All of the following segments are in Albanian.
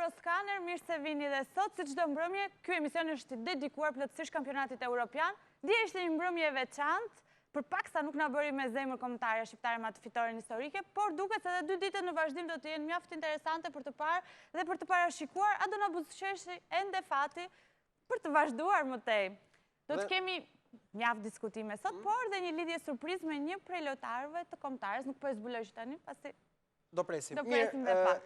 Euroscanner, mirë se vini dhe sot, si çdo mbrëmje, ky emision është dedikuar plotësisht kampionatit evropian. Dje ishte një mbrëmje e veçantë, përpaksa nuk na bëri me zemër kombëtare shqiptare me atë fitoren historike, por duket se edhe 2 ditët në vazhdim do të jenë mjaft interesante për të parë dhe për të parashikuar a do na buzëqeshi ende fati për të vazhduar më tej. Do të kemi mjaft diskutime sot, por dhe një lidhje surprizë me një prej lojtarëve të kombëtares, nuk po e zbuloj tani, pasi do presim. Mirë,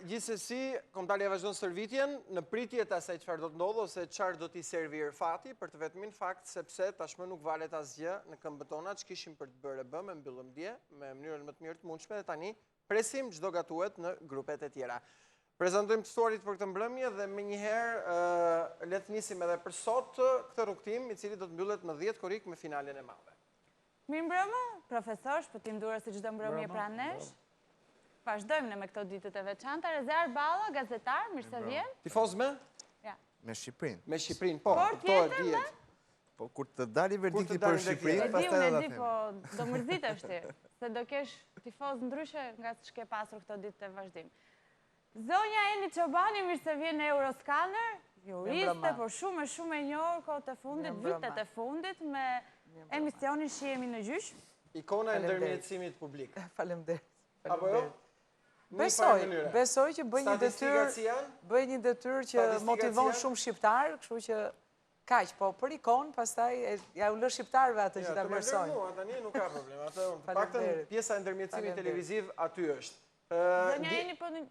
gjithsesi, kombëtarja vazhdon stërvitjen në pritje të asaj çfarë do të ndodhë ose çfarë do t'i servir fati, për të vetmin fakt sepse tashmë nuk valet asgjë në këmbët tona që kishim për të bërë bë me mbyllëm dje, me mënyrën më të mirë të mundshme dhe tani presim çdo gatuhet në grupet e tjera. Prezantojmë të ftuarit për këtë mbrëmje dhe menjëherë le të nisim edhe për sot këtë rrugtim i cili do të mbyllet më 10 korrik me finalen e madhe. Mirëmbrëma, profesor, shpëtim durë si çdo mbrëmje pranë nesh. Vazhdojmë me këto ditët e veçanta. Rezer Balla, gazetar, mirë se vjen. Tifoz me? Me Shqipërinë. Me Shqipërinë, po. Por tjetër me? Po kur të dali verdikti për Shqipërinë, pastaj do ta them. Po do mërzitesh ti, se do kesh tifoz ndryshe nga ç'ke pasur këto ditë të vazhdim. Zonja Eni Çobani, mirë se vjen në Euroscanner, juriste, por shumë e njohur kohët e fundit, vitet e fundit me emisionin Shihemi në gjyq. Ikona e ndërmjetësimit publik. Faleminderit. Apo jo? Besoj që bëj një detyrë që motivon shumë shqiptar, kështu që kaq, po për ikon, pastaj ja u lë shqiptarëve atë që ta vlerësojnë. Ja, tani nuk ka problem. Atë paktën pjesa e ndërmjetësimit televiziv aty është. Zonja Eni, po në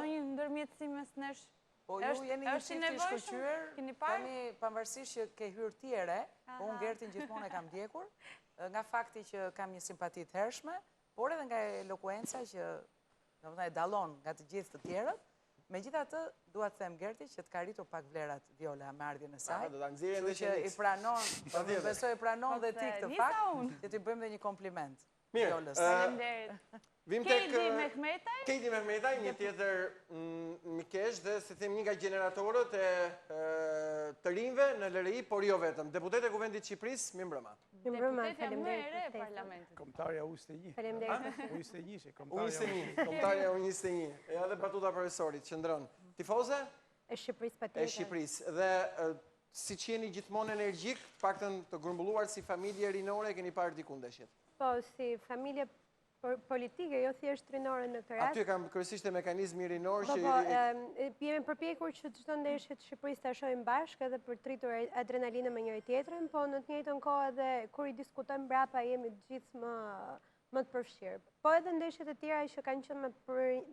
një ndërmjetësim mes nesh. Po ju jeni një çift i shkëlqyer, tani pavarësisht që ke hyrë tjere, po unë Gertin gjithmonë e kam ndjekur, nga fakti që kam një simpati të hershme, por edhe nga elokuenca që e dallon nga të gjithë të tjerët. Megjithatë, dua të them Gerti që të ka rritur pak vlerat Viola me ardhjen e saj. Kështu që i pranon, besoj i pranon dhe ti këtë fakt, që t'i bëjmë dhe një kompliment Violës. Faleminderit. Kejdi Mehmetaj, një tjetër mikesh dhe se them një nga generatorët e të rinjve në LRI, por jo vetëm. Deputet e Kuvendit Shqipërisë, mirëmbrëma. Deputetja më e re e parlamentit. Kombëtarja U21. Faleminderit. U21, kombëtarja U21. E edhe batuta profesorit, qëndron. Tifoze? E Shqipërisë patjetër. E Shqipërisë. Dhe si që jeni gjithmonë energjik, paktën të grumbulluar si familje rinore, keni parë diku ndeshjet? Po, si familje politike, jo thjesht rinore në këtë rast. Aty kam kërësisht e mekanizmi rinor që... Po, jemi përpjekur që çdo ndeshje të Shqipërisë ta shohim bashkë edhe për të rritur adrenalinë me njëri tjetrin, po në të njëjtën kohë edhe kur i diskutojmë brapa jemi të gjithë më të përfshirë. Po edhe ndeshjet e tjera që kanë qenë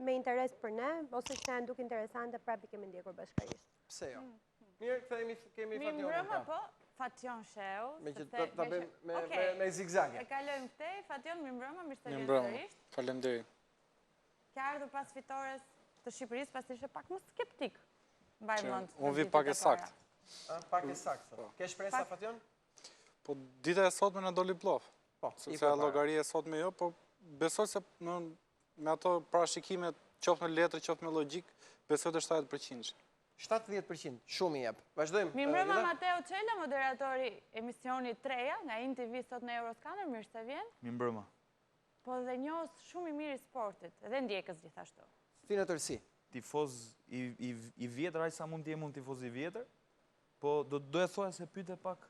me interes për ne, ose që na duk interesante, prapë kemi ndjekur bashkërisht. Pse jo? Mirë, kemi Fationin. Mirëmbrëma, po. Fation Sheu. Me zigzage. E kalojmë këtej. Fation, mirëmbrëma, mirë se vjen sërish. Faleminderit. Ka ardhur pas fitores të Shqipërisë, pas ishte pak më skeptik. Mbaj mend. Unë vi pak e saktë. Pak e saktë. Ke shpresa, Fation? Po dita e sotme na doli bllaf. Sepse llogaria e sotme jo, po besoj se me ato parashikimet, qoftë në letër, qoftë me logjik, besoj të 70%. 70%, shumë i jep. Vazhdojmë. Mirëmbrëma, Mateo Çela, moderatori emisionit Treja, nga INTV sot në Euroscanner, mirë se vjen. Mirëmbrëma. Po dhe njohës shumë i mirë i sportit, edhe ndjekës gjithashtu. Si në tërsi? Tifoz i vjetër, aq sa mund të jem unë tifoz i vjetër, po do e thoja se pyete pak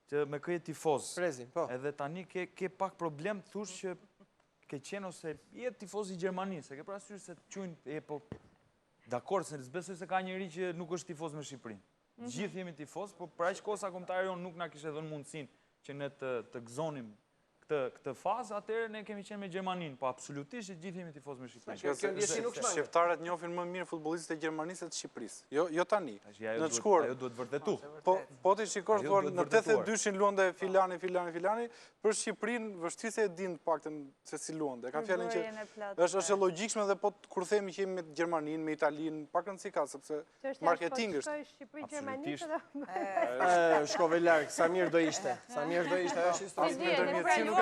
që me këtë tifoz. Prezin, po. Edhe tani ke pak problem të thush që ke qenë ose je tifoz i Gjermanisë, ke parasysh se të quajnë po dakor, se besoj se ka njëri që nuk është tifoz me Shqipërinë. Gjithë jemi tifoz, por për aq kohë sa kombëtari jon nuk na kishte dhënë mundësinë që ne të gëzonim këtë fazë, atëherë ne kemi qenë me Gjermaninë, po absolutisht gjithë jemi tifoz me Shqipërinë. Shqiptarët njohin më mirë futbollistët e Gjermanisë se të Shqipërisë. Jo tani. Në shkuar. Ajo duhet vërtetu. Po ti shikosh në 82-shin luante filani, për Shqipërinë vështirë se e din paktën se si luante. Ka fjalën që është e logjikshme dhe po kur themi që jemi me Gjermaninë, me Italinë, paktën si ka sepse marketing është. Shkove larg, sa mirë do ishte. Sa mirë do ishte, është histori.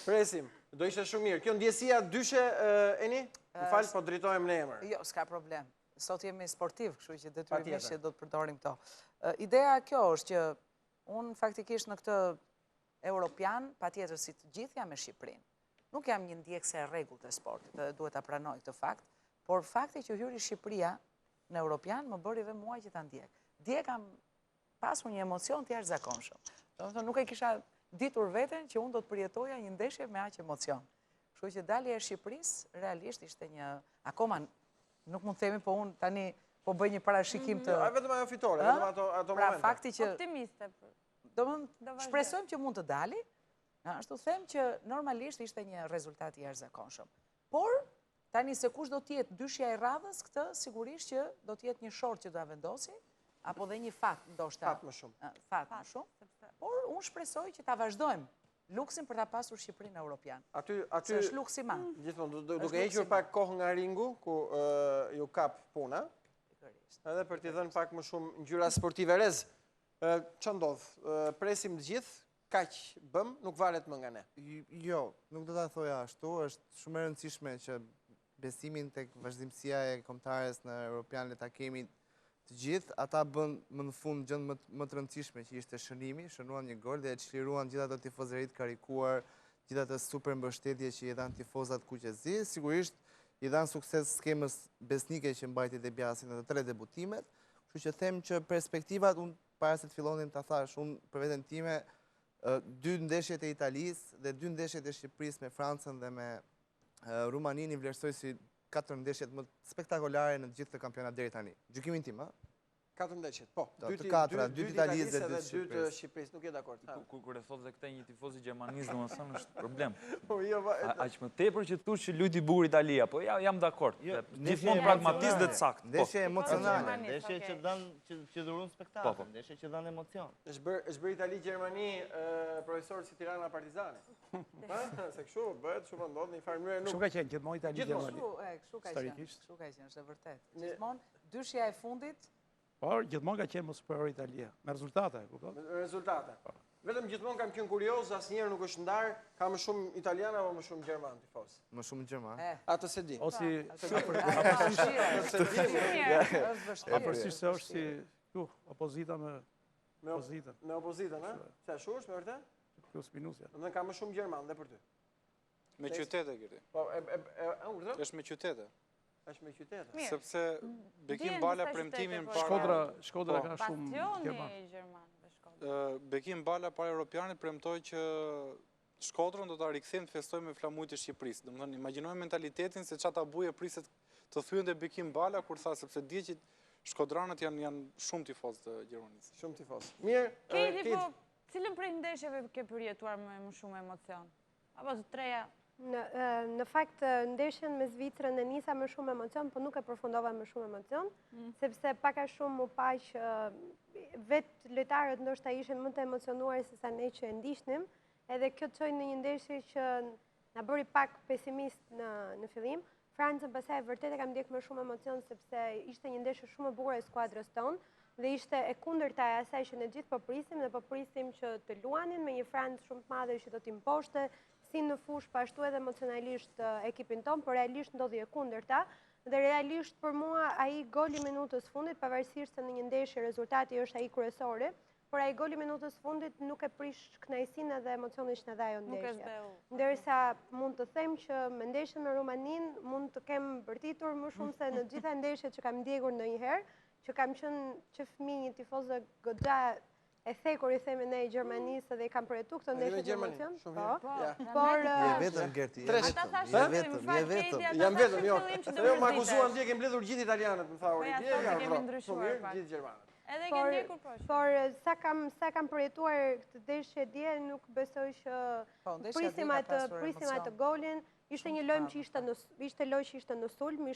Presim, do ishte shumë mirë. Kjo ndjesia dyshe, Eni? Më falë, po drejtojmë në emër. Jo, s'ka problem. Sot jemi sportiv, kështu që detyrimisht që do të përdorim këto. Ideja kjo është që unë faktikisht në këtë Europian, patjetër si të gjithë jam me Shqipërinë. Nuk jam një ndjekse e rregullt të sportit, dhe duhet ta pranoj këtë fakt, por fakti që hyri Shqipëria në Europian më bëri dhe muaj që ta ndjek. Dje kam pasur një emocion të jashtëzakonshëm. Domethënë nuk e kisha ditur veten që unë do të përjetoja një ndeshje me aq emocion. Kështu që dalja e Shqipërisë realisht ishte një, akoma nuk mund të themi, po unë tani po bëj një parashikim të... Vetëm ajo fitore, vetëm ato momente. Pra fakti që... Optimiste. Shpresojmë që mund të dali, ashtu them që normalisht ishte një rezultat i jashtëzakonshëm. Por, tani se kush do t'jetë dyshja e radhës, këtë sigurisht që do t'jetë një short që do a vendosi, apo dhe një fat, ndoshta. Fat më shumë. Fat më shumë. Por, unë shpresoj që ta vazhdojmë luksin për ta pasur Shqipërinë Europian. Aty se është luksi ma. Gjithmonë, duke hequr pak kohë nga ringu, ku ju kap puna, edhe për t'i dhënë pak më shumë ngjyra sportive rez. Që ndodhë? Presim të gjithë, kaq bëm, nuk valet më nga ne. Jo, nuk do ta thoja ashtu, është shumë e rëndësishme që besimin tek vazhdimësia e kombëtares në Europian le ta kemi të gjithë. Ata bën më në fund gjën më të rëndësishme që ishte shënimi, shënuan një gol dhe e çliruan gjithë ato tifozërit karikuar, gjithë ato super mbështetje që i dhanë tifozat kuqezi. Sigurisht i dhanë sukses skemës besnike që mbajti Debiasi në të 3 debutimet. Kështu që them që perspektivat, unë para se të fillonim ta thash, unë për veten time 2 ndeshjet e Italisë dhe 2 ndeshjet e Shqipërisë me Francën dhe me Rumaninë i vlerësoj si 4 ndeshjet më spektakolare në gjithë të kampionat deri tani. Gjykimin tim, a? 4 ndeshjet, po. 2 të Italisë dhe 2 të Shqipërisë, nuk je dakord. Kur e thot dhe këte një tifoz i Gjermanisë, domethënë është problem. Jo, Aq më tepër që thush që luti bukur Italia, po jam dakord. Gjithmonë pragmatist dhe të saktë. Ndeshje emocionale, ndeshje që dhurojnë spektakël, ndeshje që dhanë emocion. Është bërë Itali-Gjermani profesor si Tirana Partizani. Se kështu bëhet, shumë ndodh në një farë mënyrë nuk. Kështu ka qenë gjithmonë Itali-Gjermani. Kështu ka qenë, është e vërtet. Gjithmonë dyshja e fundit. Por gjithmonë ka qenë më superior Italia, me rezultate, kupton? Me rezultate. Vetëm gjithmonë kam qenë kurioz, asnjëherë nuk është ndar, ka më shumë italian apo më shumë gjerman tifoz? Më shumë gjerman. Atë se di. Ose apërsisht se është si opozita me opozitën. Me opozitën, a? Se ashtu është me vërtet? Plus minusja. Domethënë ka më shumë gjerman dhe për ty. Me qytete këti. Po, urdhë? Është me qytete. Është me qytete. Sepse Bekim Bala premtimin para... Shkodra ka shumë gjerman. Pastioni i gjermanëve Shkodra. Bekim Bala para Europianit premtoi që Shkodrën do ta rikthejmë të festojmë me flamujt e Shqipërisë. Domethënë imagjinojmë mentalitetin se çata buje priset të thyen te Bekim Bala kur tha sepse di që shkodranët janë shumë tifozë të Gjermanisë. Shumë tifozë. Mirë, Keti, po cilën prej ndeshjeve ke përjetuar më shumë emocion? Apo të treja? Në fakt, ndeshjen me Zvicrën e nisa me shumë emocion, po nuk e përfundova me shumë emocion, sepse paka shumë mu pa që vetë lojtarët ndoshta ishin më të emocionuar se sa ne që e ndishnim, edhe kjo të çoi në një ndeshje që na bëri pak pesimist në fillim. Francën pastaj vërtet e kam ndjek me shumë emocion sepse ishte një ndeshje shumë e bukur e skuadrës tonë dhe ishte e kundërta e asaj që ne gjithë po prisim dhe po prisim që të luanin me një Francë shumë të madhe që do t'i imposhte si në fush, pa ashtu edhe emocionalisht ekipin ton, por realisht ndodhi e kundërta. Dhe realisht për mua ai goli minutës fundit, pavarësisht se në një ndeshje rezultati është ai kryesori, por ai goli minutës fundit nuk e prish kënaqësinë dhe emocionin që na dha ajo ndeshje. Ndërsa mund të them që me ndeshjen me Rumaninë mund të kem bërtitur më shumë se në gjitha ndeshjet që kam ndjekur ndonjëherë, që kam qenë që fëmijë një tifozë goxha e thekur i themi ne i Gjermanisë dhe i kam përjetu këtë ndeshje të emocion. Por... Je vetëm, Gerti, je vetëm. Jam vetëm, jo. Se jo më akuzuan ndje kem mbledhur gjithë italianët, më tha ori. Gjithë gjermanët. Edhe ke ndjekur poshtë. Por sa kam përjetuar këtë ndeshje dje, nuk besoj që prisim atë golin. Ishte një lojë që ishte në sulm,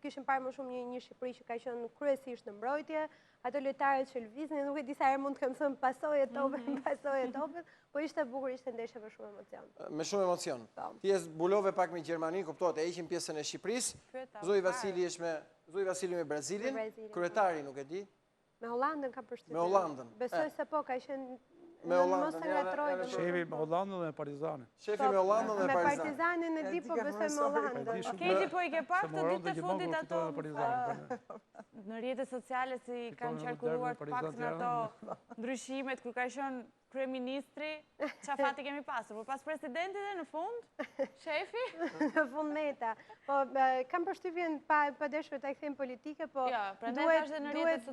kishim parë më shumë një Shqipëri që ka qenë kryesisht në mbrojtje, ato lojtarët që lëviznin, nuk e di sa herë mund të kem thënë pasojë topën, po ishte bukur, ishte ndeshje me shumë emocion. Me shumë emocion. Ti e zbulove pak me Gjermani, kuptohet, e heqim pjesën e Shqipërisë. Zoj Vasili me Brazilin, kryetari nuk e di. Me Hollandën ka përshtypjen. Me Hollandën. Besoj se po, ka qenë me Hollandën. Shefi me Hollandën dhe Partizanin. Shefi me Hollandën dhe Partizanin. Me Partizanin e di, po besoj me Hollandën. Keti, po i ke pak të ditë të fundit ato në rrjetet sociale si kanë qarkulluar pak në ato ndryshimet kur ka qenë kryeministri, qa fati kemi pasur, por pas presidentit dhe në fund, shefi? Në fund Meta. Po, kam përshtypjen pa deshur të kthejmë politike, po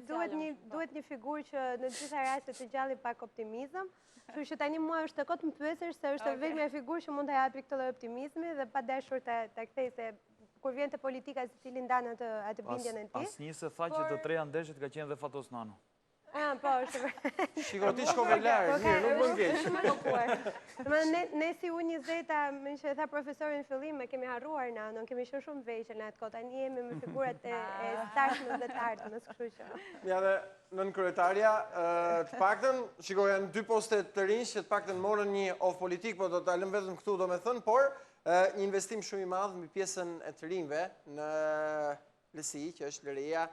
duhet një figurë që në gjitha rastet të gjalli pak optimizëm, kështu që tani mua është të kotë më pyesësh se është vetëm një figurë që mund të japi këtë lloj optimizmi dhe pa deshur të kthej se kur vjen te politika se cili ndan atë bindjen e tij. Asnjë se tha që të treja ndeshjet ka qenë dhe Fatos Nano. Po, është. Shiko, ti shkove larg, mirë, nuk bën keq. Ne si U20, më që tha profesori në fillim, e kemi harruar Nanon, kemi qenë shumë vegjël në atë kohë. Tani jemi me figurat e starshme dhe të ardhmës, kështu që. Ja dhe nën kryetarja, të paktën, shiko, janë 2 poste të rinj që të paktën morën një of politik, po do ta lëm vetëm këtu domethënë, por një investim shumë i madh mbi pjesën e të rinjve në LSI, që është LRI-ja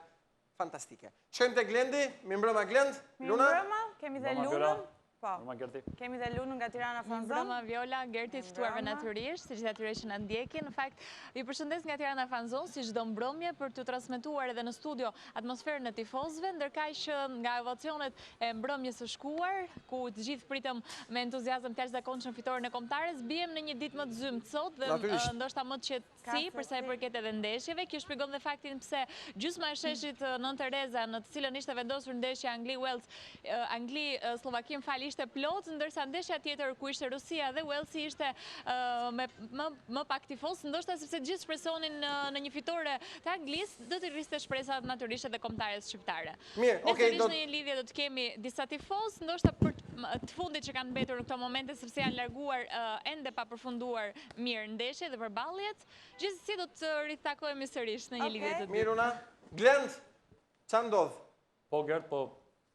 fantastike. Shkojmë te Glendi, mirëmbrëma Glend, Luna. Mirëmbrëma, kemi dhe Lunën. Mbrëma Gerti. Kemi dhe Lunën nga Tirana Fanzon. Mbrëma Viola, Gerti ftuarve natyrisht, si gjithë atyre që na ndjekin. Në fakt, ju përshëndes nga Tirana Fanzon si çdo mbrëmje për të transmetuar edhe në studio atmosferën e tifozëve, ndërkaq që nga ovacionet e mbrëmjes së shkuar, ku të gjithë pritëm me entuziazëm të jashtëzakonshëm fitoren e kombëtares, bijem në një ditë më të zymt sot dhe ndoshta më të qetësi për sa i përket edhe ndeshjeve. Kjo shpjegon dhe faktin pse gjysma e sheshit Nën Tereza, në të cilën ishte vendosur ndeshja Angli-Wales, Angli-Slovakia ishte plot, ndërsa ndeshja tjetër ku ishte Rusia dhe Walesi ishte me më pak tifoz, ndoshta sepse gjithë shpresonin në një fitore të Anglisë, do të rriste shpresat natyrisht edhe kombëtares shqiptare. Mirë, okay, në një lidhje do të kemi disa tifoz, ndoshta për të fundit që kanë mbetur në këto momente sepse janë larguar ende pa përfunduar mirë ndeshje dhe përballjet, gjithsesi do të ritakohemi sërish në një lidhje të tillë. Mirë, Una. Glend, ç'a ndodh? Po Gert, po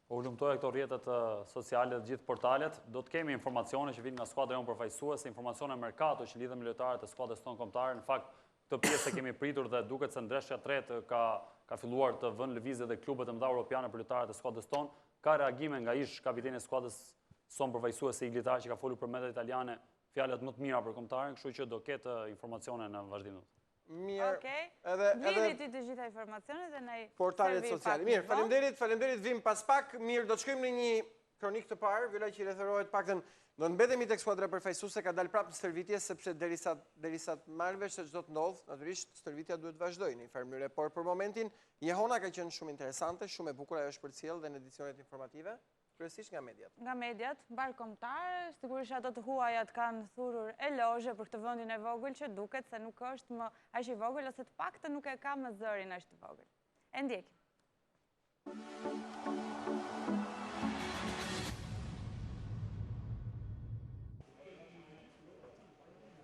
u lumtoja këto rrjetet sociale dhe gjithë portalet, do të kemi informacione që vinë nga skuadra jonë përfaqësuese, informacione merkato që lidhen me lojtarët e skuadrës tonë kombëtare. Në fakt, këtë pjesë kemi pritur dhe duket se ndeshja tretë ka filluar të vënë lëvizje dhe klubet e mëdha europiane për lojtarët e skuadrës tonë. Ka reagime nga ish kapiteni i skuadrës sonë përfaqësuese Iglitar që ka folur për mediat italiane fjalët më të mira për kombëtarin, kështu që do ketë informacione në vazhdim. Mirë, Vini ti të gjitha informacionet dhe ne portalet sociale. Mirë, faleminderit, vim pas pak. Mirë, do të shkojmë në një kronik të parë, Viola që i referohet paktën, do të mbetemi tek skuadra përfaqësuese, ka dalë prapë në stërvitje sepse derisa të marrë vesh se çdo të ndodh, natyrisht stërvitja duhet vazhdojë në një farë mënyrë, por për momentin Jehona ka qenë shumë interesante, shumë e bukur ajo është përcjell dhe në edicionet informative. Kryesisht nga mediat. Nga mediat, mbar kombëtare, sigurisht ato të huajat kanë thurur elozhe për këtë vendin e vogël që duket se nuk është më aq i vogël ose të paktën nuk e ka më zërin aq të vogël. E ndjekim.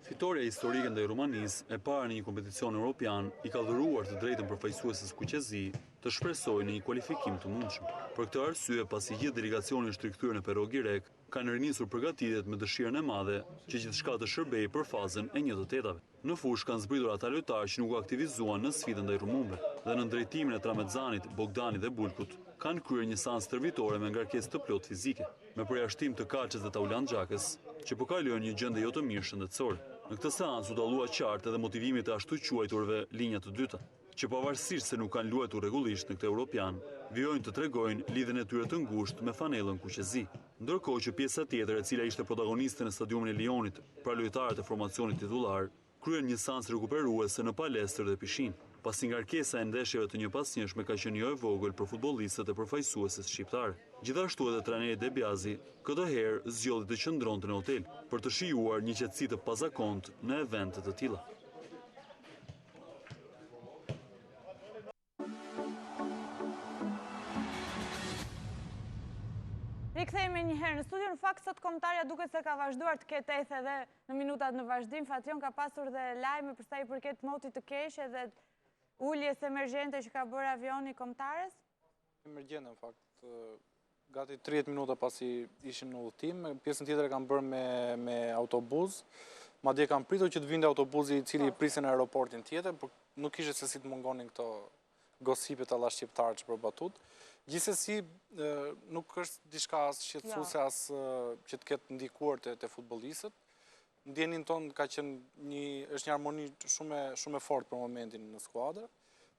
Fitoria historike ndaj Rumanisë e para në një kompeticion europian i ka dhuruar të drejtën përfaqësueses Kuqezi të shpresojë në një kualifikim të mundshëm. Për këtë arsye, pasi gjithë delegacioni është rikthyer në Perro Girek, kanë rinisur përgatitjet me dëshirën e madhe që gjithçka të shërbejë për fazën e 1/8. Në fushë kanë zbritur ata lojtarë që nuk u aktivizuan në sfidën ndaj rumunëve dhe në drejtimin e Tramezzanit, Bogdanit dhe Bulkut kanë kryer një seancë stërvitore me ngarkesë të plotë fizike, me përjashtim të Kaçës dhe Taulan Xhakës, që po kalojnë një gjendje jo të mirë shëndetësore. Në këtë seancë u dallua qartë edhe motivimit të ashtu quajturve linja të dyta, që pavarësisht se nuk kanë luajtur rregullisht në këtë europian, vijojnë të tregojnë lidhjen e tyre të ngushtë me fanellën Kuqezi. Ndërkohë që pjesa tjetër, e cila ishte protagoniste në stadiumin e Lionit, pra lojtarët e formacionit titullar, kryen një seancë rekuperuese në palestër dhe pishinë, pasi ngarkesa e ndeshjeve të njëpasnjëshme ka qenë jo e vogël për futbollistët e përfaqësueses shqiptare. Gjithashtu edhe trajneri Debiazi këtë herë zgjodhi të qëndronte në hotel për të shijuar një qetësi të pazakontë në evente të tilla. Rikthehemi një herë në studio. Në fakt sot kombëtarja duket se ka vazhduar të ketë eth edhe në minutat në vazhdim. Fation ka pasur dhe lajme për sa i përket motit të keq edhe uljes emergjente që ka bërë avioni kombëtares? Emergjente në fakt. Gati 30 minuta pasi ishin në udhëtim, pjesën tjetër e kanë bërë me autobus. Madje kanë pritur që të vinte autobusi i cili i prisin në aeroportin tjetër, por nuk ishte se si të mungonin këto gosipet alla shqiptarë që përbatut. Gjithsesi, nuk është diçka as shqetësuese as që të ketë ndikuar te futbollistët. Ndjenin tonë ka qenë është një harmoni shumë e fortë për momentin në skuadër.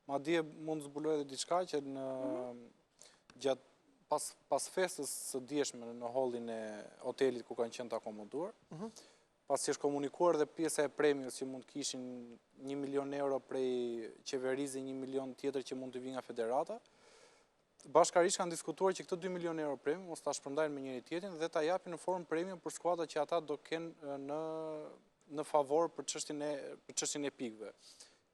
Madje mund të zbulojë edhe diçka që gjatë pas festës së djeshme në hallin e hotelit ku kanë qenë të akomoduar, pas që është komunikuar dhe pjesa e premios që mund të kishin 1 milion euro prej qeverizi, 1 milion tjetër që mund të vinë nga federata, bashkarisht kanë diskutuar që këtë 2 milion euro premium mos ta shpërndajnë me njëri tjetrin dhe ta japin në formë premium për skuadrat që ata do kenë në favor për çështjen e pikëve.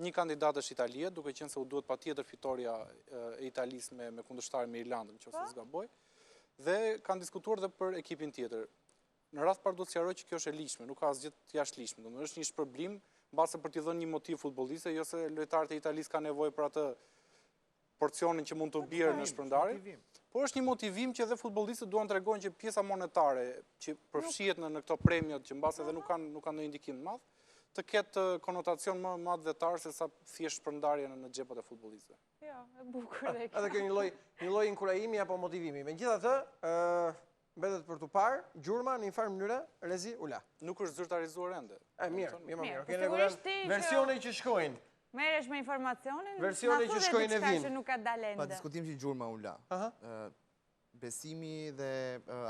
Një kandidat është Italia, duke qenë se u duhet patjetër fitoria e Italisë me kundërshtarin me Irlandën, nëse s'gaboj. Dhe kanë diskutuar edhe për ekipin tjetër. Në radh parë do të sqaroj që kjo është e ligjshme, nuk ka asgjë të jashtëligjshme. Domethënë është një shpërblim mbase për t'i dhënë një motiv futbollistëve, jo se lojtarët e Italisë kanë nevojë për atë porcionin që mund të bjerë në shpërndarje. Por është një motivim që edhe futbollistët duan të tregojnë që pjesa monetare që përfshihet në këto premiot që mbase edhe nuk kanë ndonjë ndikim të madh, të ketë konotacion më madhëtar se sa thjesht shpërndarje në xhepat e futbollistëve. Jo, e bukur dhe kjo. Edhe kjo një lloj inkurajimi apo motivimi. Megjithatë, mbetet për tu parë, gjurma në një farë mënyrë rezi ula. Nuk është zyrtarizuar ende. Mirë. Versione që shkojnë. Merresh me informacionin? Versione që shkojnë e vinë. Që nuk ka dalë ende. Pa diskutim që gjurma ula. Besimi dhe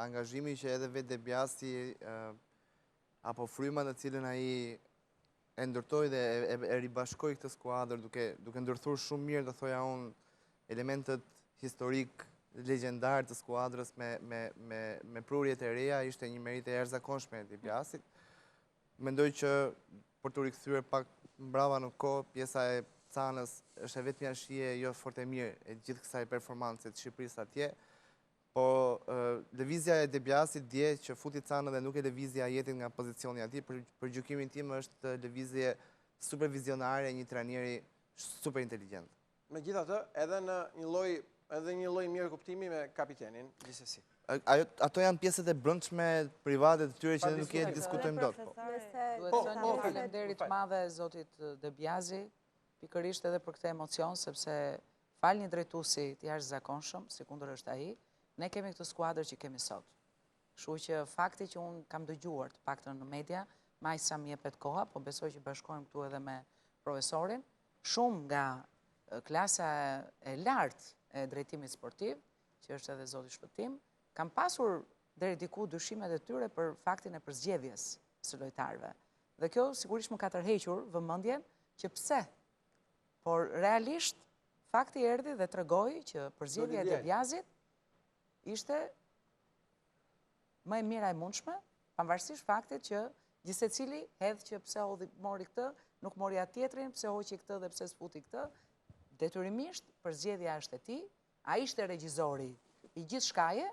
angazhimi që edhe vetë Debiasi apo fryma në cilën ai e ndërtoj dhe e ribashkoj këtë skuadër duke ndërthur shumë mirë, do thoja unë, elementet historik, legjendar të skuadrës me prurjet e reja, ishte një merit e jashtëzakonshme e Debiasit. Mendoj që për të rikthyer pak mbrapa në kohë, pjesa e Canës është e vetmja shije jo fort e mirë e gjithë kësaj performance të Shqipërisë atje. Po lëvizja e Debiasit dje që futi Canë dhe nuk e lëvizja jetin nga pozicioni ati, për gjykimin tim është lëvizje supervizionare e një trajneri super inteligent. Megjithatë, edhe në një lloj mirë kuptimi me kapitenin, gjithsesi. Ato janë pjesët e brendshme private të tyre që nuk e diskutojmë dot. Duhet të thënë faleminderit madhe zotit Debiasi, pikërisht edhe për këtë emocion, sepse fal një drejtuesi të jashtëzakonshëm, si kundër është ai, ne kemi këtë skuadër që kemi sot. Kështu që fakti që unë kam dëgjuar të paktën në media, maj sa më jepet koha, po besoj që bashkohem këtu edhe me profesorin, shumë nga klasa e lartë e drejtimit sportiv, që është edhe zoti Shpëtim, kam pasur deri diku dyshimet e tyre për faktin e përzgjedhjes së lojtarëve. Dhe kjo sigurisht më ka tërhequr vëmendjen që pse. Por realisht fakti erdhi dhe tregoi që përzgjedhja e Debiasit ishte më e mira e mundshme, pavarësisht faktit që gjithsecili hedh që pse mori këtë, nuk mori atë tjetrin, pse hoqi këtë dhe pse s'futi këtë. Detyrimisht përzgjedhja është e tij, ai ishte regjizori i gjithë shkaje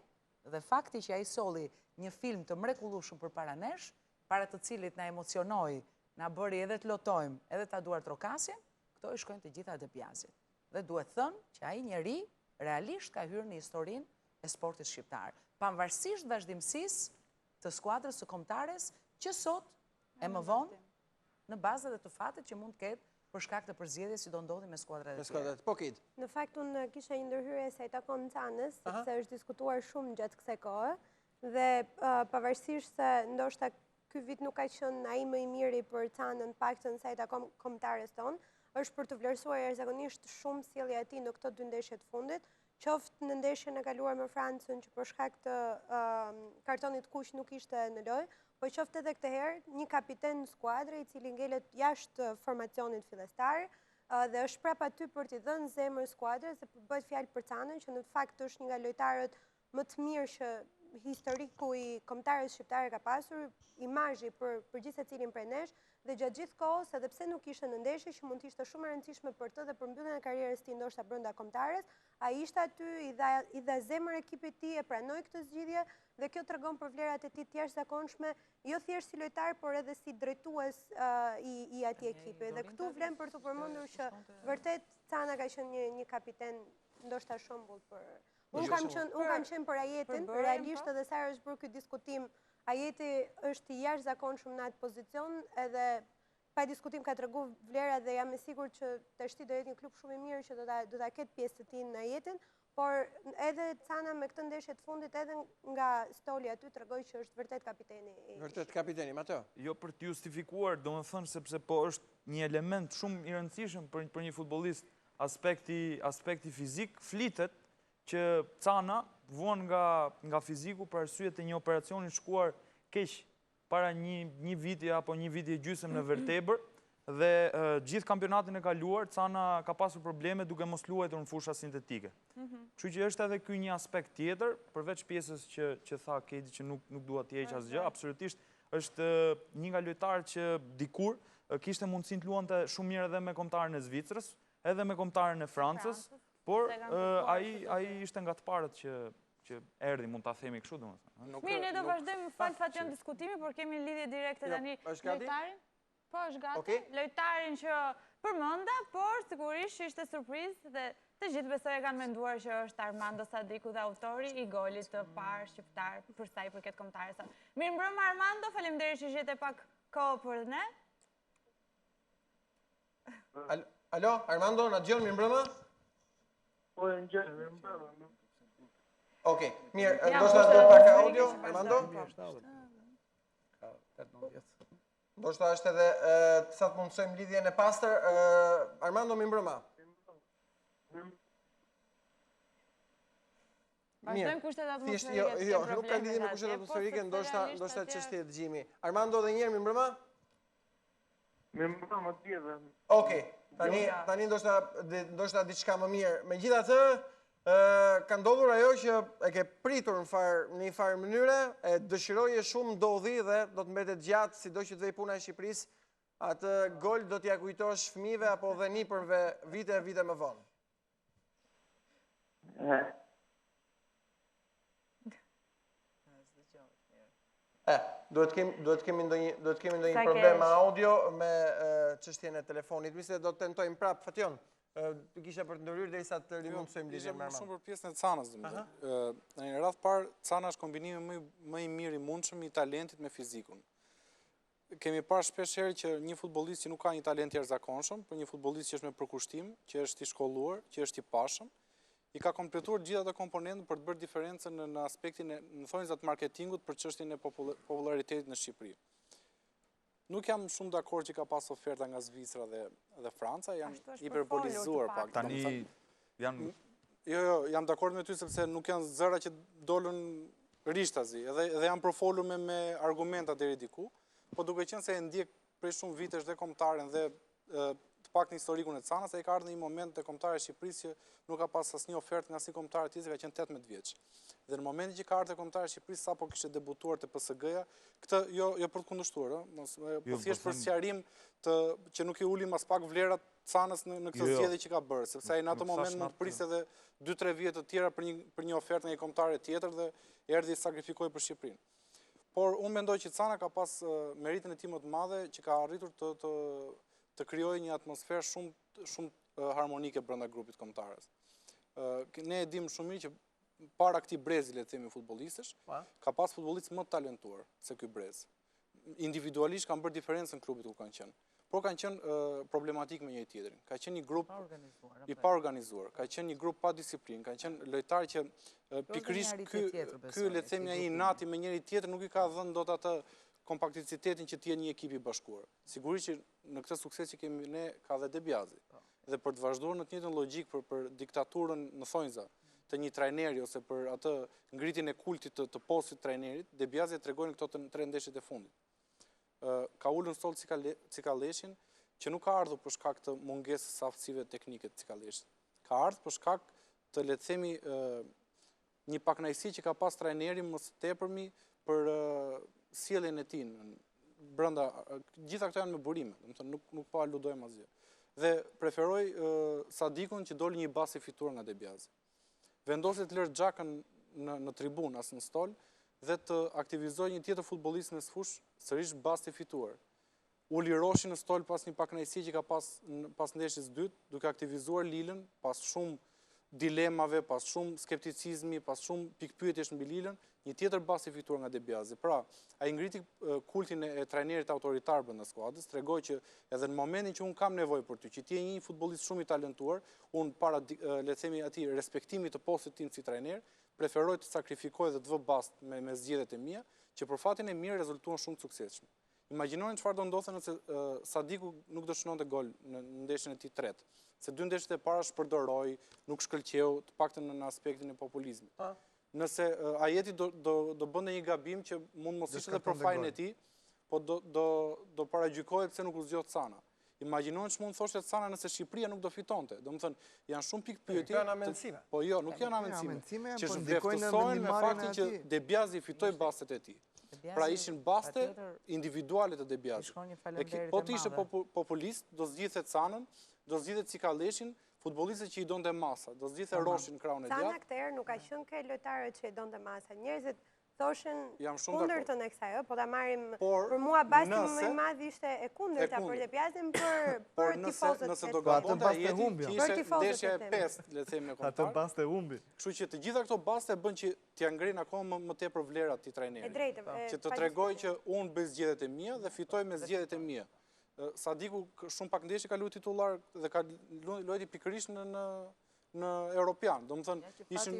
dhe fakti që ai solli një film të mrekullueshëm përpara nesh, para të cilit na emocionoi, na bëri edhe të lotojmë, edhe ta duar trokasin, këto i shkojnë të gjitha Debiasit. Dhe duhet thënë që ai njeri realisht ka hyrë në historinë e sportit shqiptar, pavarësisht vazhdimësisë të skuadrës së kombëtares që sot e më vonë në bazë edhe të fatit që mund të ketë për shkak të përzgjedhjes si do ndodhi me skuadrat e tjera. Po Kid. Në fakt unë kisha një ndërhyrje se i takon Canës, sepse është diskutuar shumë gjatë kësaj kohe dhe pavarësisht se ndoshta ky vit nuk ka qenë ai më i miri për Canën, paktën sa i takon kombëtares tonë, është për të vlerësuar jashtëzakonisht shumë sjellja e tij në këto 2 ndeshje të fundit. Qoftë në ndeshjen e kaluar me Francën që për shkak të kartonit kuq nuk ishte në lojë, po qoftë edhe këtë herë një kapiten në skuadrë i cili ngelet jashtë formacionit fillestar dhe është prapa aty për t'i dhënë zemër skuadrës dhe bëhet fjalë për Canën që në fakt është një nga lojtarët më të mirë që historiku i kombëtarës shqiptare ka pasur, imazhi për gjithë secilin prej nesh dhe gjatë gjithë kohës, edhe pse nuk ishte në ndeshje që mund të ishte shumë e rëndësishme për të dhe për mbylljen e karrierës tij ndoshta brenda kombëtares, ai ishte aty, i dha zemër ekipit të tij, e pranoi këtë zgjidhje dhe kjo tregon për vlerat e tij të jashtëzakonshme, jo thjesht si lojtar, por edhe si drejtues i atij ekipi. Dhe këtu vlen për të përmendur që vërtet Cana ka qenë një kapiten ndoshta shembull për Unë kam qenë për Ajetin, realisht edhe sa është bërë këtë diskutim, Ajeti është i jashtëzakonshëm në atë pozicion, edhe pa diskutim ka tregu vlera dhe jam e sigurt që tashti do jetë një klub shumë i mirë që do ta ketë pjesë të tij në Ajetin, por edhe Cana me këtë ndeshje të fundit edhe nga Stoli aty tregoi që është vërtet kapiteni. Vërtet kapiteni, Mateo. Jo për të justifikuar, domethënë sepse po është një element shumë i rëndësishëm për një futbollist, aspekti fizik, flitet që Cana vuan nga fiziku për arsye të një operacioni shkuar keq para një viti apo një viti e gjysmë në vertebër, dhe gjithë kampionatin e kaluar, Cana ka pasur probleme duke mos luajtur në fusha sintetike. Kështu që është edhe ky një aspekt tjetër, përveç pjesës që tha Kedi që nuk dua të heq asgjë, absolutisht është një nga lojtarët që dikur kishte mundësinë të luante shumë mirë edhe me kombëtarën e Zvicrës, edhe me kombëtarën e Francës, por ai ishte nga të parët që erdhi, mund ta themi kështu domethënë. Mirë, ne do vazhdojmë Fation diskutimi, por kemi lidhje direkte tani lojtarin. Po, është gati. Lojtarin që përmenda, por sigurisht ishte surprizë dhe të gjithë besoj e kanë menduar që është Armando Sadiku dhe autori i golit të parë shqiptar për sa i përket kombëtarës. Mirë mbrëma Armando, faleminderit që gjete pak kohë për ne. Alo, Armando, na dëgjon mirë mbrëma? Po, e ngjen mirë mbrëma. Okej, mirë, ndoshta do pak audio, Armando? Ndoshta është edhe sa të mundsojmë lidhjen e pastër. Armando, mirë mbrëma. Vazhdojmë kushtet atmosferike. Jo, nuk ka lidhje me kushtet atmosferike, ndoshta çështje e dëgjimi. Armando, edhe një herë mirë mbrëma? Mirë mbrëma tjetër. Okej, tani ndoshta diçka më mirë. Megjithatë, ka ndodhur ajo që e ke pritur në një farë mënyre, e dëshiroje shumë ndodhi dhe do të mbetet gjatë, sido që të vej puna e Shqipërisë, atë gol do t'ja kujtosh fëmijëve apo dhe nipërve vite më vonë. Duhet kemi ndonjë problem audio me çështjen e telefonit. Mislim do të tentojmë prapë, Fation. Të kisha për të ndërhyrë derisa të rimundsojmë lidhjen me Armando. Shumë për pjesën e Canës, domethënë. Në një radhë parë, Cana është kombinimi më i mirë i mundshëm i talentit me fizikun. Kemi parë shpesh herë që një futbollist që nuk ka një talent të jashtëzakonshëm, por një futbollist që është me përkushtim, që është i shkolluar, që është i pashëm, i ka kompletuar gjithë ato komponentë për të bërë diferencën në aspektin e, në thonjza të marketingut për çështjen e popularitetit në Shqipëri. Nuk jam shumë dakord që ka pas oferta nga Zvicra dhe Franca, janë hiperbolizuar pak. Tani janë... Jo, jam dakord me ty sepse nuk janë zëra që dolën rishtazi, edhe janë përfolur me argumenta deri diku, po duke qenë se e ndjek prej shumë vitesh dhe kombëtaren dhe të pak në historikun e Canës, e ka ardhur një moment të kombëtarëve të Shqipërisë që nuk ka pas asnjë ofertë nga asnjë kombëtar tjetër, ka qenë 18 vjeç. Dhe në momentin që ka ardhur kombëtarë të Shqipërisë sapo kishte debutuar te PSG-ja, këtë jo për të kundërshtuar, po thjesht për sqarim që nuk i ulim as pak vlerat Canës në këtë zgjedhje që ka bërë, sepse ai në atë moment mund të priste edhe 2-3 vjet të tjera për një ofertë nga një kombëtar tjetër dhe erdhi sakrifikoi për Shqipërinë. Por unë mendoj që Cana ka pas meritin e tij më të madhe që ka arritur të krijojë një atmosferë shumë harmonike brenda grupit kombëtarës. Ne e dimë shumë mirë që para këtij brezi, le të themi, futbollistësh, ka pas futbollistë më të talentuar se ky brez. Individualisht kanë bërë diferencën në klubit ku kanë qenë, por kanë qenë problematik me njëri tjetrin. Ka qenë një grup i pa organizuar, ka qenë një grup pa disiplinë, kanë qenë lojtarë që pikërisht ky le të themi ai inati me njëri tjetër nuk i ka dhënë dot atë kompakticitetin që të jenë një ekip i bashkuar. Sigurisht që në këtë sukses që kemi ne ka dhe Debiazi. Dhe për të vazhduar në të njëjtën logjik për diktaturën në thonjza të një trajneri ose për atë ngritjen e kultit të postit trajnerit, Debiazi e tregojnë këto të 3 ndeshjet e fundit. Ka ulur në stol Cikaleshin, që nuk ka ardhur për shkak të mungesës së aftësive teknike të Cikaleshit. Ka ardhur për shkak të, le të themi, një pakënaqësi që ka pas trajneri më së tepërmi për sjelljen e tij brenda, gjitha këto janë me burime, domethënë nuk po aludojmë asgjë. Dhe preferoj Sadikun që doli një bas i fituar nga Debiazi. Vendosi të lërë Xhakën në tribun as në stol dhe të aktivizoj një tjetër futbollist në sfush, sërish bas i fituar. Uli Roshi në stol pas një pakënaqësi që ka pas ndeshjes dytë, duke aktivizuar Lilën pas shumë dilemave, pas shumë skepticizmi, pas shumë pikpyetjesh mbi Lilën, një tjetër bas i fituar nga Debiazi. Pra, ai ngriti kultin e trajnerit autoritar brenda skuadrës, tregoi që edhe në momentin që un kam nevojë për ty, që ti je një futbollist shumë i talentuar, un para le të themi atij respektimit të postit tim si trajner, preferoj të sakrifikoj dhe të vë bast me zgjedhjet e mia, që për fatin e mirë rezultuan shumë të suksesshëm. Imagjinoni çfarë do ndodhte nëse Sadiku nuk do shënonte gol në ndeshjen e tij tretë. Se 2 ndeshjet e para shpërdoroi, nuk shkëlqeu, të paktën në aspektin e populizmit. Nëse Ajeti do bënte një gabim që mund mos ishte edhe për fajin e tij, po do paragjykohet pse nuk u zgjodh Sana. Imagjinoni ç'mund thoshte Sana nëse Shqipëria nuk do fitonte. Domethënë, janë shumë pikë pyetje. Nuk janë amendsime. Po jo, nuk janë amendsime. Që ndikojnë në vlerësohen me vendimarrjen faktin e që atij. Debiazi fitoi bastet e tij. Pra ishin baste individuale të Debiazit. Po të ishte populist, do zgjidhet Sanën, do zgjidhet Cikaleshin, futbollistët që i donte masa, do zgjidhet Roshin krahun e djathtë. Sana këtë herë nuk ka qenë ke lojtarët që i donte masa. Njerëzit thoshin Jam shumë kundërtën e kësaj, po ta marrim për mua basti më i madh ishte e kundërta për Debiazin për tifozët. Nëse do gabonte Ajeti, që ishte ndeshja e 5, le të themi në kombëtar. Atë baste humbi. Kështu që të gjitha këto baste bën që t'ia ngrin akoma më tepër vlerat të trajnerit. E drejtë. Që të tregoj që unë bëj zgjedhjet e mia dhe fitoj me zgjedhjet e mia. Sadiku shumë pak ndeshje ka luajtur titullar dhe ka luajtur pikërisht në Europian. Do më thënë, ishin...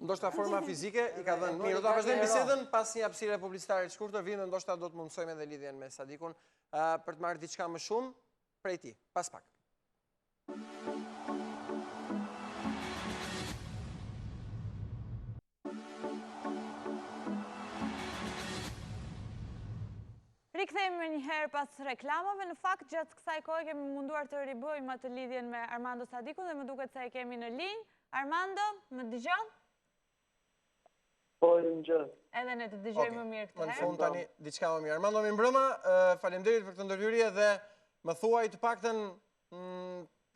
Ndoshta forma fizike i ka dhënë. Mirë, do ta vazhdojmë bisedën pas një hapësire publicitare të shkurtër, vinë ndoshta do të mundsojmë edhe lidhjen me Sadikun për të marrë diçka më shumë prej tij. Pas pak. Rikthehemi më njëherë pas reklamave. Në fakt, gjatë kësaj kohe kemi munduar të ribëjmë atë lidhjen me Armando Sadikun dhe më duket se e kemi në linjë. Armando, më dëgjon? Po, dëgjoj. Edhe ne të dëgjojmë më mirë këtë herë. Në fund tani diçka më mirë. Armando, mi mbrëma, faleminderit për këtë ndërhyrje dhe më thuaj të paktën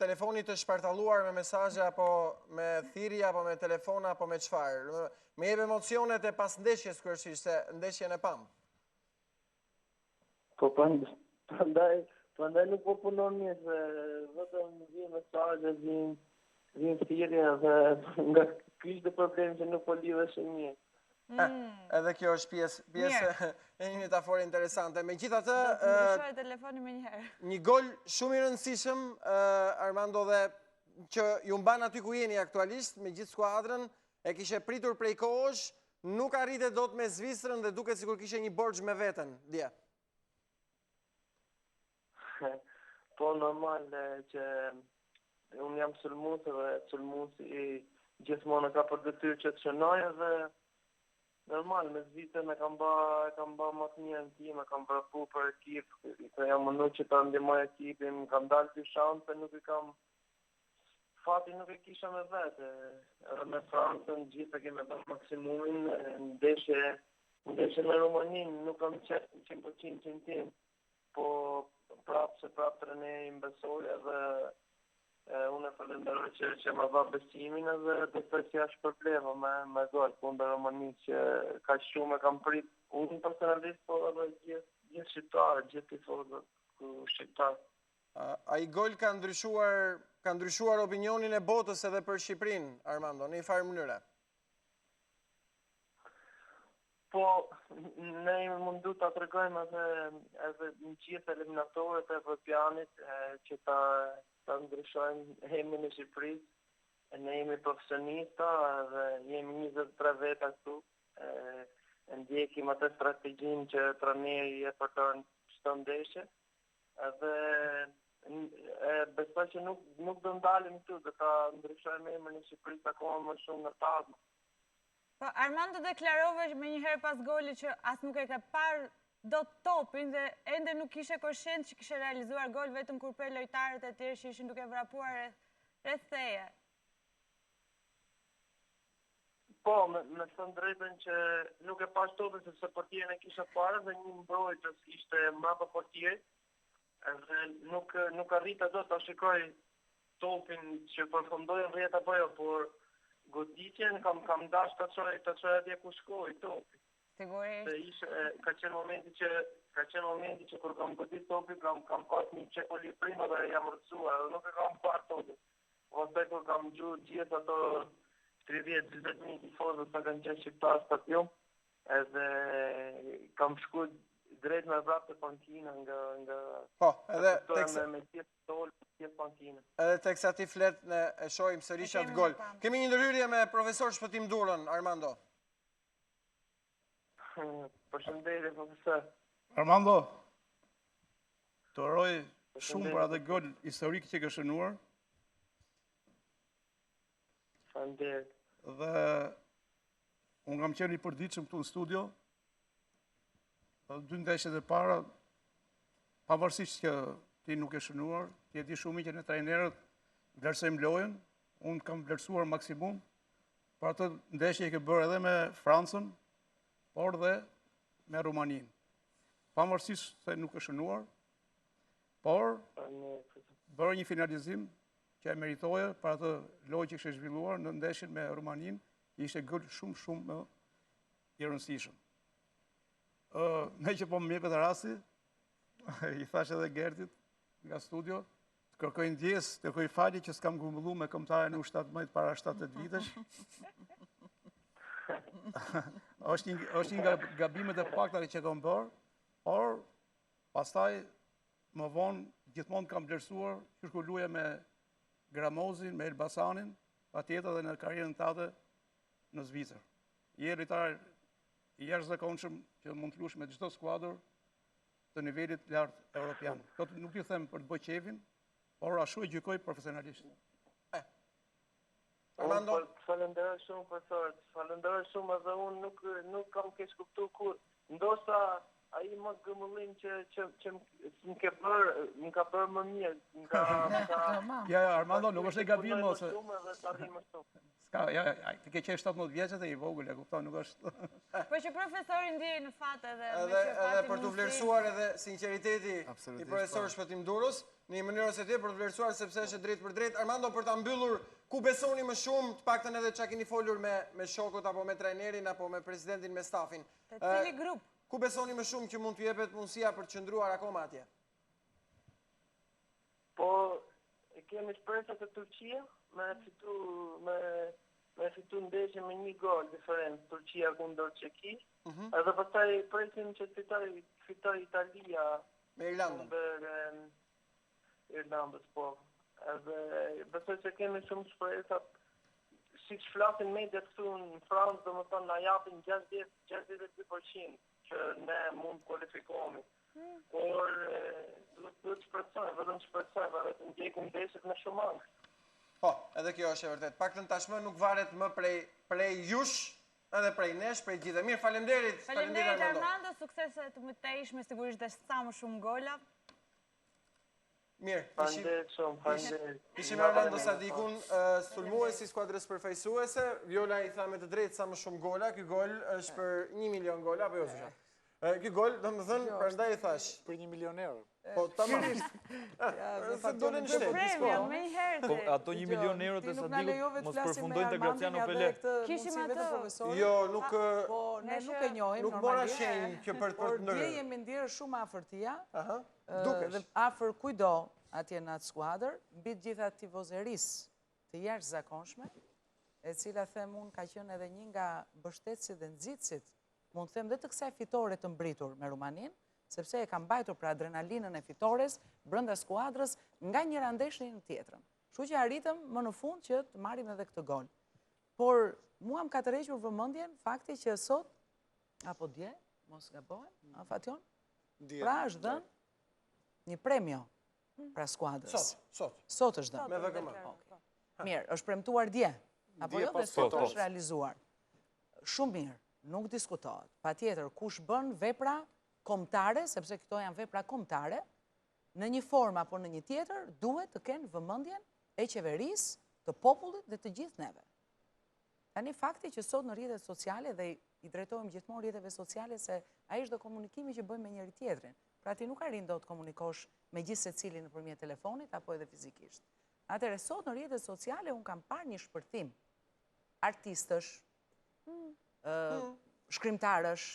telefonit të shpartalluar me mesazhe apo me thirrje apo me telefon apo me çfarë. Me jep emocionet e pas ndeshjes kryesisht se ndeshjen e pam. Po prandaj nuk po punon mirë, se vetëm vjen mesazhe, vjen thirrje dhe nga kishte problem që nuk po lidheshin mirë. Edhe kjo është pjesë e një metafore interesante. Megjithatë, do të ndryshoj telefoni më njëherë. Një gol shumë i rëndësishëm, Armando, dhe që ju mban aty ku jeni aktualisht me gjithë skuadrën, e kishe pritur prej kohësh, nuk arrite dot me Zvicrën dhe duket sikur kishe një borxh me veten, dje. Po normal që unë jam sulmues dhe sulmuesi gjithmonë ka për detyrë që të shënoj dhe normal me Zvicrën e kam bë më të mirë në tim, kam vrapu për ekip, jam mundu që ta ndihmoj ekipin, kam dalë dy shanse, nuk i kam fati nuk e kisha me vete. Edhe me Francën gjithë kemi bërë maksimumin, ndeshje me Rumaninë nuk kam qenë 100% tim, po prapë treni mbesoj edhe unë e falenderoj që më dha besimin edhe besoj që është problema me gol kundër Romanisë që ka shumë e kam prit unë personalisht, po edhe gjithë shqiptarë, gjithë tifozët shqiptarë. Ai gol ka ndryshuar opinionin e botës edhe për Shqipërinë, Armando, në një farë mënyre. Po, ne jemi mundu të tregojmë edhe në gjithë eliminatorët e Evropianit që ta ndryshojmë emrin e Shqipërisë. Ne jemi profesionista dhe jemi 23 veta këtu. Ndjekim atë strategjinë që trajneri e përton çdo ndeshje. Edhe besoj që nuk do ndalim këtu, do ta ndryshojmë emrin e Shqipërisë akoma më shumë në tavë. Po, Armando deklarove me njëherë pas golit që as nuk e ka parë do topin dhe ende nuk ishe koshient që kishe realizuar gol vetëm kur për lojtarët e tjerë që ishin duke vrapuar rreth teje. Po, me thënë drejtën që nuk e pash topin sepse portierin e kisha parë dhe një mbrojtës ishte mbrapa portierit dhe nuk arrita dot ta shikoj topin që përfundoi rrjet apo jo, por goditjen kam dash të çoj atje ku shkoi topi. Sigurisht. Se ka qenë momenti që kur kam godit topi, kam pas një çekoli prima dhe jam rëcuar, dhe nuk e kam parë topi. Ose kur kam gjuhë gjithë ato 30-40.000 tifozët sa kanë qenë shqiptarë stadium, edhe kam shku drejt me vrap të pankina nga... Po, edhe me tjetë tolë, tjetë pankina. Edhe tek sa ti flet ne e shohim sërish atë gol. Kemi një ndërhyrje me profesor Shpëtim Durrën, Armando. Përshëndetje, profesor. Armando, të uroj shumë për atë gol historik që ke shënuar. Faleminderit. Dhe unë kam qenë i përditshëm këtu në studio. Dy ndeshjet e para, pavarësisht që ti nuk e shënuar, ti e di shumë që ne trajnerët vlerësojmë lojën, unë kam vlerësuar maksimum, për atë ndeshje ke bërë edhe me Francën, por dhe me Rumaninë. Pavarësisht se nuk e shënuar, por bërë një finalizim që e meritoje për atë lojë që kështë zhvilluar në ndeshjen me Rumaninë, ishte gol shumë më i rëndësishëm. Ne që po më mjekët e rasti, i thash edhe Gertit nga studio, të kërkoj ndjes, të kërkoj fali që s'kam grumbullu me këmbëtare në U17 para 7-8 vitesh. është një nga gabimet e pakta që kam bërë, por pastaj më vonë gjithmonë kam vlerësuar që shku luja me Gramozin, me Elbasanin, patjetër edhe në karrierën tate në Zvicër. Je lojtar i jashtëzakonshëm që mund të lush me çdo skuadër të nivelit lartë evropian. Këtë nuk ju them për të bërë qefin, por ashtu e gjykoj profesionalisht. Armando, falenderoj shumë për thërët, falenderoj shumë edhe unë nuk kam keq kuptuar kur. Ndoshta ai mos gëmëllim që më ka bërë më mirë. Ja, Armando, nuk është e gabim ose... Ti ke qenë 17 vjeçët e i vogël, e kupton, nuk është... Po që profesori ndjej në fat edhe... Edhe për të vlerësuar edhe sinceriteti i profesor Shpëtim Durrës, në një mënyrë ose tjetër për të vlerësuar sepse është drejt për drejt. Armando, për ta mbyllur, ku besoni më shumë, të paktën edhe çka keni folur me shokut apo me trajnerin apo me presidentin, me stafin? Te cili grup? Ku besoni më shumë që mund t'ju jepet mundësia për të qëndruar akoma atje? Po, kemi shpresat e Turqia me fitu ndeshje me 1 gol diferencë Turqia kundër Çeki. Edhe pastaj presim që fitoj Italia me Irlandën. Kundër Irlandës, po. Edhe besoj se kemi shumë shpresa. Si që flasin mediat këtu në Francë, do më thonë na japin 62% që ne mund kualifikohemi. Por duhet shpresoj, vetëm shpresoj, vetëm ndjekim ndeshjet me shumë angst. Po, edhe kjo është e vërtet. Paktën tashmë nuk varet më prej jush, edhe prej nesh, prej gjithë. Mirë, faleminderit. Faleminderit Armando, suksese të mëtejshme, sigurisht dhe sa më shumë gola. Mirë, faleminderit shumë, faleminderit. Ishim Armando Sadikun, sulmuesi skuadrës përfaqësuese. Viola i tha me të drejtë sa më shumë gola. Ky gol është për 1 milion gola, apo jo Zuzha? Ky gol, domethënë, prandaj i thash për 1 milion euro. Po, tamam. Se dolen në shtetë. Premia, me i herë. Po, ato 1 milion euro të Sadikut mos përfundojnë të Graciano Pele. Kishim atë. Jo, nuk... Po, ne nuk e njohim, nuk mora shenjë që për të ndërë. Por dje jemi ndirë shumë afër tia, dhe afër kujdo atje në atë skuadër, mbi të gjitha tifozeris të jashtëzakonshme, e cila them unë ka qenë edhe një nga mbështetësit dhe nxitësit, mund të them dhe të kësaj fitore të mbritur me Rumaninë, sepse e kam mbajtur për adrenalinën e fitores brenda skuadrës nga njëra ndeshje në tjetrën. Kështu që arritëm më në fund që të marrim edhe këtë gol. Por mua më ka tërhequr vëmendjen fakti që sot apo dje, mos gabohem, Fation, pra është dhënë një premio pra skuadrës. Sot është dhënë. Me VGM. Mirë, është premtuar dje, apo jo dhe sot është realizuar. Shumë mirë, nuk diskutohet. Patjetër, kush bën vepra kombëtare, sepse këto janë vepra kombëtare, në një formë apo në një tjetër, duhet të kenë vëmendjen e qeverisë, të popullit dhe të gjithë neve. Tani fakti që sot në rrjetet sociale dhe i drejtojmë gjithmonë rrjeteve sociale se ai është komunikimi që bëjmë me njëri tjetrin. Pra ti nuk arrin dot të komunikosh me gjithë secilin nëpërmjet telefonit apo edhe fizikisht. Atëherë sot në rrjetet sociale un kam parë një shpërthim artistësh, shkrimtarësh,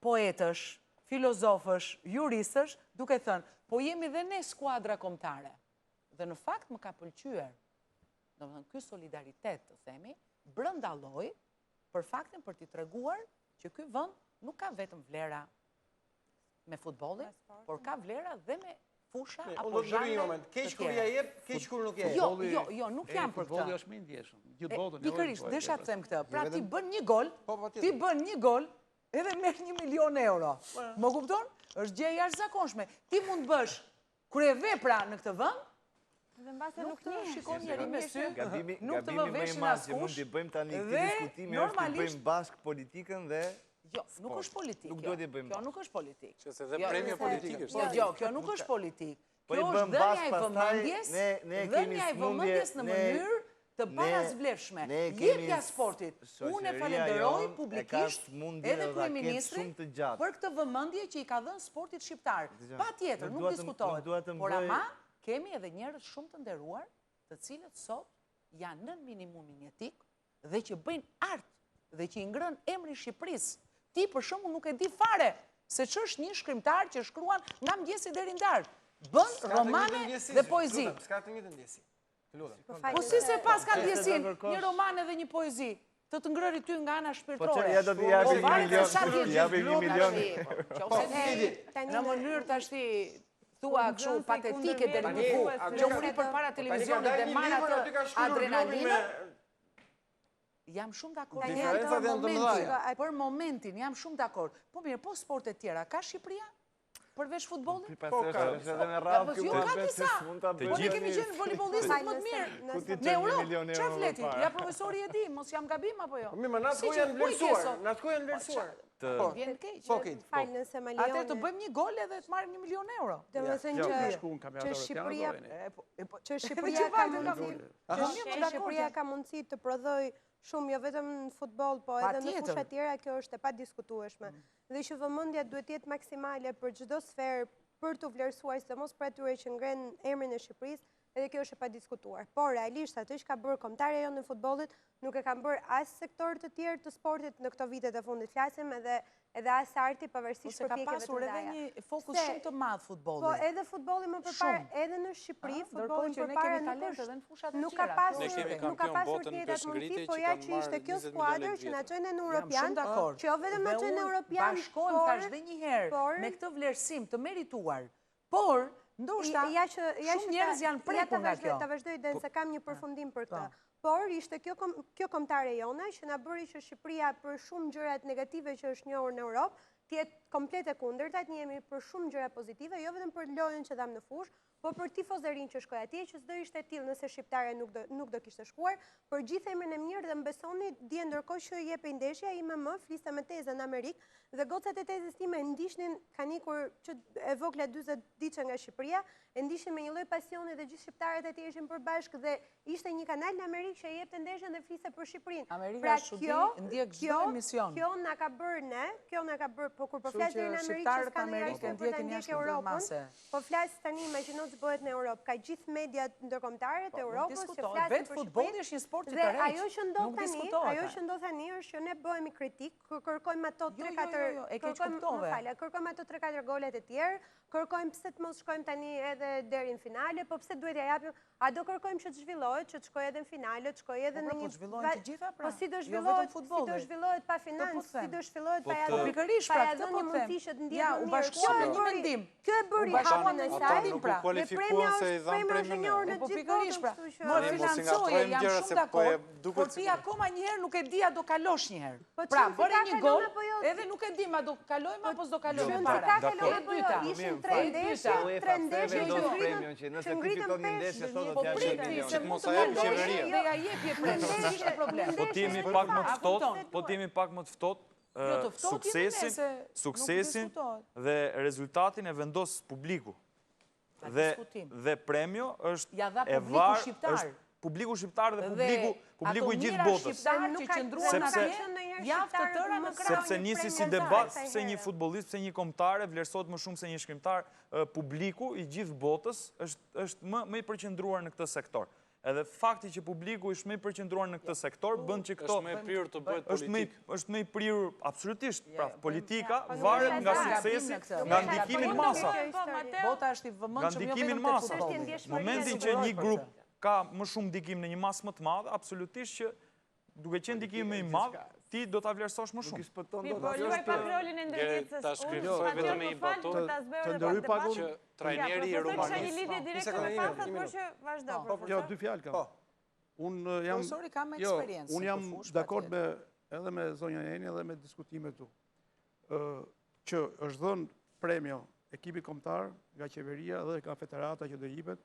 poetësh, filozofësh, juristësh, duke thënë, po jemi dhe ne skuadra kombëtare. Dhe në fakt më ka pëlqyer, domethënë ky solidaritet, të themi, brenda lloj për faktin për t'i treguar që ky vend nuk ka vetëm vlera me futbollin, por ka vlera dhe me fusha apo zhanre. Keq kur ja jep, keq kur nuk ja jep. Jo, nuk jam për këtë. Futbolli është më i ndjeshëm. Gjithë botën. Pikërisht, desha të them këtë. Pra ti bën një gol, edhe merr 1 milion euro. Më kupton? Është gjë jashtëzakonshme. Ti mund bësh Kur e vepra në këtë vend, Dhe mbase nuk të shikon njeri me sy, nuk të vëveshin askush. Mund t'i bëjmë tani këtë diskutimi, është t'i bëjmë bashkë politikën dhe jo, nuk është politikë. Nuk duhet t'i bëjmë. Kjo nuk është politikë. Që se dhe premie politikë është. Jo, kjo nuk është politikë. Kjo është dhënia e vëmendjes, dhënia e vëmendjes në mënyrë të parazvlefshme. Jepja sportit. Unë e falenderoj publikisht edhe kryeministrin për këtë vëmendje që i ka dhënë sportit shqiptar. Patjetër, nuk diskutohet. Por ama kemi edhe njerëz shumë të nderuar, të cilët sot janë nën minimumin etik dhe që bëjnë art dhe që i ngrën emrin Shqipërisë. Ti për shembull nuk e di fare se ç'është një shkrimtar që shkruan nga mëngjesi deri në darkë. Bën romane dhe poezi. S'ka të njëjtën ndjesi. Po si se pas ka ndjesin, një roman edhe një poezi, të të ngrëri ty nga ana shpirtërore. Po që ja do t'i japim 1 milion. Në mënyrë tashti thua kështu patetike deri në fund, që muri përpara televizionit dhe marr atë adrenalinën. Jam shumë dakord. Për momentin jam shumë dakord. Po mirë, po sportet tjera ka Shqipëria? Përveç futbollit? Po ka, është edhe në radhë jo ka disa. Po ne kemi qenë volejbollistët më të mirë. Në Europë, çfarë fleti? Ja profesori e di, mos jam gabim apo jo? Mirë, na ku janë vlerësuar? Na ku janë vlerësuar? Vjen keq. Falë nëse më lejon. Atë të bëjmë një gol edhe të marrim 1 milion euro. Domethënë që Shqipëria ka mundësi të prodhoj shumë, jo vetëm në futbol, po edhe në fusha tjera, kjo është e padiskutueshme. Dhe që vëmendja duhet jetë maksimale për çdo sferë për të vlerësuar, sidomos për atyre që ngren emrin e Shqipërisë, edhe kjo është e padiskutuar. Por realisht atë që ka bërë kombëtarja jonë në futbollit nuk e kanë bërë as sektorë të tjerë të sportit në këto vitet e fundit. Flasim edhe as arti pavarësisht përpjekjeve të ndaja. Ka pasur edhe një fokus shumë të madh futbolli. Po edhe futbolli më përpara, edhe në Shqipëri, futbolli më përpara nuk ka pasur të njëjtat mundësi, po ja që ishte kjo skuadër që na çojnë në Europian, që jo vetëm na çojnë në Europian, bashkohen tash edhe një herë me këtë vlerësim të merituar. Por ndoshta shumë njerëz janë prekur nga kjo. Ta vazhdoj dhe se kam një përfundim për këtë. Por ishte kjo kombëtare jone që na bëri që Shqipëria për shumë gjërat negative që është njohur në Europë, të jetë komplet e kundërta, ne jemi për shumë gjëra pozitive, jo vetëm për lojën që dham në fushë, po për tifozërinë që shkoi atje, që s'do ishte tillë nëse shqiptarja nuk do kishte shkuar, për gjithë emrin e mirë dhe mbesoni, dje ndërkohë që jepej ndeshja, IMM fliste me tezën në Amerikë, dhe gocat e tezës time ndishnin, kanë ikur që e vogla 40 ditë nga Shqipëria, e ndishin me një lloj pasioni dhe gjithë shqiptarët e tjerë ishin përbashkë dhe ishte një kanal në Amerikë që jepte ndeshjen dhe fliste për Shqipërinë. Amerika çudi ndjek çdo emision. Kjo na ka bërë ne, kjo na ka bërë, po kur po flas deri në Amerikë, s'ka ndjekin ndjekin jashtë Europën. Po flas tani imagjino që bëhet në Europë, ka gjithë mediat ndërkombëtare të Europës që flasin për futbolli është një sport i tërhequr. Dhe ajo që ndodh tani është që ne bëhemi kritik, kërkojmë ato 3-4 kërkojmë ato 3-4 golet e tjerë, kërkojmë pse të mos shkojmë tani edhe deri në finale, po pse duhet ja japim, a do kërkojmë që të zhvillohet, që të shkojë edhe në finale, të shkojë edhe në një... Po zhvillohen të gjitha pra, po si do zhvillohet pa financë, si do zhvillohet pa ja dhënë një mundësi që të ndjehet më mirë. Kjo e bëri hapën e saj, dhe premja është e njohur në gjithë botën, më financojë, jam shumë dakord, por ti akoma njëherë nuk e di a do kalosh njëherë. Pra, bëre një gol, edhe nuk e di ma do kalojmë apo s'do kalojmë para. Tre ndeshje që ngritëm ndeshje sot do t'ja jepë se mos a jepë qeveria. Dhe ja jepje premte, ishte problem. Po ti jemi pak më të ftohtë, suksesin dhe rezultatin e vendos publiku. Dhe premio është e varë, është publiku shqiptar dhe publiku i gjithë botës. Sepse nisi si debat se një futbollist, se një kombëtar vlerësohet më shumë se një shkrimtar, publiku i gjithë botës është më i përqendruar në këtë sektor. Edhe fakti që publiku është më i përqendruar në këtë sektor bën që këto është më i prirur të bëhet politik. Është më i prirur absolutisht, pra politika varet nga suksesi, nga ndikimi në masa. Bota është i vëmendshëm jo vetëm te futbolli. Momentin që një grup ka më shumë ndikim në një masë më të madhe, absolutisht që duke qenë ndikimi më i madh, ti do ta vlerësosh më shumë. Po luaj pak rolin e ndërgjegjësisë. Ta shkruaj vetëm një batutë të ndërhyj pak që trajneri i Romanisë. Një lidhje direkte me pasat, por që vazhdo profesor. Jo, 2 fjalë kam. Unë jam dakord edhe me zonja Eni edhe me diskutimet tu. Që është dhënë premio ekipit kombëtar, nga qeveria dhe nga federata që do jipet,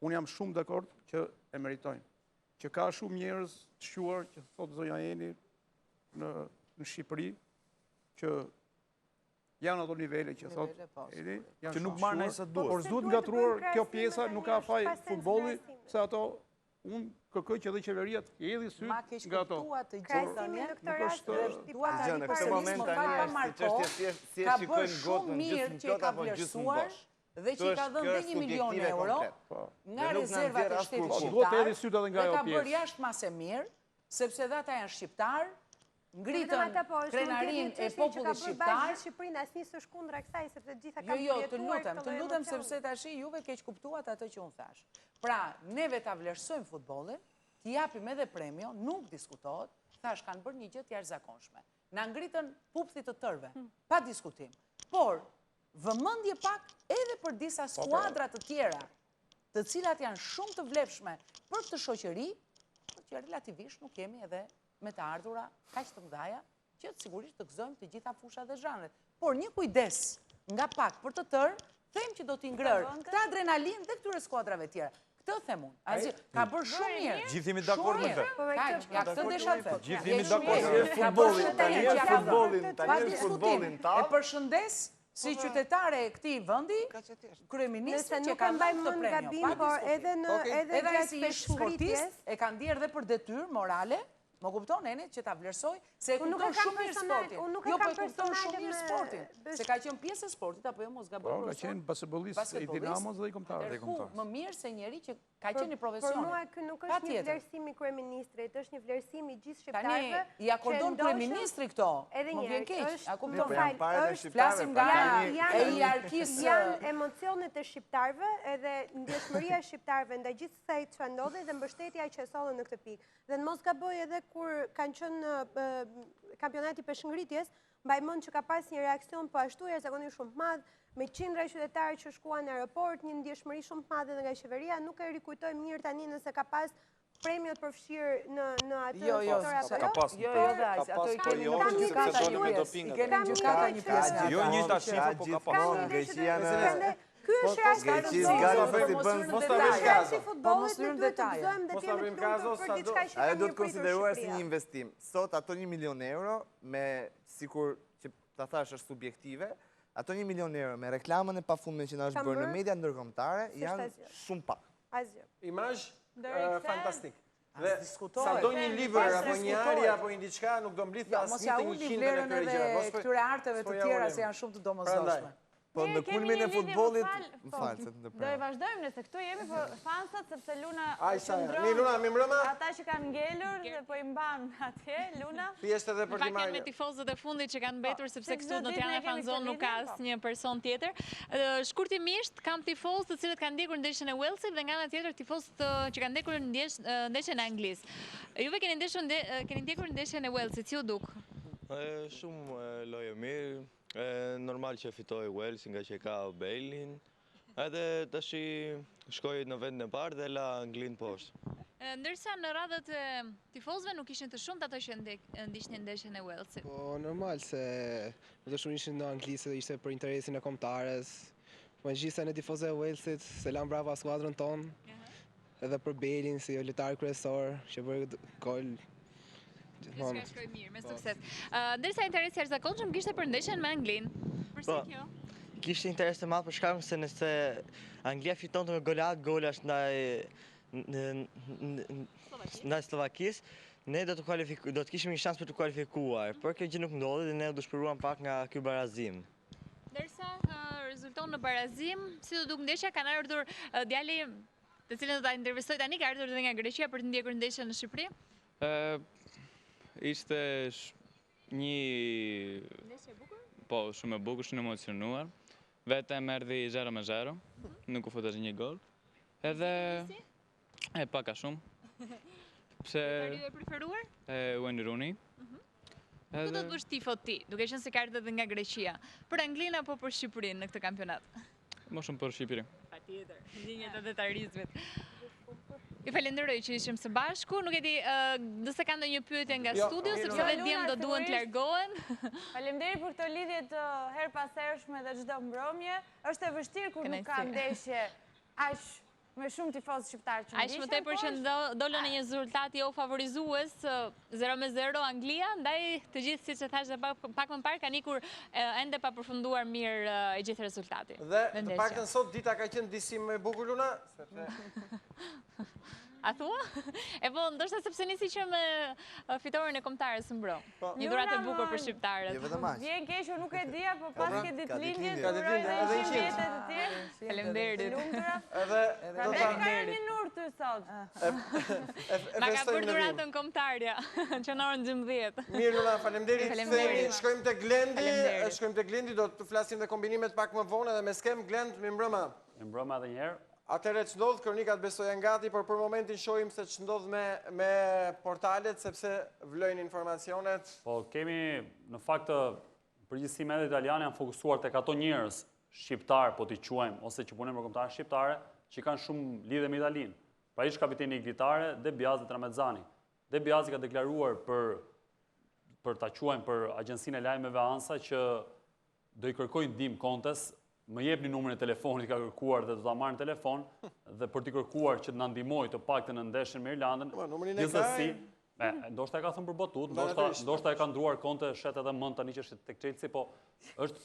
unë jam shumë dakord që e meritojnë. Që ka shumë njerëz të shquar, që thotë zonja Eni në Shqipëri, që janë ato nivele që thotë Eni, që nuk marrë nëjë sa duhet. Por s'duhet ngatruar kjo pjesa, nuk ka faj futbolli, se ato unë kërkoj që dhe qeveria të hedhi syt nga ato. Krajsimi në këtë rast Në këtë moment tani është çështje si e shikojnë gotën gjysmë tot apo gjysmë bosh. Dhe që i ka dhënë dhe 1 milion euro nga rezervat e shtetit shqiptar dhe ka bërë jashtë mas e mirë, sepse dhe ata janë shqiptar, ngritën krenarin e popullit shqiptar. Shqipërinë asnjë s'është kundra kësaj, sepse gjitha kanë të lutem sepse tashi juve keq kuptuat atë që unë thash. Pra, neve ta vlerësojmë futbollin, t'i japim edhe premio, nuk diskutohet, thash kanë bërë një gjë të jashtëzakonshme. Na ngritën pupthit të tërve, pa diskutim. Por vëmendje pak edhe për disa skuadra të tjera, të cilat janë shumë të vlefshme për këtë shoqëri, që relativisht nuk kemi edhe me të ardhura kaq të mëdha, që sigurisht të gëzojmë të gjitha fushat dhe zhanret. Por një kujdes nga pak për të tërë, them që do t'i ngrërë këtë adrenalin dhe këtyre skuadrave tjera. Këtë them unë. Ka bërë shumë mirë. Gjithë jemi dakord me këtë. Ja, këtë desha të them. Gjithë jemi dakord. Tani është futbollin. E përshëndes si qytetare e këtij vendi, kryeministri që ka mbajtur këtë premio. Por edhe gjatë si sportist e ka ndier dhe për detyrë morale. Më kupton Eni që ta vlerësoj se e kupton shumë mirë sportin. Jo, po e kupton shumë mirë sportin. Se ka qenë pjesë e sportit apo jo mos gaboj. Ka qenë basketbollist i Dinamos dhe i kombëtar. Më mirë se njëri që ka qenë i profesionit. Por mua ky nuk është një vlerësim i kryeministrit, është një vlerësim i gjithë shqiptarëve. Tani i akordon kryeministri këto. Më vjen keq. A kupton? Flasim nga hierarkisë. Janë emocionet e shqiptarëve edhe ndjeshmëria e shqiptarëve ndaj gjithë kësaj çfarë ndodhi dhe mbështetja që sollen në këtë pikë. Dhe mos gaboj edhe kur kanë qenë kampionati peshngritjes, mbaj mend që ka pas një reakcion po ashtu jashtëzakonisht shumë të madh, me qindra qytetarë që shkuan në aeroport, një ndjeshmëri shumë të madhe nga qeveria, nuk e rikujtoj mirë tani nëse ka pas premiot përfshirë në atë sektor apo ka pas. Ato i kemi në gjykata një pjesë. Jo një ta shifër, po ka pas. Greqia në Ky është rasti mos lëm detaje. Mos abrim kazos sa do. Ajo do të konsideruar si një investim. Sot ato 1 milion euro me sikur që ta thash është subjektive, ato 1 milion euro me reklamën e pafundme që na është bërë në media ndërkombëtare janë shumë pak. Imazh fantastik. Dhe sa do një libër apo një ari apo një diçka nuk do mblidh asnjë të 100 në këtyre gjërave. Këtyre arteve të tjera se janë shumë të domosdoshme. Po në kulmin e futbollit, më falë se të ndërprejmë. Do e vazhdojmë nëse këtu jemi, po fansat, sepse Luna Luna, mi mbrëma? Ata që kanë ngelur dhe po i mban atje, Luna. Pjesë edhe për t'i marrë. Me tifozët e fundit që kanë mbetur, sepse këtu në Tirana Fanzon nuk ka asnjë person tjetër. Shkurtimisht, kam tifozë të cilët kanë ndjekur ndeshjen e Walesit dhe nga ana tjetër tifozët që kanë ndjekur ndeshjen e Anglisë. Juve keni ndjekur ndeshjen e Walesit, si u duk? Shumë lojë mirë. Normal që fitoj Wales nga që ka Bale-in, edhe tash shkoj në vendin e parë dhe la Anglinë poshtë. Ndërsa në radhët e tifozëve nuk ishin të shumtë ato që ndiqnin ndeshjen e Walesit. Po normal se më të shumë ishin në Anglisë dhe ishte për interesin e kombëtares. Po gjithsesi në tifozët e Walesit, selam brava skuadrën tonë, edhe për Bale-in si lojtar kryesor që bëri gol. Gjithka shkoj mirë, me sukses. Ndërsa interesi jashtëzakonshëm kishte për ndeshjen me Anglinë. Përse kjo? Kishte interes të madh për shkak se nëse Anglia fitonte me golash ndaj Slovakisë, ne do të kishim një shans për të kualifikuar. Por kjo gjë nuk ndodhi dhe ne do shpëruam pak nga ky barazim. Ndërsa rezulton në barazim, si do duk ndeshja, kanë ardhur djali të cilën do ta intervistoj tani, ka ardhur edhe nga Greqia për të ndjekur ndeshjen në Shqipëri. Ishte një... Po, shumë e bukur, shumë emocionuar. Vetëm erdhi 0-0, nuk u futet një gol. Edhe... paka shumë. Lojtari e preferuar? Wayne Rooney. Ku do të bësh tifo ti, duke qenë se ka ardhur edhe nga Greqia? Për Anglinë apo për Shqipërinë në këtë kampionat? Më shumë për Shqipërinë. Patjetër, ndjenjat e detarizmit. I falenderoj që ishim së bashku, nuk e di nëse ka ndonjë pyetje nga studio, sepse dhe djemë do duhen të largohen. Faleminderit për këtë lidhje të her pas hershme dhe çdo mbrëmje. Është e vështirë kur nuk ka ndeshje aq me shumë tifozë shqiptarë që ndishen. Aq më tepër që dollën në një rezultat jo favorizues 0-0 Anglia, ndaj të gjithë siç e thash dhe pak më parë kanë ikur ende pa përfunduar mirë e gjithë rezultati. Dhe të paktën sot dita ka qenë disi më e bukur Luna, sepse A thua? E po, ndoshta sepse nisi që me fitoren e kombëtarës së mbrëm. Një dhuratë e bukur për shqiptarët. Vjen keq, unë nuk e dija, po pas ke ditëlindje, uroj edhe një jetë të tjerë. Faleminderit. Edhe do ta kemi minur ty sot. Na ka bërë dhuratën kombëtarja, që në orën 12. Mirë Luna, faleminderit. Shkojmë te Glendi, do të flasim dhe kombinimet pak më vonë edhe me skem Glend, mi mbrëma. Mi mbrëma edhe një herë. Atëre që ndodhë, kronikat besoj janë gati, por për momentin shojmë se që ndodhë me portalet, sepse vlojnë informacionet. Po, kemi, në fakt, përgjithësi mediat italiane janë fokusuar tek ato njerëz shqiptar, po t'i quajmë, ose që punojnë për kombëtare shqiptare, që kanë shumë lidhje me Italinë. Pra ish kapiteni iglitare, De Biasi Tramezzani. De Biasi ka deklaruar për ta quajmë për agjensinë e lajmeve ANSA që do i kërkojnë ndihmë Kontes. Më jepni numrin e telefonit ka kërkuar dhe do ta marrë në telefon dhe për t'i kërkuar që të na ndihmojë të paktën në ndeshjen me Irlandën. Gjithsesi, ndoshta e ka thënë për botut, ndoshta e ka ndruar Conte shet edhe mend tani që është tek Chelsea, po është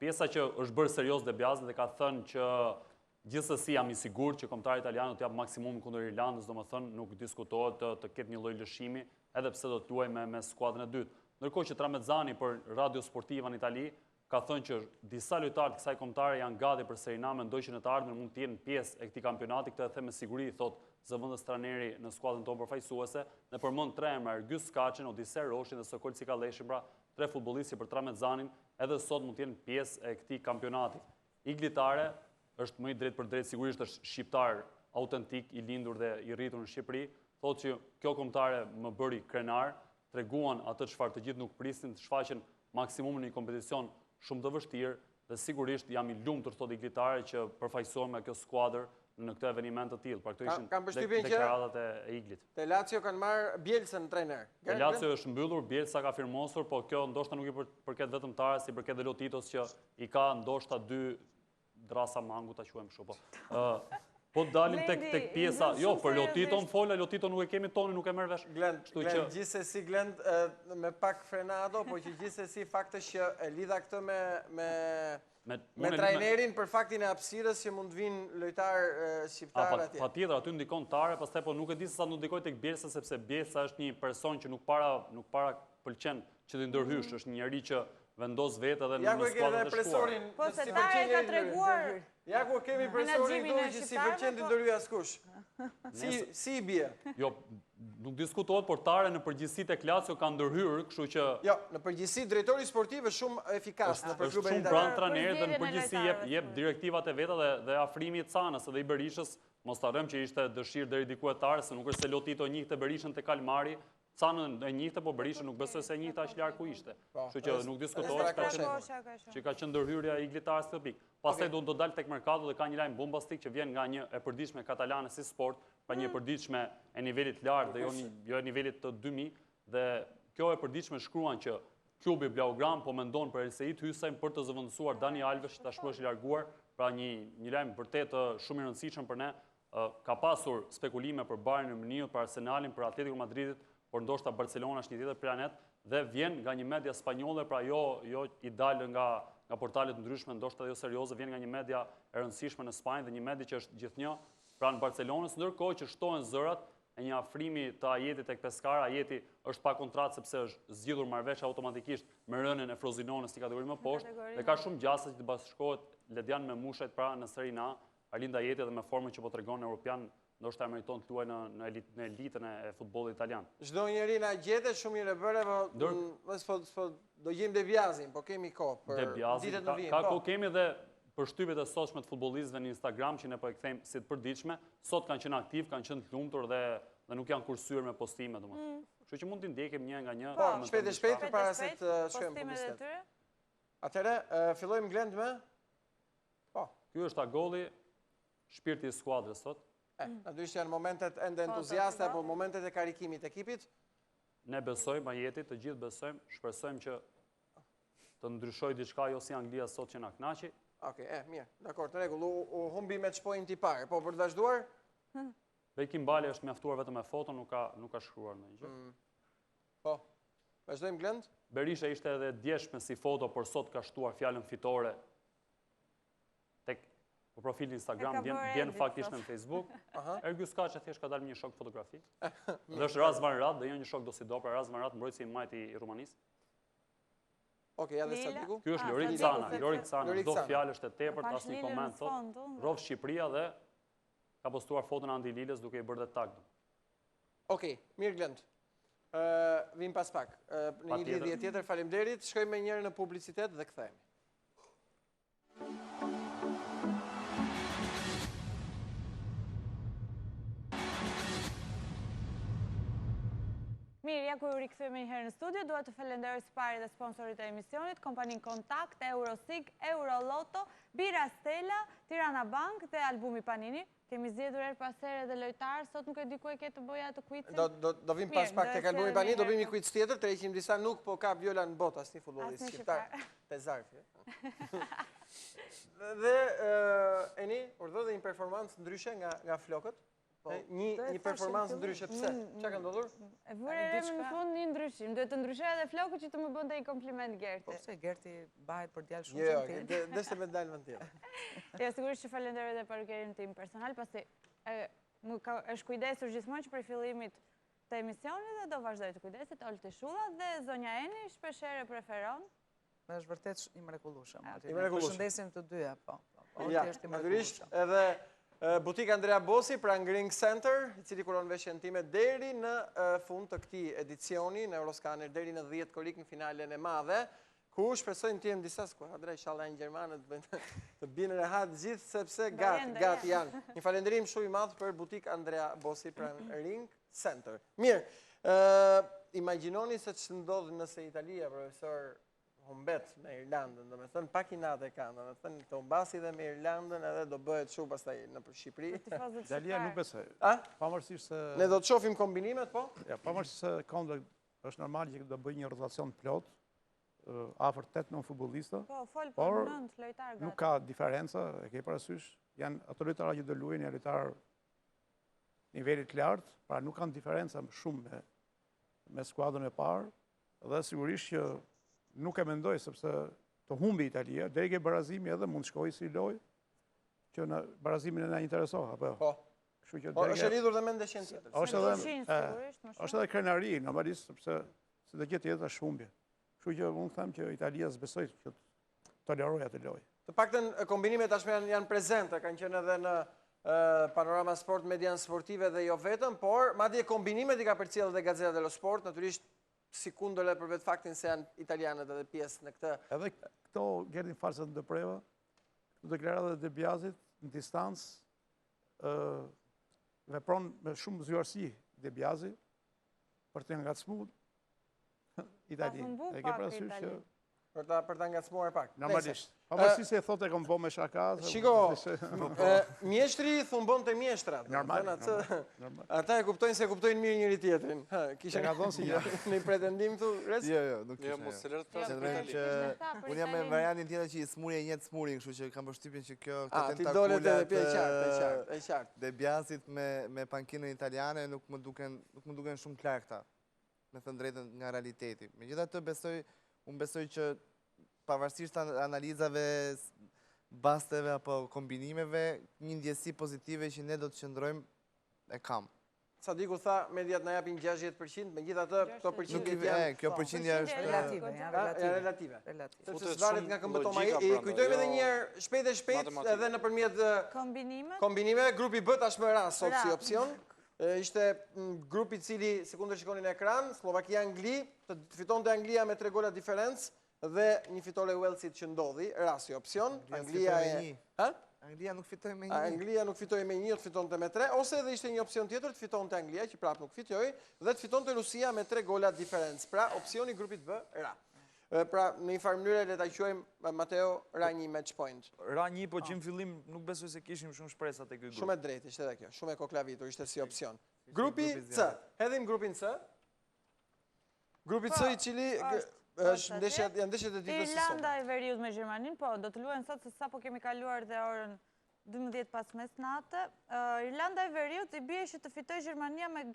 pjesa që është bërë serioz De Biasi dhe ka thënë që gjithsesi jam i sigurt që kombëtari italian do të jap maksimumin kundër Irlandës, domethënë nuk diskutohet të ketë një lloj lëshimi, edhe pse do të luajë me skuadrën e dytë. Ndërkohë që Tramezzani për Radio Sportiva në Itali ka thënë që disa lojtarë të kësaj kombëtare janë gati për Serie A, mendoj që në të ardhmen mund të jenë pjesë e këtij kampionati, këtë e them me siguri, thot zëvendës trajneri në skuadrën tonë përfaqësuese, dhe përmend tre emra, Ergjys Kaçën, Odiser Roshin dhe Sokol Cikalleshin, pra tre futbollistë për Tramezanin, edhe sot mund të jenë pjesë e këtij kampionati. Iglitare është më i drejt për drejt, sigurisht është shqiptar autentik, i lindur dhe i rritur në Shqipëri, thotë që kjo kombëtare më bëri krenar, treguan atë çfarë të gjithë nuk prisnin, të shfaqen maksimumin në një kompeticion shumë të vështirë dhe sigurisht jam i lumtur thot iglitare që përfaqësohen me kjo skuadër në këtë eveniment të tillë. Pra këto ishin deklaratat e Iglit. Te Lazio kanë marrë Bielsën trajner. Te Lazio është mbyllur, Bielsa ka firmosur, po kjo ndoshta nuk i përket vetëm Taras, i përket dhe Lotitos që i ka ndoshta dy drasa mangu ta quajmë kështu, po. Po dalim tek pjesa, jo, për Lotiton fola, Lotito nuk e kemi tonin, nuk e merr vesh. Glend, gjithsesi Glend me pak frenado, po që gjithsesi fakti që e lidha këtë me trajnerin për faktin e hapësirës që mund të vinë lojtar shqiptar atje. Patjetër, aty ndikon Tare, pastaj po nuk e di se sa nuk ndikoj tek Bielsa, sepse Bielsa është një person që nuk para pëlqen që të ndërhysh, është një njerëz që vendos vetë edhe në skuadrën e shkuar. Po se Tare ka treguar. Ja ku kemi presorin këtu që si pëlqen të ndërhyj askush. Si i bie? Jo, nuk diskutohet, por Tare në përgjithësi tek Lazio ka ndërhyrë, kështu që jo, në përgjithësi drejtori sportiv është shumë efikas në klubin italian. Është shumë pranë trajnerit dhe në përgjithësi jep direktivat e veta dhe afrimi i Canës dhe i Berishës, mos ta rëm që ishte dëshirë deri diku e Tare, se nuk është se Lotito njihte Berishën te Kalmari. Canën e njihte, po Berishën nuk besoj se njihte aq larg ku ishte. Kështu që nuk diskutohet që ka qenë ndërhyrja e Iglitares këtë pikë. Pastaj do të dalë tek merkato dhe ka një lajm bombastik që vjen nga një e përditshme katalane si Sport, pra një e përditshme e nivelit lart dhe jo e nivelit të 2000 dhe kjo e përditshme shkruan që klubi Blaugrana po mendon për Elseit Hysajn për të zëvendësuar Dani Alves, tashmë është i larguar, pra një lajm vërtet shumë i rëndësishëm për ne. Ka pasur spekulime për Bayern Munich, për Arsenalin, për Atletico Madridit, por ndoshta Barcelona është një tjetër planet dhe vjen nga një media spanjolle, pra jo i dalë nga portalet ndryshme, ndoshta jo serioze, vjen nga një media e rëndësishme në Spanjë dhe një media që është gjithnjë pranë Barcelonës, ndërkohë që shtohen zërat e një afrimi të Ajetit tek Pescara. Ajeti është pa kontratë sepse është zgjidhur marrëveshje automatikisht me rënien e Frosinonës në kategori më poshtë dhe ka shumë gjasa që të bashkohet Ledian me Mushajt pra në Serie A, Arlind Ajeti dhe me formën që po tregon europian, ndoshta meriton të luajë në elitën e futbollit italian. Çdo njeri na gjetet shumë mirë bëre, po do gjejmë De Biasin, po kemi kohë për ditët në vijim. Ka kohë kemi dhe për shtypjet e sotshme të futbollistëve në Instagram që ne po e kthejmë si të përditshme, sot kanë qenë aktiv, kanë qenë të lumtur dhe nuk janë kursyer me postime domosdoshmë. Kështu që mund t'i ndjekim një nga një. Po, shpejt përpara se të shkojmë publicitet. Atëherë, fillojmë Glend me? Po, ky është Agolli, shpirti i skuadrës sot. Natyrisht janë momentet ende entuziaste, apo momentet e karikimit ekipit. Ne besojmë, Ajetit, të gjithë besojmë, shpresojmë që të ndryshoj diçka jo si Anglia sot që na knaqi. Okej, mirë, dakor, të rregull, u humbi match point i parë, po për të vazhduar? Bekim Bali është mjaftuar vetëm me foto, nuk ka shkruar në një gjë. Po, vazhdojmë Glend? Berisha ishte edhe djeshme si foto, por sot ka shtuar fjalën fitore tek po profili Instagram, vjen fakt ishte në Facebook. Ergjus ka që thjesht ka dalë një shok fotografi. Dhe është Razvan Rad, dhe jo një shok do si do, pra Razvan Rad mbrojtësi i majt i Rumanisë. Okej, ja dhe Sadiku? Ky është Lorik Cana, çdo fjalë është e tepërt, asnjë koment thot. Rrov Shqipëria dhe ka postuar foton Andi Lilës duke i bërë dhe tag. Okej, mirë Glend. Vim pas pak. Në një lidhje tjetër, faleminderit. Shkojmë me njëherë në publicitet dhe kthehemi. Mirë, ja ku ju rikthehemi një herë në studio, dua të falenderoj së pari dhe sponsorit e emisionit, kompaninë Kontakt, Eurosig, Euroloto, Bira Stella, Tirana Bank dhe albumi Panini. Kemi zgjedhur her pas here dhe lojtar, sot nuk e di ku e ke të bëja të quizin. Do vim pas pak tek albumi Panini, do bëjmë një quiz tjetër, tërheqim disa nuk, po ka vjola në botë asnjë futbollist shqiptar. Te Zarfi. Dhe Eni, urdhë dhe një performancë ndryshe nga flokët. Një performancë ndryshe, pse? Qa ka ndodhur? E vure re më në fund një ndryshim, duhet të ndryshoj edhe flokët që të më bënte një kompliment Gerti. Po se Gerti bahet për djalë shumë Jo, gentil. deshte me dalë vend tjetër. Jo, sigurisht që falenderoj dhe parukerin tim personal, pasi është kujdesur gjithmonë që për fillimit të emisionit dhe do vazhdoj të kujdesit, Olti Shulla dhe zonja Eni shpeshere preferon. Është vërtet i mrekullueshëm. Përshëndesim të dyja, po. Ja, natyrisht edhe Butik Andrea Bosi, pra Ring Center, i cili kuron veshjen time deri në fund të këtij edicioni, në Euroscanner, deri në 10 korik në finalen e madhe, ku shpresojmë të jem disa skuadra, inshallah një gjermanë të binë rehat gjithë, sepse gati janë. Një falënderim shumë i madh për Butik Andrea Bosi, pra Ring Center. Mirë, imagjinoni se që ndodh nëse Italia, profesor, humbet me Irlandën, do me thënë pakinat e kanë, do me thënë të humbasi dhe me Irlandën edhe do bëhet shumë pastaj në Shqipëri. Italia nuk besoj. Pavarësisht se... Ne do të shofim kombinimet, po? Ja, pavarësisht se këndë është normal që do bëj një rotacion plot, afër 8-9 futbollista, por nuk ka diferenca, e ke parasysh, janë ato lojtarë që do luajnë, janë lojtarë nivelit lartë, pra nuk kanë diferenca shumë me skuadrën e parë, dhe sigurisht që nuk e mendoj, sepse të humbi Italia, deri ke barazimi edhe mund shkoj si loj, që në barazimin e na interesoha, apo jo? Po. Është lidhur dhe me ndeshjen tjetër. Është edhe krenari, normalisht, sepse se dhe gjithë tjetër është humbje. Kështu që unë them që Italia s'besoj që toleroj atë loj. Të paktën kombinimet tashmë janë prezente, kanë qenë edhe në Panorama Sport, median sportive dhe jo vetëm, por madje kombinimet i ka përcjellë dhe Gazzetta dello Sport, natyrisht si kundërle për vetë faktin se janë italianët edhe pjesë në këtë. Edhe këto Gerdin falsat në dëpreva, të deklarat dhe Debiazit në distancë, vepron me shumë zyrësi Debiazi për të ngacmu Itali. E ke parasysh që për ta ngacmuar pak. Normalisht. Pavarësisht se thotë e kam bë me shaka. Shiko, mjeshtri thumbon të mjeshtrat. Normal. Ata e kuptojnë se kuptojnë mirë njëri tjetrin. Kisha ka dhënë si në pretendim thu, res? Jo, nuk kisha. Unë jam me variantin tjetër që i smuri e njëtë smuri, kështu që kam përshtypjen që kjo tentakulat e qartë. Debiasit me pankinën italiane nuk më duken shumë klarë këta. Me thënë drejtën nga realiteti. Megjithatë unë besoj që pavarësisht analizave, basteve apo kombinimeve, një ndjesi pozitive që ne do të qëndrojmë e kam. Sadiku tha, mediat na japin 60%, megjithatë këto përqindjet janë... Kjo përqindja është... Relative. Sepse s'varet nga këmbëtoma i kujtojmë edhe njerë shpejt e shpejt edhe nëpërmjet kombinime. Grupi B tashmë ras sot si opcion. Ishte grupi cili, si kundër shikonin në ekran, Slovakia-Angli, të fitonte Anglia me 3 gola diferencë dhe një fitore Walesit që ndodhi, rasi opcion. Anglia nuk fitoj me 1. Anglia nuk fitoj me 1, të fitonte me 3, ose edhe ishte një opcion tjetër, të fitonte Anglia, që prapë nuk fitoj, dhe të fitonte Rusia me 3 gola diferencë. Pra, opcioni grupit B, ra. Pra, në një farë mënyre le ta quajmë Mateo Ragni match point. Ragni, po që në fillim nuk besoj se kishim shumë shpresa të ky grup. Shumë e drejtë ishte edhe kjo, shumë e koklavitur, ishte si opcion. Grupi C, hedhim grupin C. Grupi C i cili janë ndeshjet e ditës së sotme. Irlanda e Veriut me Gjermaninë, po, do të luajnë sot se sapo kemi kaluar dhe orën 12 pas mesnatë. Irlanda e Veriut i bie që të fitojë Gjermania me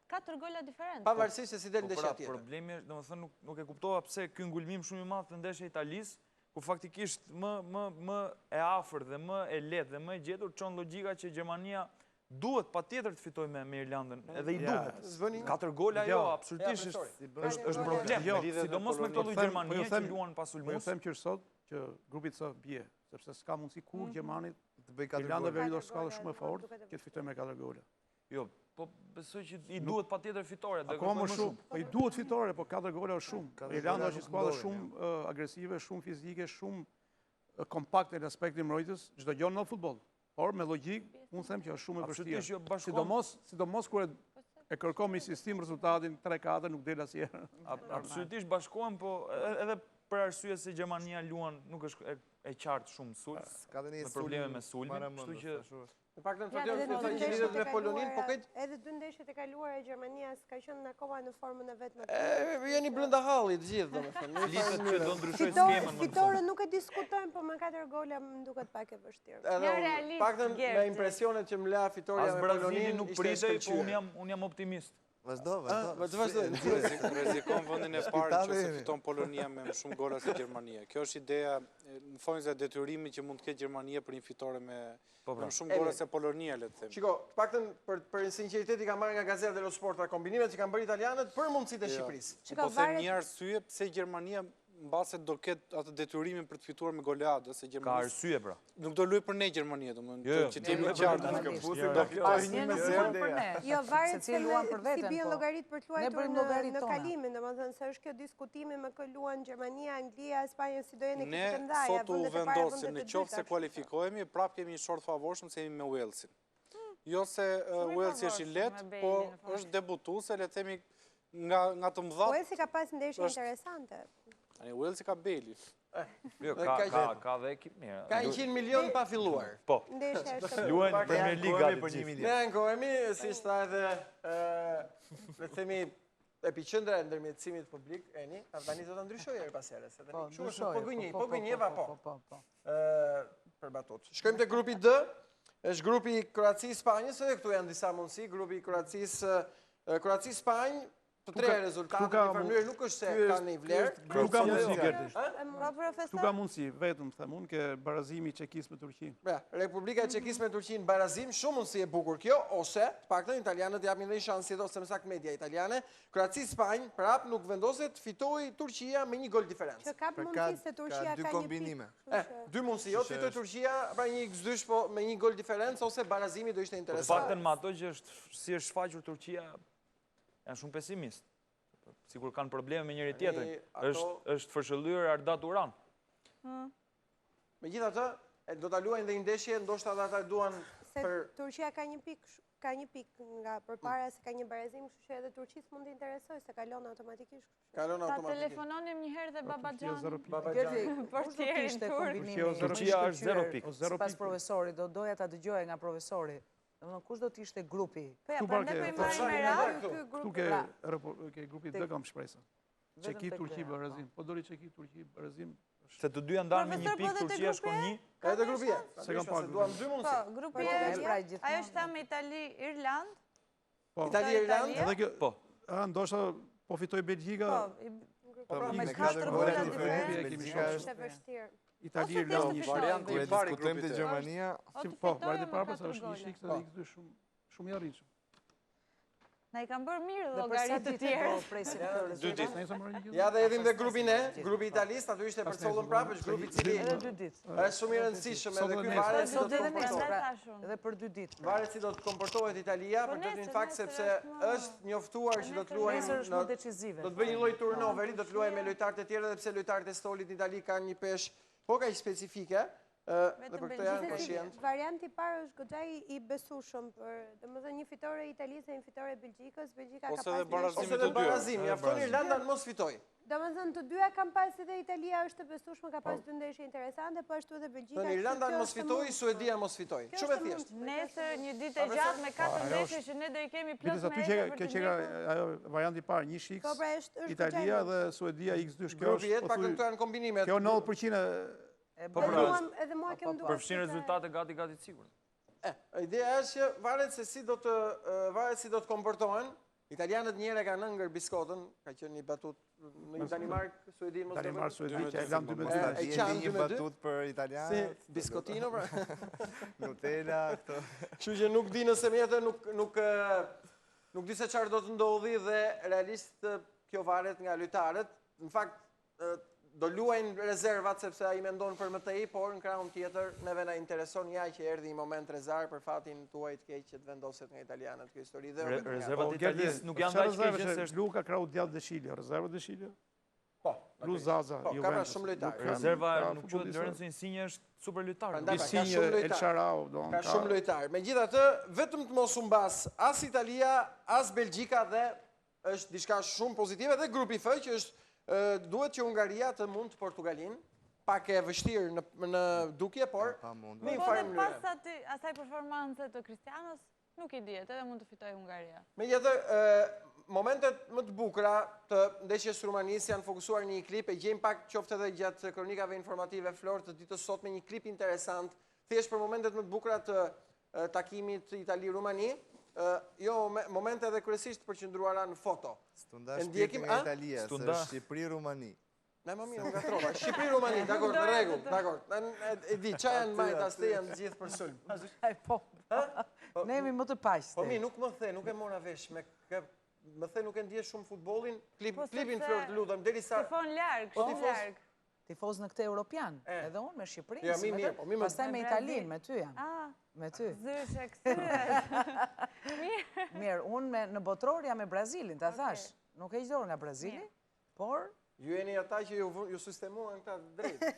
4 gola diferencë. Pavarësisht se si del ndeshja tjetër. Problemi është, domethënë nuk e kuptova pse ky ngulmim shumë i madh të ndeshjes Italisë, ku faktikisht më e afër dhe më e lehtë dhe më e gjetur çon logjika që Gjermania duhet patjetër të fitojë me Irlandën, edhe i duhet. 4 gola jo, absolutisht është problem. Sidomos me këto lloj Gjermanie që luan pas sulmos. Po ju them që sot që grupi C bie, sepse s'ka mundësi kur Gjermanit të bëjë 4 gola. Irlanda Veriut është skallë shumë e fortë që të fitojë me 4 gola. Jo, po besoj që i duhet patjetër fitore. Akoma më shumë. Po i duhet fitore, po 4 gola është shumë. Irlanda është një skuadër shumë agresive, shumë fizike, shumë kompakte në aspektin mbrojtjes, çdo gjë në futboll. Por me logjik, unë them që është shumë e vështirë. Sidomos kur e kërkon me sistem rezultatin 3-4 nuk del asnjëherë. Absolutisht bashkohen, po edhe për arsye se Gjermania luan nuk është e qartë shumë sulm. Me probleme me sulmin, kështu që në paktën që lidhet me Polonin, po këtë... Edhe 2 ndeshjet e kaluara e Gjermanias ka qenë akoma në formën e vet më jeni brenda hallit gjithë, domethënë. Flitet që do ndryshoj skemën. Fitore nuk e diskutojmë, po me 4 gola më duket pak e vështirë. Edhe paktën me impresionet që më la fitoria me Polonin nuk pritej, po unë jam optimist. Vazhdo. Rrezikon vendin e parë që se fiton Polonia me më shumë gola se Gjermania. Kjo është ideja, në thonjza e detyrimit që mund të ketë Gjermania për një fitore me më shumë gola se Polonia, le të them. Shiko, paktën për sinqeritet i kam marrë nga Gazeta dello Sport dhe kombinimet që kanë bërë italianët për mundësitë e Shqipërisë. Po them një arsye pse Gjermania mbase do ketë atë detyrimin për të fituar me goleadë, se Gjermania... Ka arsye, pra. Nuk do luaj për ne Gjermania, domethënë, që t'jemi qartë. Asnjë nuk luan për ne. Jo, varet se si bien llogarit për të luajtur në kalimin, domethënë se është kjo diskutimi me kë luan Gjermania, Anglia, Spanja, si do jenë ekipet e mëdha. Ne sot u vendosim në qoftë se kualifikohemi, prapë kemi një short favorshëm se jemi me Walesin. Jo se Walesi është i lehtë, po është debutuese, le të themi nga të mëdha. Walesi ka pas ndeshje interesante. Walesi ka Beli. Ka dhe ekip mirë. Ka 100 milion pa filluar. Po. Luajnë Premier League për 1 milion. Ne ankohemi, si shta edhe, le themi, epiqendra e ndërmjetësimit publik, Eni, tani do të ndryshoj herë pas herës. Po gënjeva, po. Për batut. Shkojmë te grupi D, është grupi Kroaci-Spanjës, edhe këtu janë disa mundësi, grupi Kroaci-Spanjë, të 3 rezultate, në farënyrë nuk është se ka një vlerë. Nuk ka mundësi, Gerdish. Nuk ka mundësi, vetëm, them unë, ke barazimi Çekisë me Turqinë. Republika e Çekisë me Turqinë, barazim, shumë mundësi e bukur kjo, ose, të paktën italianët japin dhe një shansit, ose më saktë media italiane, Kroaci-Spanjë, prap nuk vendoset fitoj Turqia me 1 gol diferencë. Që ka mundësi se Turqia ka një pikë. 2 mundësi, jo të fitoj Turqia, pra një x2 po me 1 gol diferencë, ose barazimi do ishte interesant. Të paktën me ato që si është shfaqur Turqia, janë shumë pesimist. Sigur kanë probleme me njëri tjetrin. Është fërshëllyer Arda Turan. Megjithatë, do ta luajnë dhe një ndeshje, ndoshta ata duan për Turqia ka një pikë nga përpara se ka një barazim, kështu që edhe Turqisë mund të interesojë se kalon automatikisht. Ta telefononim një herë dhe Babaxhan. Turqia është 0 pikë. Sipas profesorit, do doja ta dëgjoja nga profesori. Kush do t'ishte grupi? Këtu ke grupi D kam shpresa. Çeki, Turqi, barazim. Po doli Çeki, Turqi, barazim. Se të dyja ndanë me 1 pikë, Turqia shkon 1. Edhe grupi E. Se kam pak. Duam 2 mundësi. Po, grupi E, ajo është ta me Itali, Irland. Itali, Irland. Po. Ndoshta po fitoj Belgjika. Po, me 4 gola diferencë është vështirë. Itali, Irland, një variant ku e diskutojmë të Gjermania. Po, variant e parë është një shik dhe X2 shumë i arritshëm. Na i kanë bërë mirë llogarit të tjerë. Ja dhe edhim dhe grupin E, grupi italist, aty ishte për collën prapë, është grupi cili është shumë i rëndësishëm edhe ky varet si do të komportohet. Edhe për 2 ditë. Varet si do të komportohet Italia, për të fakt sepse është njoftuar që do të luajë në decisive. Do të bëjë një lloj turnoveri, do të luajë me lojtarët e tjerë, edhe pse lojtarët e stolit në Itali kanë një peshë po kaq specifike. Dhe për këtë janë koshient. Varianti parë është goxha i besueshëm për, domethënë një fitore e Italisë dhe një fitore e Belgjikës. Belgjika ka pasur ose dhe barazimi, jafton Irlanda mos fitoj. Do më thënë të dyja kam pasi dhe Italia është të besueshme, ka pas dy ndeshje interesante, po ashtu edhe Belgjika. Në Irlanda mos fitoi, Suedia mos fitoi. Shumë e thjeshtë. Nesër një ditë e gjatë me 4 ndeshje që ne do i kemi plot me Kjo që ajo varianti parë, 1x, Italia dhe Suedia x2. Grupi jetë, pak të këto janë kombinimet. Kjo 90%. Edhe mua kjo mduar. Përfshin rezultate gati të sigurt. Ideja është që varet se si do të komportohen. Italianët njëre ka nëngër biskotën, ka qenë një batut në Danimark, Suedin, mos Danimark, Suedi, që e lam 2-2. E qanë 2-2. Një batut për italianët. Biskotino, pra. Nutella, këto. Kështu që nuk di nëse mjetë, nuk di se qarë do të ndodhi dhe realisht kjo varet nga lojtarët. Në fakt, do luajnë rezervat sepse a i mendon për më tej, por në krahun tjetër neve na intereson ja që erdhi një moment rezerv për fatin tuaj të keq që të vendoset nga italianët kjo histori. Rezervat e Italisë nuk janë aq të keqe se Luka krahu djath dhe Shilja, rezervat dhe Shilja? Po. Lu Zaza, Juventus. Po, ka shumë lojtarë. Rezerva nuk quhet Lorenzo Insigne është super lojtar. Insigne, El Shaarawy, ka shumë lojtarë. Megjithatë, vetëm të mos u mbas as Italia, as Belgjika dhe është diçka shumë pozitive dhe grupi F që është duhet që Hungaria të mund të Portugalin, pak e vështirë në dukje, por në një farë mënyrë. Po dhe pas asaj performance të Cristianos, nuk i dihet, edhe mund të fitoj Hungaria. Megjithatë, momentet më të bukura të ndeshjes Rumanisë janë fokusuar në një klip, e gjejmë pak qoftë edhe gjatë kronikave informative Flor të ditës sot me një klip interesant, thjesht për momentet më të bukura të takimit Itali-Rumani, jo, momente edhe kryesisht përqendruara në foto. Stunda shpirti nga Italia, se Shqipëri-Rumani. Ne më mirë, unë gatrova. Shqipëri-Rumani, dakor, në rregull, dakor. E di, qa janë majtas të janë gjithë për sulm. Po, ne jemi më të paqë. Po mi, nuk më the, nuk e mora vesh, më the nuk e ndje shumë futbolin, klipin Flor të lutëm, deri sa... Tifon larg. Tifoz në këtë Europian, edhe unë me Shqipërinë, ja, mirë, pastaj me Italinë, me ty jam. Me ty. Zyshe këtyre. Mirë, unë në botror jam me Brazilin, ta thash. Nuk e gjdorë nga Brazili, por... Ju jeni ata që ju sistemuan këta drejtë.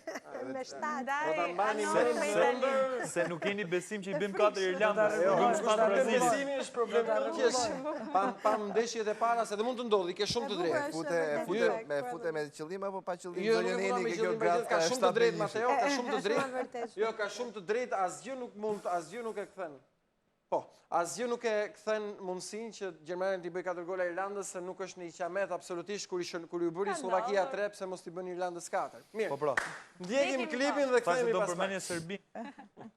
Me shtatë. Po ta mbani me Italinë. Se nuk keni besim që i bëm 4 Irlandës. Besimi është problem të pam ndeshjet e para, se dhe mund të ndodhi, ke shumë të drejtë. Fute me qëllim apo pa qëllim? Jo, nuk e me qëllim, ka shumë të drejtë, Mateo, ka shumë të drejtë. Jo, ka shumë të drejtë, asgjë nuk e këthen. Po, asgjë nuk e këthen mundësin që Gjermania t'i bëj 4 gola Irlandës, se nuk është një qamet absolutisht kur ju bëri Slovakia 3, pse mos t'i bën Irlandës 4. Mirë, ndjekim klipin dhe këthejmi pas pak.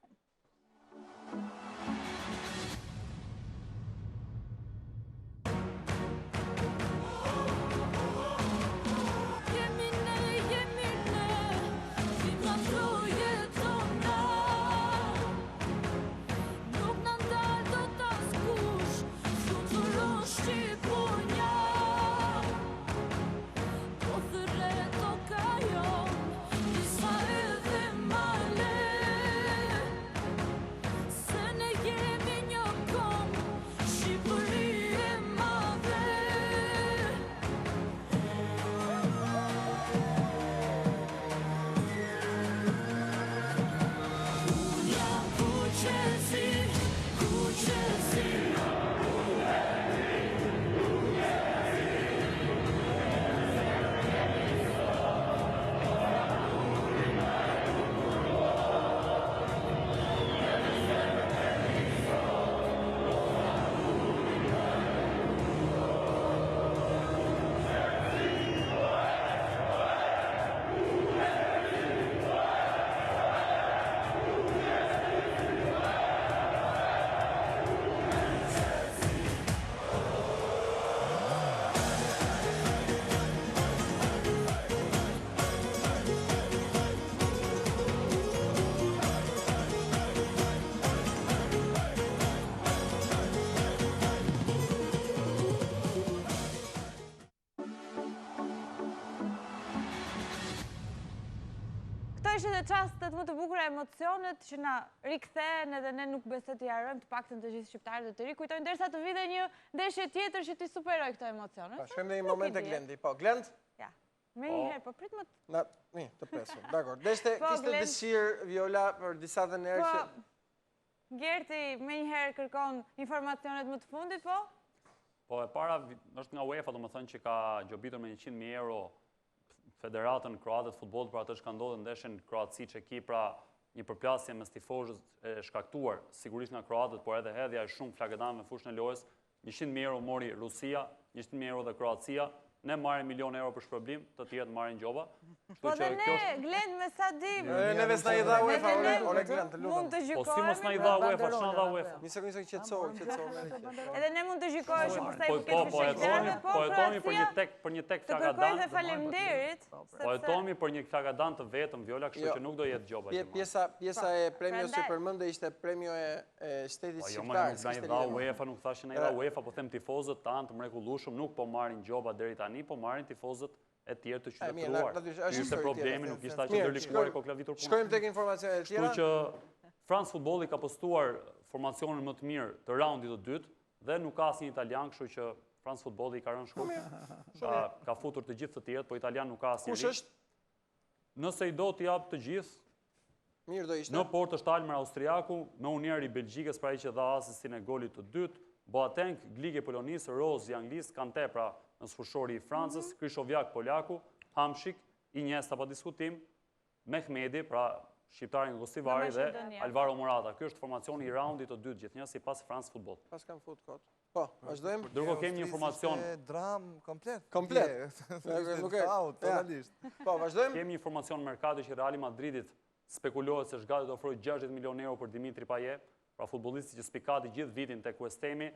Ishte dhe qastet më të bukura emocionet që na rikthehen edhe ne nuk besoj të jarojmë të paktën të gjithë shqiptarët dhe të rikujtojnë derisa të vide një ndeshje tjetër që ti superoj këto emocione. Pa, shkojmë dhe një moment e Glendi. Po, Glend? Ja, me një herë, po prit më të... Një, të presu, dakor. Kiste dëshirë, Viola, për disa dhe nërë që... Gerti, me një herë kërkon informacionet më të fundit, po? Po, e para, është nga UEFA, do më thënë që ka gjobitur me 100.000 euro Federatën Kroate të Futbollit për atë që ka ndodhur në ndeshjen Kroaci-Çeki, pra një përplasje mes tifozhëve e shkaktuar sigurisht nga kroatët, por edhe hedhja e shumë flagëdanëve në fushën e lojës. 100.000 euro mori Rusia, 100.000 euro dhe Kroacia. Ne marrim milion euro për shpërblim, të tjerët marrin gjoba. Po dhe ne, Glend, me sa dim. Neve s'na i dha UEFA, ore Glend, të lutem. Mund të gjykojmë. Po si mos na i dha UEFA, ç'na dha UEFA? Një sekondë se qetësohem. Edhe ne mund të gjykojmë për sa i përket Po hetohemi për një tek flagadan. Të kërkoj dhe faleminderit. Po hetohemi për një flagadan të vetëm, Viola, kështu që nuk do jetë gjoba. Pjesa e premios që përmendë ishte premio e shtetit shqiptar. Po jo, na i dha UEFA, nuk thashë na i dha UEFA, po them tifozët tanë të mrekullueshëm nuk po marrin gjoba deri tani, po marrin tifozët e tjerë të qytetëruar. Ishte problemi, nuk ishte aq ndërlikuar e koklavitur punë. Shkojmë tek informacionet e tjera. Kështu që France Futbolli ka postuar formacionin më të mirë të raundit të dytë dhe nuk ka asnjë italian, kështu që France Futbolli ka rënë shkurt. Ka futur të gjithë të tjerët, po italian nuk ka asnjë. Kush është? Nëse i do t'i jap të gjithë, mirë do ishte. Në port është Almer austriaku, me Unieri Belgjikës pra ai që dha asistin e golit të dytë, Boateng, Glige Polonisë, Rose i Anglisë, Kante pra në sfushori i Francës, Kryshkovjak Polaku, Hamšik, Iniesta pa diskutim, Mehmedi, pra shqiptarin Gostivari dhe Alvaro Morata. Ky është formacioni i raundit të dytë gjithnjë sipas France Football. Pas kam fut kot. Po, vazhdojmë. Ndërkohë kemi një informacion dram komplet. Komplet. Nuk e totalisht. Po, vazhdojmë. Kemi një informacion merkato që Real Madridit spekulohet se është gati të ofrojë 60 milionë euro për Dimitri Payet, pra futbollisti që spikati gjithë vitin tek West Hami.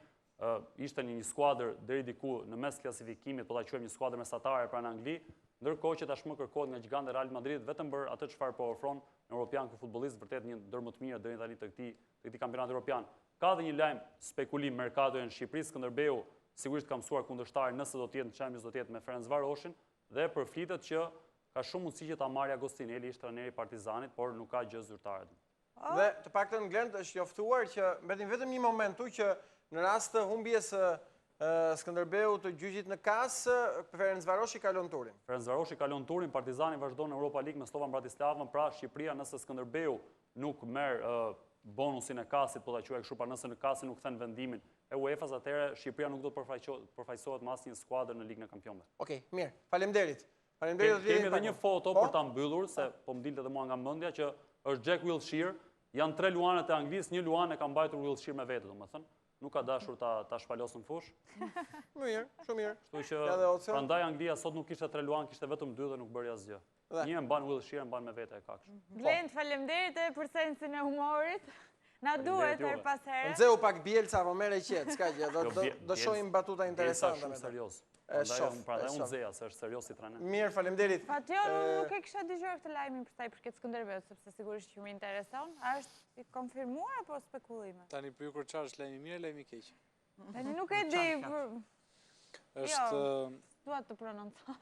Ishte një skuadër deri diku në mes klasifikimit, po ta quajmë një skuadër mesatare pra në Angli, ndërkohë që tashmë kërkohet nga gjigante Real Madrid vetëm për atë çfarë po ofron në Europian ky futbollist, vërtet një ndër më të mirë deri tani të këtij kampionati Europian. Ka dhe një lajm spekulim merkato në Shqipëri, Skënderbeu sigurisht ka mësuar kundërshtar nëse do të jetë në Champions, do të jetë me Ferencvaroshin dhe përflitet që ka shumë mundësi që ta marrë Agostinelli, ishte trajneri i Partizanit, por nuk ka gjë zyrtare. Dhe të paktën Glend është njoftuar që mbetim vetëm një momentu që në rast të humbjes Skënderbeu të gjyqit në kasë, Ferencvaroshi kalon turin. Ferencvaroshi kalon turin, Partizani vazhdon në Europa League me Slovan Bratislavën, pra Shqipëria nëse Skënderbeu nuk merr bonusin e kasit, po ta quaj kështu, pra nëse në kasë nuk kthen vendimin e UEFA-s, atëherë Shqipëria nuk do të përfaqësohet me asnjë skuadër në Ligën e Kampionëve. Okej, mirë. Faleminderit. Kemi edhe një foto për ta mbyllur, se po më dilte edhe mua nga mendja që është Jack Wilshere, janë 3 luanet e Anglisë, një luan e ka mbajtur Wilshere me vete, domethënë. Nuk ka dashur ta shpalosë në fush. Mirë, shumë mirë. Kështu që prandaj Anglia sot nuk kishte 3 luan, kishte vetëm 2 dhe nuk bëri asgjë. Një e mban Wilshere, e mban me vete e kaksh. Glend, faleminderit për sensin e humorit. Na duhet her pas here. Nxeu pak Bielca, po merre qet, s'ka gjë. Do shohim batuta interesante. Shumë serioz. Prandaj unë nxeja se është serioz si trajner. Mirë, faleminderit. Patjetër, nuk e kisha dëgjuar këtë lajmin për sa i përket Skënderbeut, sepse sigurisht që më intereson. A është i konfirmuar apo spekullime? Tani për ju kur çfarë është lajmi mirë, lajmi keq. Tani nuk e di. Është dua të prononcoj.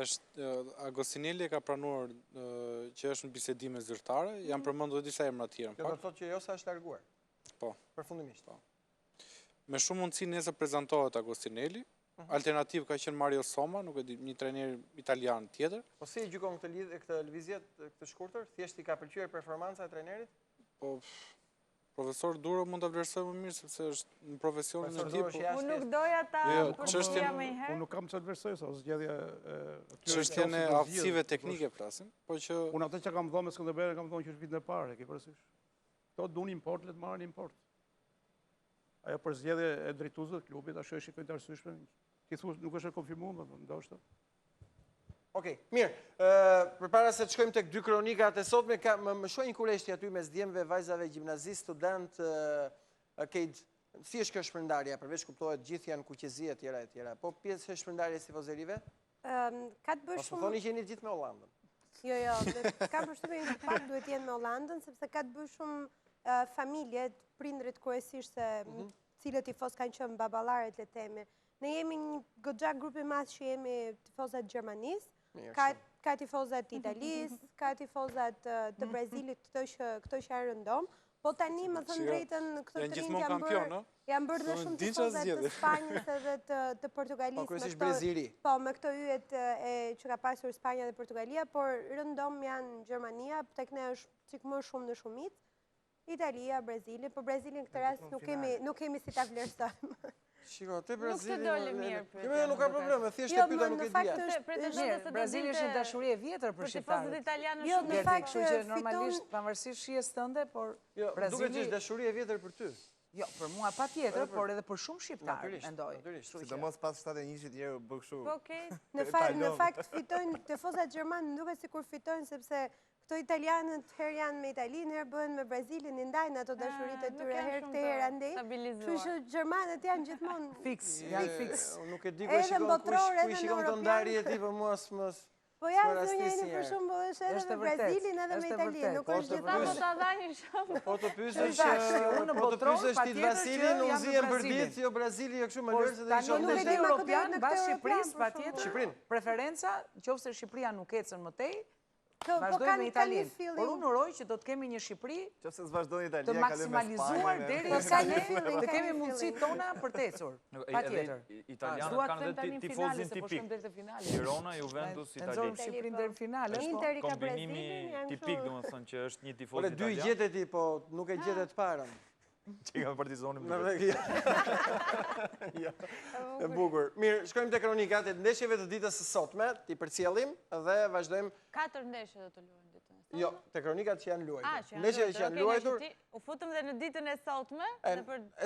Është Agostinelli ka pranuar që është në bisedime zyrtare, janë përmendur disa emra të tjerë. Kjo do të thotë që Josa është larguar. Po. Përfundimisht. Po. Me shumë mundësi nesër prezantohet Agostinelli. Alternativë ka qenë Mario Soma, nuk e di, një trajner italian tjetër. Po si e gjykon këtë lëvizje, këtë shkurtër? Thjesht i ka pëlqyer performanca e trajnerit? Po, profesor Duro mund ta vlerësoj më mirë sepse është në profesionin e tij. Unë nuk doja ta përgjigja më herë. Unë nuk kam çfarë të vlerësoj, sa zgjedhja çështjen e aftësive teknike flasim, po që unë atë që kam dhënë me Skënderbeun kam dhënë që është vitin e parë, ke parasysh. Kto duan import, le të marrin import. Ajo për zgjedhje e drejtuesve të klubit, ashtu është shikoj të arsyeshme. Ti thua nuk është e konfirmuar, ndoshta. Okej, mirë. Përpara se të shkojmë tek 2 kronikat e sotme, më shoh një kuleshti aty mes djemve, vajzave, gjimnazist, student, si është kjo shpërndarja, përveç kuptohet gjithë janë kuqezi e tjera. Po pjesë e shpërndarjes tifozerive? Ka të bësh shumë. Po thoni që jeni gjithë me Hollandën. Jo, ka përshtypjen që pak duhet jenë me Hollandën, sepse ka të bësh shumë familje, prindrit kryesisht se cilët tifoz kanë qenë baballarët le themi. Ne jemi një goxha grupi madh që jemi tifozat Gjermanisë, ka tifozat Italisë, ka tifozat të Brazilit, këto që janë rëndom, po tani më thënë drejtën këto të rinj janë bërë dhe shumë tifozat të Spanjës edhe të Portugalisë. Po kryesisht Brazili. Po, me këto yjet që ka pasur Spanja dhe Portugalia, por rëndom janë Gjermania, tek ne është çik më shumë në shumicë, Italia, Brazili, po Brazilin këtë rast nuk kemi si ta vlerësojmë. Shiko, te Nuk Brazili... të doli mirë për të. Nuk ka probleme, thjesht e pyta nuk e dhja. Brazili është një dashuri e vjetër për shqiptarët. Jo, në fakt kështu që normalisht pavarësisht shijes tënde, por Brazili... Duke që është dashuri e vjetër për ty. Jo, për mua pa tjetër, por edhe për shumë shqiptarë, mendoj. Sidomos pas 71 euro bë kështu. Në fakt fitojnë tifozat gjermanë, nuk e sikur fitojnë sepse këto italianët herë janë me Italinë, herë bëhen me Brazilin, i ndajnë ato dashurit e tyre herë këtë herë andej. Kështu që gjermanët janë gjithmonë fiks, janë fiks. Nuk e di ku i shikon të ndarje ti, për mua s'mës... Po ja, zonjeni për shumë është edhe me Brazilin edhe me Italinë, nuk është gjitha po ta dha një shumë. Po të pysesh ti Vasilin, unë zihem për ditë, jo Brazili, jo kështu më lërë se dhe i shumë në shte Europian, bas Shqipëris, pa tjetër, Shqiprin. Preferenca, qofse Shqipëria nuk ecën më tej, Po vazhdojmë me Italinë. Por unë uroj që do të kemi një Shqipëri të maksimalizuar deri sa ne të kemi mundësit tona për të ecur. Pa tjetër. Italianët kanë dhe tifozin tipik. Girona, Juventus, Itali. Nxorëm Shqipërinë deri në finale. Kombinimi tipik, do më thënë që është një tifoz italian. Dy i gjetet ti, po nuk e gjetet parën. Që nga partizonim e bukur. Mirë, shkojmë të kronikat e ndeshjeve të ditës së sotme, ti përcjellim dhe vazhdojmë... 4 ndeshje do të luajmë ditën e sotme. Jo, të kronikat që janë luajtur. Ndeshjet që janë luajtur... U futëm dhe në ditën e sotme...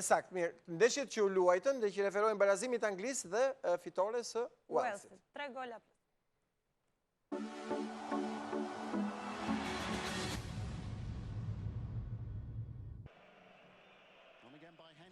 Esakt, mirë. Ndeshjet që u luajtën dhe që referojnë barazimit anglis dhe fitore së Walesit. 3 gola.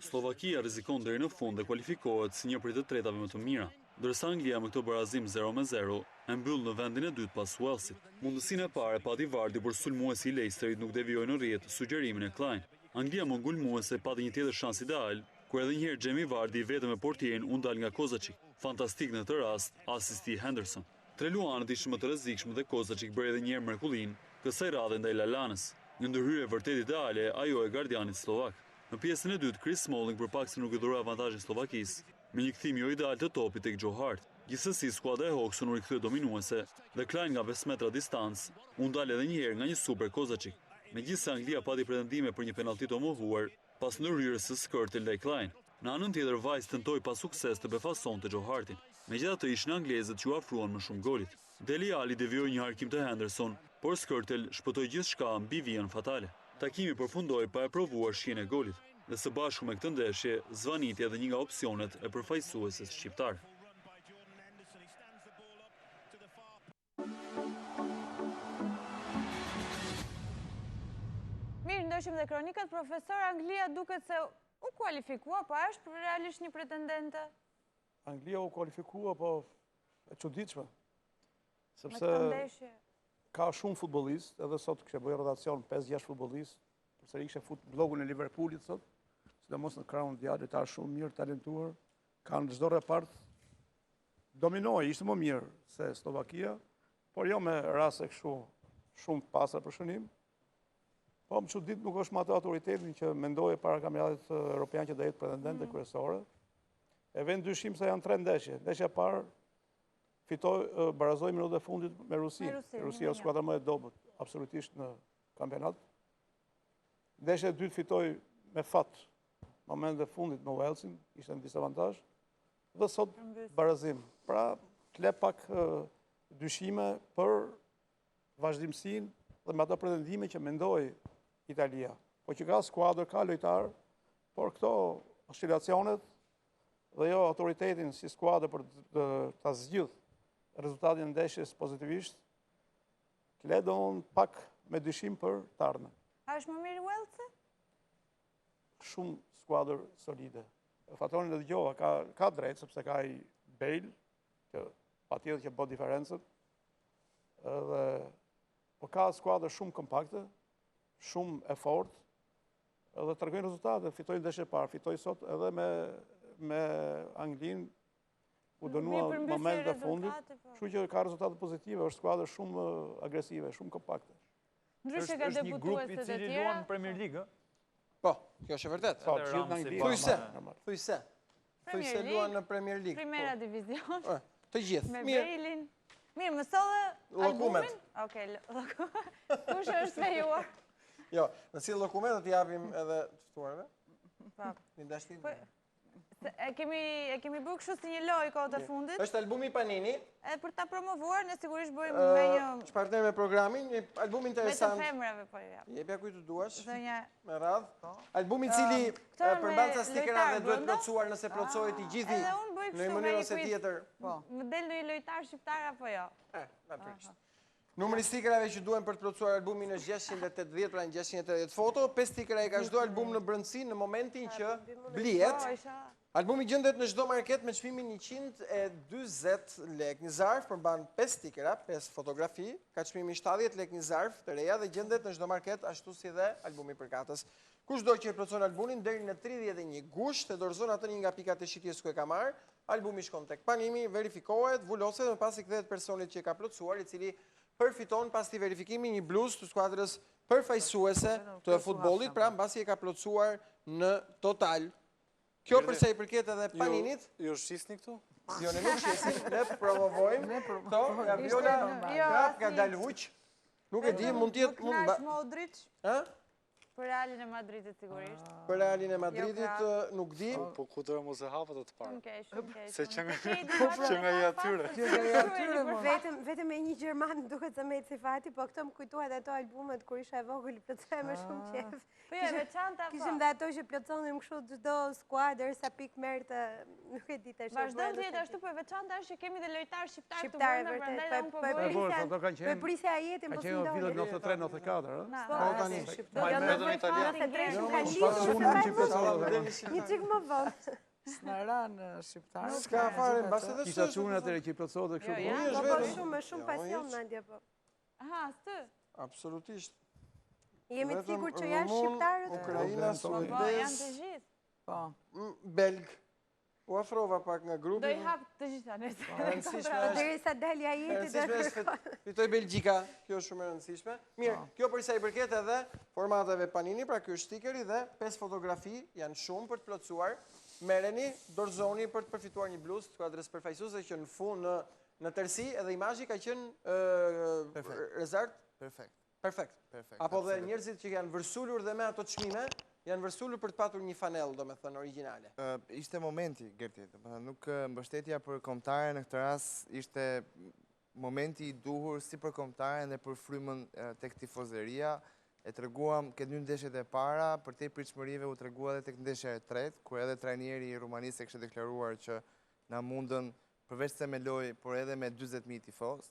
Slovakia rrezikon deri në fund dhe kualifikohet si një prej të tretave më të mira, ndërsa Anglia me këtë barazim 0-0 e mbyll në vendin e dytë pas Walesit. Mundësinë e parë pati Vardy për sulmuesi i Leicesterit nuk devijoi në rrjet sugjerimin e Klein. Anglia më ngulmuese pati një tjetër shans ideal, kur edhe një herë Jamie Vardy vetëm me portierin u ndal nga Kozačić. Fantastik në këtë rast, asisti Henderson. Treluanët ishin më të rrezikshëm dhe Kozačić bëri edhe një herë mrekullinë, kësaj radhe ndaj Lalanës. Një ndërhyrje vërtet ideale ajo e gardianit slovak. Në pjesën e dytë, Chris Smalling përpakse nuk i dhuroi avantazhin Slovakisë, me një kthim jo ideal të topit tek Joe Hart. Gjithsesi, skuadra e Hawksun u rikthye dominuese dhe Klein nga 5 metra distancë u ndal edhe një herë nga një super Kozačić. Megjithëse Anglia pati pretendime për një penallti të mohuar pas ndërhyrjes së Skirtle ndaj Klein. Në anën tjetër, Vajs tentoi pa sukses të befasonte Joe Hartin. Megjithatë, ishin anglezët që u afruan më shumë golit. Dele Alli devijoi një harkim të Henderson, por Skirtle shpëtoi gjithçka mbi vijën fatale. Takimi përfundoi pa e provuar shihen e golit, dhe së bashku me këtë ndeshje, zvaniti edhe një nga opsionet e përfaqësueses shqiptar. Mirë, ndoshim dhe kronikat, profesor, Anglia duket se u kualifikua, po është realisht një pretendente? Anglia u kualifikua, po e çuditshme. Sepse ka shumë futbolist, edhe sot kështë bëjë rotacion 5-6 futbolist, përse i kështë fut blogun e Liverpoolit sot, sidomos në krahun djallë, ta shumë mirë, talentuar, kanë çdo repart, dominoi, ishte më mirë se Slovakia, por jo me raste kështu shumë pasër për shënim. Po më çudit nuk është më atë autoritetin që mendoje para kampionatit evropian që do jetë pretendente kryesore. E vend dyshim se janë 3 ndeshje. Ndeshja e parë barazoi minutën e fundit me Rusinë. Rusia është skuadra më e dobët absolutisht në kampionat. Ndeshja e dytë fitoi me fat momentet e fundit me Walesin, ishte në disavantazh. Dhe sot barazim. Pra, tle pak dyshime për vazhdimsinë dhe me ato pretendime që mendoi Italia. Po që ka skuadër, ka lojtar, por këto oscilacionet dhe jo autoritetin si skuadër për ta zgjidhur rezultatin e ndeshjes pozitivisht, le do unë pak me dyshim për të ardhmen. A është më mirë Walesi? Shumë skuadër solide. Fatorin e dëgjova, ka drejt, sepse ka i Bale, që patjetër që bë diferencën, po ka skuadër shumë kompakte, shumë effort, edhe tregojnë rezultate, fitojnë ndeshje parë, fitoj sot edhe me Anglinë, u dënua moment dhe fundit, kështu që ka rezultate pozitive, është skuadër shumë agresive, shumë kompakte. Ndryshe ka debutuesit e tjera? Është një grup i cili luan në Premier League, Po, kjo është e vërtet. Thujse. Thujse luan në Premier League. Primera divizion. Të gjithë. Me Bale-in. Mirë, më solle albumin? Okej, kush është fejuar? Jo, në si lokumet të japim edhe të ftuarve? Po. Një dashtin? E kemi bërë kështu si një lojë kohët e fundit. Është albumi Panini. Për ta promovuar, ne sigurisht bëjmë me një... Që partner me programin, një album interesant. Me të femrave, po ja. Jepja kujtë duash, Zonja... me radhë. Albumi cili përbanca stikerave duhet plotësuar nëse plotësohet i gjithi në mënyrë ose tjetër. Më del në një lojtar shqiptar apo jo? Na prish. Numri stikerave që duhen për të plotësuar albumin është 680, pra në 680 foto. 5 stikera e ka çdo album në brendësi në momentin që blihet. Albumi gjendet në çdo market me çmimin 120 lek. Një zarf përmban 5 stikera, 5 fotografi, ka çmimin 70 lek një zarf të reja dhe gjendet në çdo market ashtu si dhe albumi përkatës. Kushdo që e plotëson albumin deri në 31 gusht e dorëzon atë një nga pikat e shitjes ku e ka marrë, albumi shkon tek panimi, verifikohet, vuloset dhe më pas i kthehet personit që e ka plotësuar, i cili përfiton pas të verifikimi një bluzë të skuadrës përfaqësuese të futbollit, pra mbasi e ka plotësuar në total. Kjo përsa i përket edhe Paninit. Jo shisni këtu? Jo, ne nuk shisim, ne provojmë. Këto, ja Viola, prap ka dalë huq. Nuk e di, mund t'jetë... Knash Modric. Për Realin e Madridit, sigurisht. Për Realin e Madridit, nuk di. Po ku të mos e hapët të të parë. Shumë kesh. Se që nga i atyre. Vetëm e një Gjerman duket se me Cifati, po këto më kujtuat ato albumet kur isha e vogël, plotësoj me shumë qef. Po e veçanta po. Kishim dhe ato që plotësonim kështu çdo skuadër sa pikë merrte, nuk e di tash. Vazhdon të jetë ashtu, po e veçanta është që kemi dhe lojtarë shqiptarë të vërtetë, prandaj unë po po prisja jetin po s'ndodhi. Ka qenë vitet 93-94, ëh? Po tani në italian. Një çik më vonë. Snaran shqiptar. S'ka fare mbase dhe kisha çunë atëre që plotësohet kështu. Po me shumë pasion Nadia po. Aha, s'të. Absolutisht. Jemi të sigurt që janë shqiptarët? Ukraina, Po, janë të gjithë. Po. Belg. U afrova pak nga grupi. Do i hap të gjitha nëse. Derisa dalja jeti fitoi Belgjika, kjo është shumë e rëndësishme. Mirë, kjo për sa i përket edhe formateve Panini, pra ky është stikeri dhe 5 fotografi janë shumë për të plotësuar. Merreni, dorëzoni për të përfituar një bluzë të skuadrës përfaqësuese që në fund në tërësi edhe imazhi ka qenë rezert perfekt. Apo dhe njerëzit që janë vërsulur dhe me ato çmime janë vërsulur për të patur një fanell, domethënë origjinale. Ishte momenti, Gerti, nuk mbështetja për kombëtare në këtë rast ishte momenti i duhur si për kombëtaren dhe për frymën tek tifozeria. E treguam këtë dy ndeshjet e para, për te pritshmërive u tregua edhe tek ndeshja e tretë, kur edhe trajneri i Rumanisë kishte deklaruar që na mundën përveç se me lojë, por edhe me 40.000 tifoz.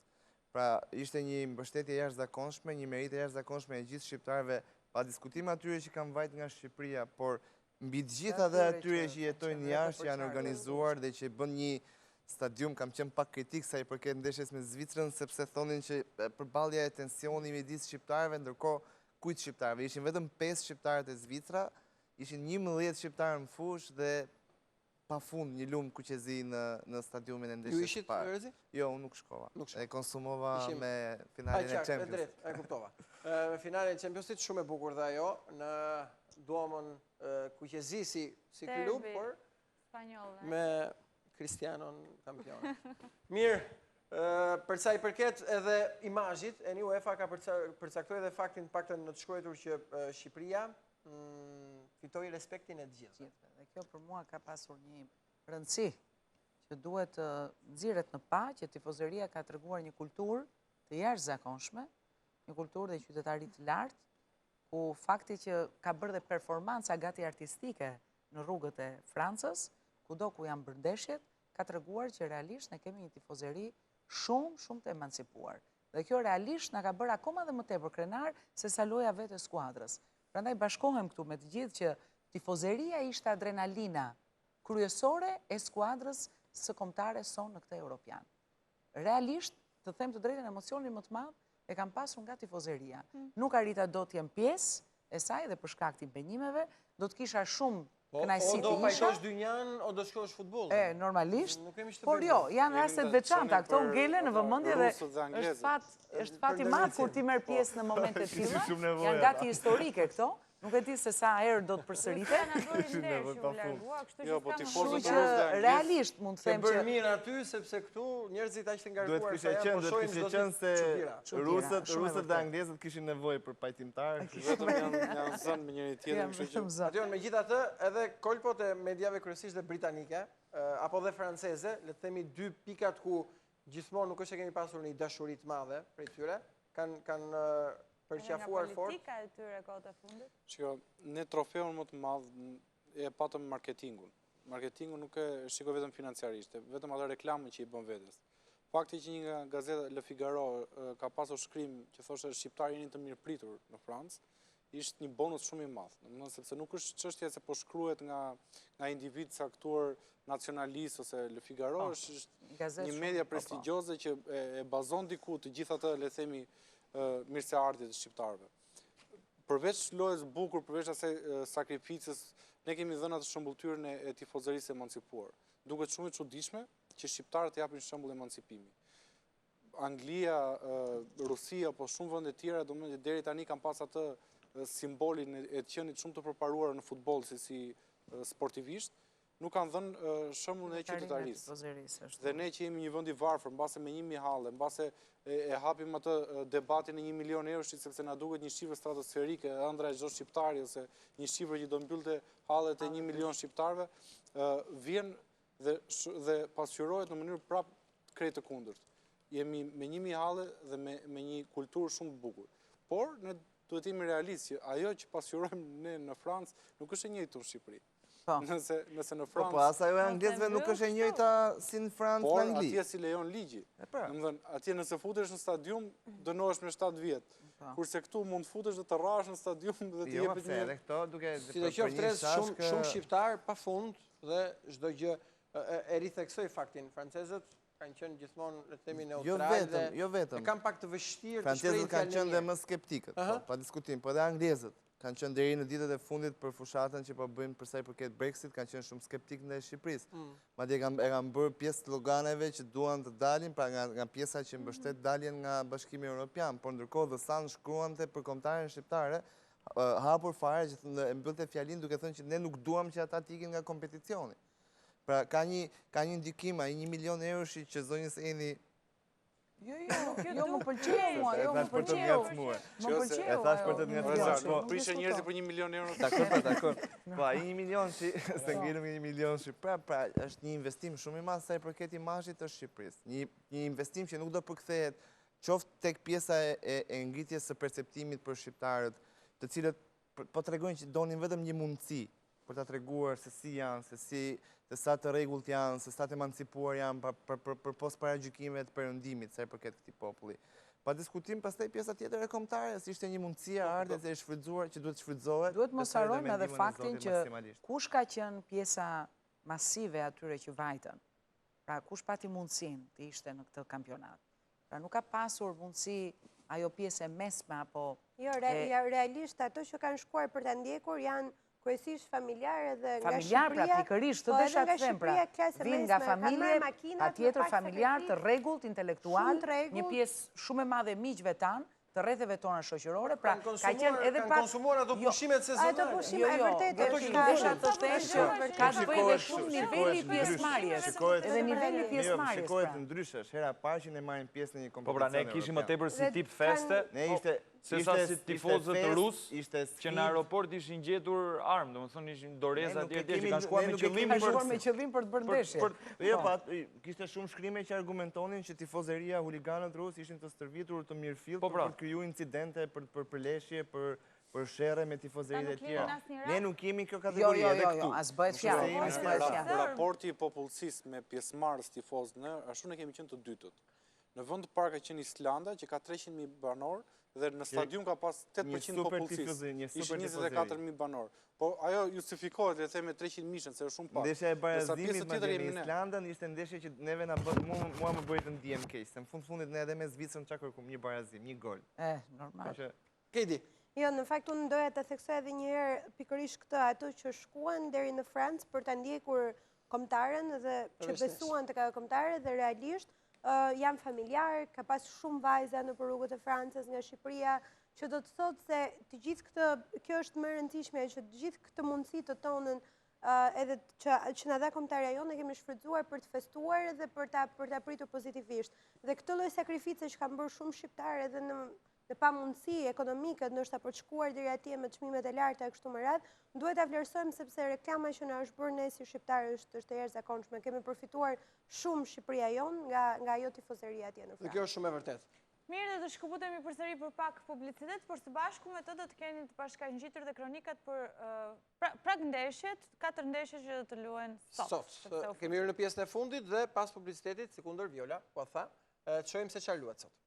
Pra ishte një mbështetje jashtëzakonshme, një meritë jashtëzakonshme e gjithë shqiptarëve, pa diskutim atyre që kanë vajt nga Shqipëria, por mbi të gjitha dhe atyre që jetojnë jashtë, janë organizuar dhe që bën një stadium, kam qenë pak kritik sa i përket ndeshjes me Zvicrën, sepse thonin që përballja e tensioni midis shqiptarëve, ndërkohë kujt shqiptarëve, ishin vetëm 5 shqiptarët e Zvicra, ishin 11 shqiptarë në fush dhe pa fund një lumë kuqezi në stadiumin e ndeshjes së parë. Ju ishit, Rezi? Jo, unë nuk shkova. E konsumova me finalin e Champions. E kuptova. Me finalin e Champions League shumë e bukur dhe ajo, në duamën kuqezi si klub, por me Cristianon kampion. Mirë, përsa i përket edhe imazhit, e një UEFA ka përcaktuar edhe faktin paktën në të shkruar që Shqipëria fitoi respektin e gjithë. Dhe kjo për mua ka pasur një rëndësi që duhet të nxirret në pa që tifozeria ka treguar një kulturë të jashtëzakonshme, një kulturë dhe qytetari të lartë, ku fakti që ka bërë dhe performanca gati artistike në rrugët e Francës, kudo ku janë bërë ndeshjet, ka treguar që realisht ne kemi një tifozeri shumë të emancipuar. Dhe kjo realisht na ka bërë akoma dhe më tepër krenar se sa loja vetë e skuadrës. Prandaj bashkohem këtu me të gjithë që tifozeria ishte adrenalina kryesore e skuadrës së kombëtare son në këtë Europian. Realisht, të them të drejtën, emocionin më të madh e kam pasur nga tifozeria. Nuk arrita do të jem pjesë e saj dhe për shkak të impenjimeve, do të kisha shumë kënaqësi të isha. O do pajtosh dynjan, o do shkosh futboll. Normalisht. Por jo, janë rastet veçanta, këto ngelen në vëmendje dhe është fat i madh kur ti merr pjesë në momente të tilla. Janë gati historike këto. Nuk e di se sa herë do të përsërite. Jo, po tifozët që realisht mund të them që... Ke bërë mirë aty, sepse këtu njerëzit ashtë ngarkuar. Duhet kishte qenë se rusët dhe anglezët kishin nevojë për pajtimtarë. Vetëm janë zënë me njëri tjetër. Atë me gjitha të, edhe kolpot e mediave kryesisht dhe britanike, apo dhe franceze, le të themi 2 pikat ku gjithmonë nuk është e kemi pasur një dashurit madhe prej tyre, kanë përqafuar fort. Politika e tyre kohët e fundit? Shiko, ne trofeun më të madh e patëm marketingun. Marketingun nuk e shiko vetëm financiarisht, vetëm atë reklamën që i bën vetes. Fakti që një nga gazeta Le Figaro ka pasur shkrim që thoshte shqiptarë jeni të mirëpritur në Francë, ishte një bonus shumë i madh. Domethënë sepse nuk është çështja se po shkruhet nga individ caktuar nacionalist ose Le Figaro, është një media prestigjioze që e bazon diku të gjithë atë, le të themi, mirëseardhje të shqiptarëve. Përveç lojës bukur, përveç asaj sakrificës, ne kemi dhënë atë shëmbulltyrën e tifozërisë emancipuar. Duket shumë e çuditshme që shqiptarët japin shembull emancipimi. Anglia, Rusia, po shumë vende tjera, domethënë deri tani kanë pas atë simbolin e të qenit shumë të përparuar në futboll si sportivisht, nuk kanë dhënë shembullin e qytetarisë. Dhe ne që jemi një vend i varfër, mbase me 1000 halle, mbase e hapim atë debatin e 1 milion eurosh, sepse na duket një shifër stratosferike, ëndra e çdo shqiptari ose një shifër që do mbyllte hallet e 1 milion shqiptarëve, vjen dhe pasqyrohet në mënyrë prap krejt të kundërt. Jemi me 1000 halle dhe me një kulturë shumë të bukur. Por ne duhet të jemi realistë që ajo që pasqyrojmë ne në Francë nuk është e njëjtë në Shqipëri. Nëse në Francë... Po, ajo e anglezëve nuk është e njëjta si në Francë në Angli. Por, atje si lejon ligji. Atje nëse futesh në stadium, dënohesh me 7 vjet. Kurse këtu mund futesh dhe të rrash në stadium dhe të jepet një... Edhe këto duke... Si dhe qoftë shumë shqiptar pa fund dhe çdo gjë e ritheksoj faktin. Francezët kanë qenë gjithmonë, le të themi, neutrale dhe e kanë pak të vështirë të shprehin Francezët kanë qenë dhe më skeptikët, pa diskutim, po edhe anglezët kanë qenë deri në ditët e fundit për fushatën që po bëjmë për sa i përket Brexit, kanë qenë shumë skeptik ndaj Shqipërisë. Madje e kanë bërë pjesë të sloganeve që duan të dalin, pra nga pjesa që mbështet daljen nga Bashkimi Evropian, por ndërkohë The Sun shkruante për kombëtarën shqiptare hapur fare që e mbyllte fjalin duke thënë që ne nuk duam që ata të ikin nga kompeticioni. Pra ka një ndikim ai 1 milion eurosh që zonjës Eni Jo, më pëlqeu mua, jo më pëlqeu. Më pëlqeu. E thash për të ngacmuar. Prishë njerëzit për 1 milion euro. Dakor. Po, ai 1 milion që se ngelëm 1 milion që pra është një investim shumë i madh sa i përket imazhit të Shqipërisë. Një investim që nuk do përkthehet qoftë tek pjesa e ngritjes së perceptimit për shqiptarët, të cilët po tregojnë që donin vetëm një mundësi për ta treguar se si janë, se sa të rregullt janë, se sa të emancipuar janë për pos paragjykimeve të perëndimit sa i përket këtij populli. Pa diskutim pastaj pjesa tjetër e kombëtare, si ishte një mundësi e ardhes e shfrytzuar që duhet shfrytëzohet. Duhet mos harrojmë edhe faktin që kush ka qenë pjesa masive atyre që vajtën. Pra kush pati mundësinë të ishte në këtë kampionat. Pra nuk ka pasur mundësi ajo pjesë e mesme apo... Jo, realisht ato që kanë shkuar për ta ndjekur janë kryesisht familjarë dhe nga Shqipëria. Familjar, pra pikërisht, të desha të them, pra, vinë nga familje, pa tjetër familjar të rregullt, intelektual, një pjesë shumë e madhe miqve tanë, të rretheve tona shoqërore, pra ka qenë edhe pak... Kanë konsumuar ato pushimet sezonare. Ato pushime, e vërtet, desha të them që ka të bëjë dhe shumë niveli pjesëmarrjes. Edhe niveli pjesëmarrjes. Shikohet ndryshe, hera parë që ne marrim pjesë në një kompeticion. Po pra, ne kishim më tepër si tip feste. Se sa si tifozët rusë, që në aeroport ishin gjetur armë, do më thonë ishin doreza tjetër që kanë shkuar me qëllim për të bërë ndeshje. Jo, kishte shumë shkrime që argumentonin që tifozeria, huliganët rusë ishin të stërvitur të mirëfillt për të kriju incidente, për përleshje, për sherre me tifozeritë e tjera. Ne nuk kemi kjo kategori edhe këtu. Jo, as bëhet fjalë. Raporti i popullsisë me pjesëmarrës tifozë në, ashtu ne kemi qenë të dytët. Në vend të parë ka qenë Islanda, që ka 300.000 banor, dhe në stadium ka pas 8% popullsisë. Ishin 24.000 banor. Po ajo justifikohet, le të themi, 300.000, se është shumë pak. Ndeshja e barazimit me Islandën ishte ndeshje që neve na bë mua më bëri të ndihem keq. Se në fundit ne edhe me Zvicrën çka kërkuam, një barazim, një gol. Normal. Kedi. Jo, në fakt unë doja të theksoj edhe një herë pikërisht këtë, ato që shkuan deri në Francë për ta ndjekur kombëtaren dhe që besuan tek ajo kombëtare dhe realisht jam familjar, ka pas shumë vajza në rrugët e Francës nga Shqipëria, që do të thotë se të gjithë këtë, kjo është më rëndësishme, që të gjithë këtë mundësi të tonën edhe që na dha kombëtarja jonë kemi shfrytzuar për të festuar dhe për ta pritur pozitivisht. Dhe këtë lloj sakrifice që kanë bërë shumë shqiptarë edhe në pamundësi ekonomike, ndoshta për të shkuar deri atje me çmimet e larta e kështu me radhë, duhet ta vlerësojmë sepse reklama që na është bërë ne si shqiptarë është e jashtëzakonshme. Kemi përfituar shumë Shqipëria jonë nga ajo tifozeria atje në Francë. Dhe kjo është shumë e vërtetë. Mirë, dhe të shkëputemi përsëri për pak publicitet, por së bashku me të do të keni të bashkangjitur dhe kronikat për prag ndeshjet, 4 ndeshje që do të luhen sot. Kemi hyrë në pjesën e fundit dhe pas publicitetit, si kundër Viola, po tha, të shohim se çfarë luhet sot.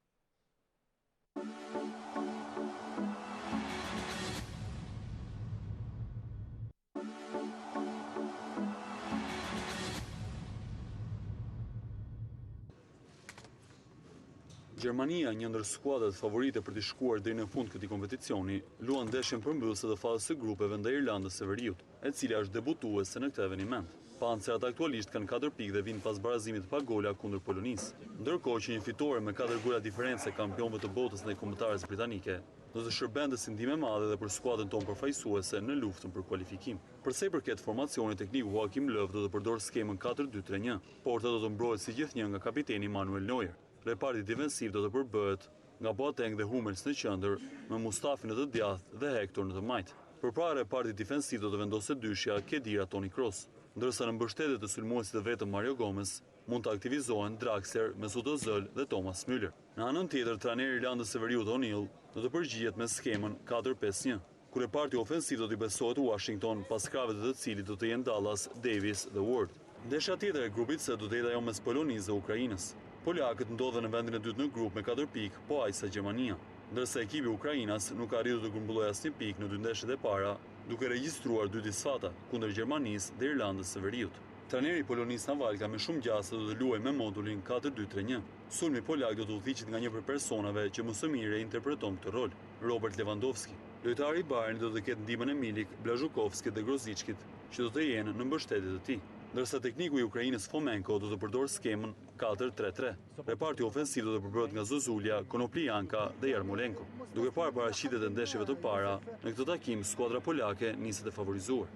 Gjermania, një ndër skuadrat favorite për të shkuar deri në fund këtij kompeticioni, luan ndeshjen përmbysëse të fazës së grupeve ndaj Irlandës së Veriut, e cila është debutuese në këtë eveniment. Pancerat aktualisht kanë 4 pikë dhe vinë pas barazimit pa gola kundër Polonisë. Ndërkohë që një fitore me 4 gola diferencë kampionëve të botës ndaj kombëtares britanike do të shërbente si ndihmë e madhe edhe për skuadrën tonë përfaqësuese në luftën për kualifikim. Për sa i përket formacionit, tekniku Joachim Löw do të përdorë skemën 4-2-3-1. Porta do të mbrohet si gjithnjë nga kapiteni Manuel Neuer. Reparti defensiv do të përbëhet nga Boateng dhe Hummels në qendër, me Mustafi në të djathtë dhe Hector në të majtë. Përpara repartit defensiv do të vendoset dyshja Khedira Toni Kroos, ndërsa në mbështetje të sulmuesit të vetëm Mario Gomez mund të aktivizohen Draxler, Mesut Özil dhe Thomas Müller. Në anën tjetër, trajneri i Irlandës së Veriut O'Neill do të përgjigjet me skemën 4-5-1, ku reparti ofensiv do t'i besohet Washington pas krave të cilit do të jenë Dallas, Davis dhe Ward. Ndeshja tjetër e grupit C do të jetë ajo mes Polonisë dhe Ukrainës. Polakët ndodhen në vendin e dytë në grup me 4 pikë, po aq sa Gjermania, ndërsa ekipi Ukrainas nuk ka arritur të grumbullojë asnjë pikë në 2 ndeshjet e para, duke regjistruar 2 disfata kundër Gjermanisë dhe Irlandës së Veriut. Trajneri i Polonisë Navalka me shumë gjasa do të luajë me modulin 4-2-3-1. Sulmi polak do të udhëhiqet nga një prej personave që më së miri interpreton këtë rol, Robert Lewandowski. Lojtari i Bayernit do të ketë ndihmën e Milik, Blazhukovskit dhe Grozicit, që do të jenë në mbështetje të tij. Ndërsa tekniku i Ukrainës Fomenko do të përdorë skemën 4-3-3. Reparti ofensiv do të përbëhet nga Zozulja, Konoplyanka dhe Jarmolenko. Duke parë paraqitjet e ndeshjeve të para, në këtë takim skuadra polake niset e favorizuar.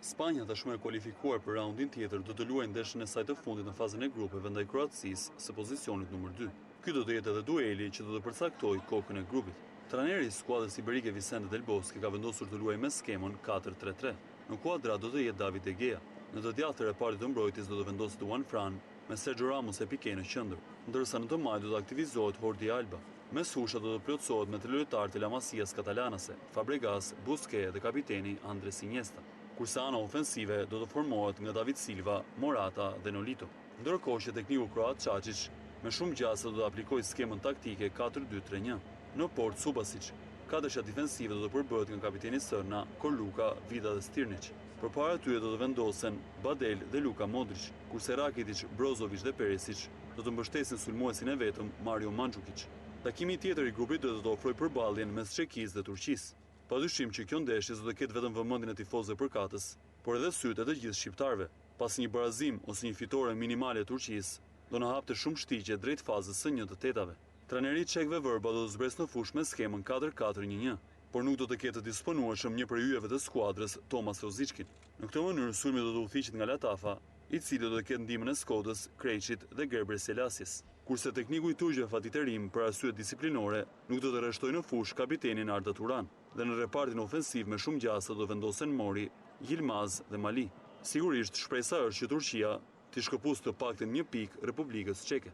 Spanja tashmë e kualifikuar për raundin tjetër do të luajë ndeshjen e saj të fundit në fazën e grupeve ndaj Kroacisë së pozicionit numër 2. Ky do të jetë edhe dueli që do të përcaktojë kokën e grupit. Trajneri i skuadrës iberike Vicente Del Bosque ka vendosur të luajë me skemën 4-3-3. Në kuadra do të jetë David De Gea. Në të djathtë repartit të mbrojtjes do të vendoset Juan Fran me Sergio Ramos e Piqué në qendër, ndërsa në të majtë do të aktivizohet Jordi Alba. Mes fusha do të plotësohet me 3 lojtarë të La Masias Catalanase, Fabregas, Busquets dhe kapiteni Andres Iniesta. Kurse ana ofensive do të formohet nga David Silva, Morata dhe Nolito. Ndërkohë që tekniku kroat Čačić me shumë gjasa do të aplikojë skemën taktike 4-2-3-1. Në port Subasic, katërsha defensive do të përbëhet nga kapiteni Sërna, Korluka, Vida dhe Stirnic. Përpara tyre do të vendosen Badel dhe Luka Modric, kurse Rakitic, Brozovic dhe Perisic do të mbështesin sulmuesin e vetëm Mario Mandzukic. Takimi tjetër i grupit do të ofrojë përballjen mes Çekisë dhe Turqisë. Padyshim që kjo ndeshje do të ketë vetëm vëmendjen e tifozëve përkatës, por edhe sytë e të gjithë shqiptarëve. Pas një barazim ose një fitore minimale e Turqisë, do na hapte shumë shtigje drejt fazës së 1/8. Trajneri çekëve Vërba do të zbresë në fushë me skemën 4-4-1-1, por nuk do të ketë të disponueshëm një prej yjeve të skuadrës, Tomas Rosickin. Në këtë mënyrë sulmi do të udhëhiqet nga Latafa, i cili do të ketë ndihmën e Skodës, Krejçit dhe Gerber Selasis. Kurse tekniku i turqëve Fatih Terim për arsye disiplinore nuk do të rreshtojë në fushë kapitenin Arda Turan, dhe në repartin ofensiv me shumë gjasa do vendosen Mori, Yilmaz dhe Mali. Sigurisht, shpresa është që Turqia t'i shkëpusë të paktën 1 pikë Republikës Çeke.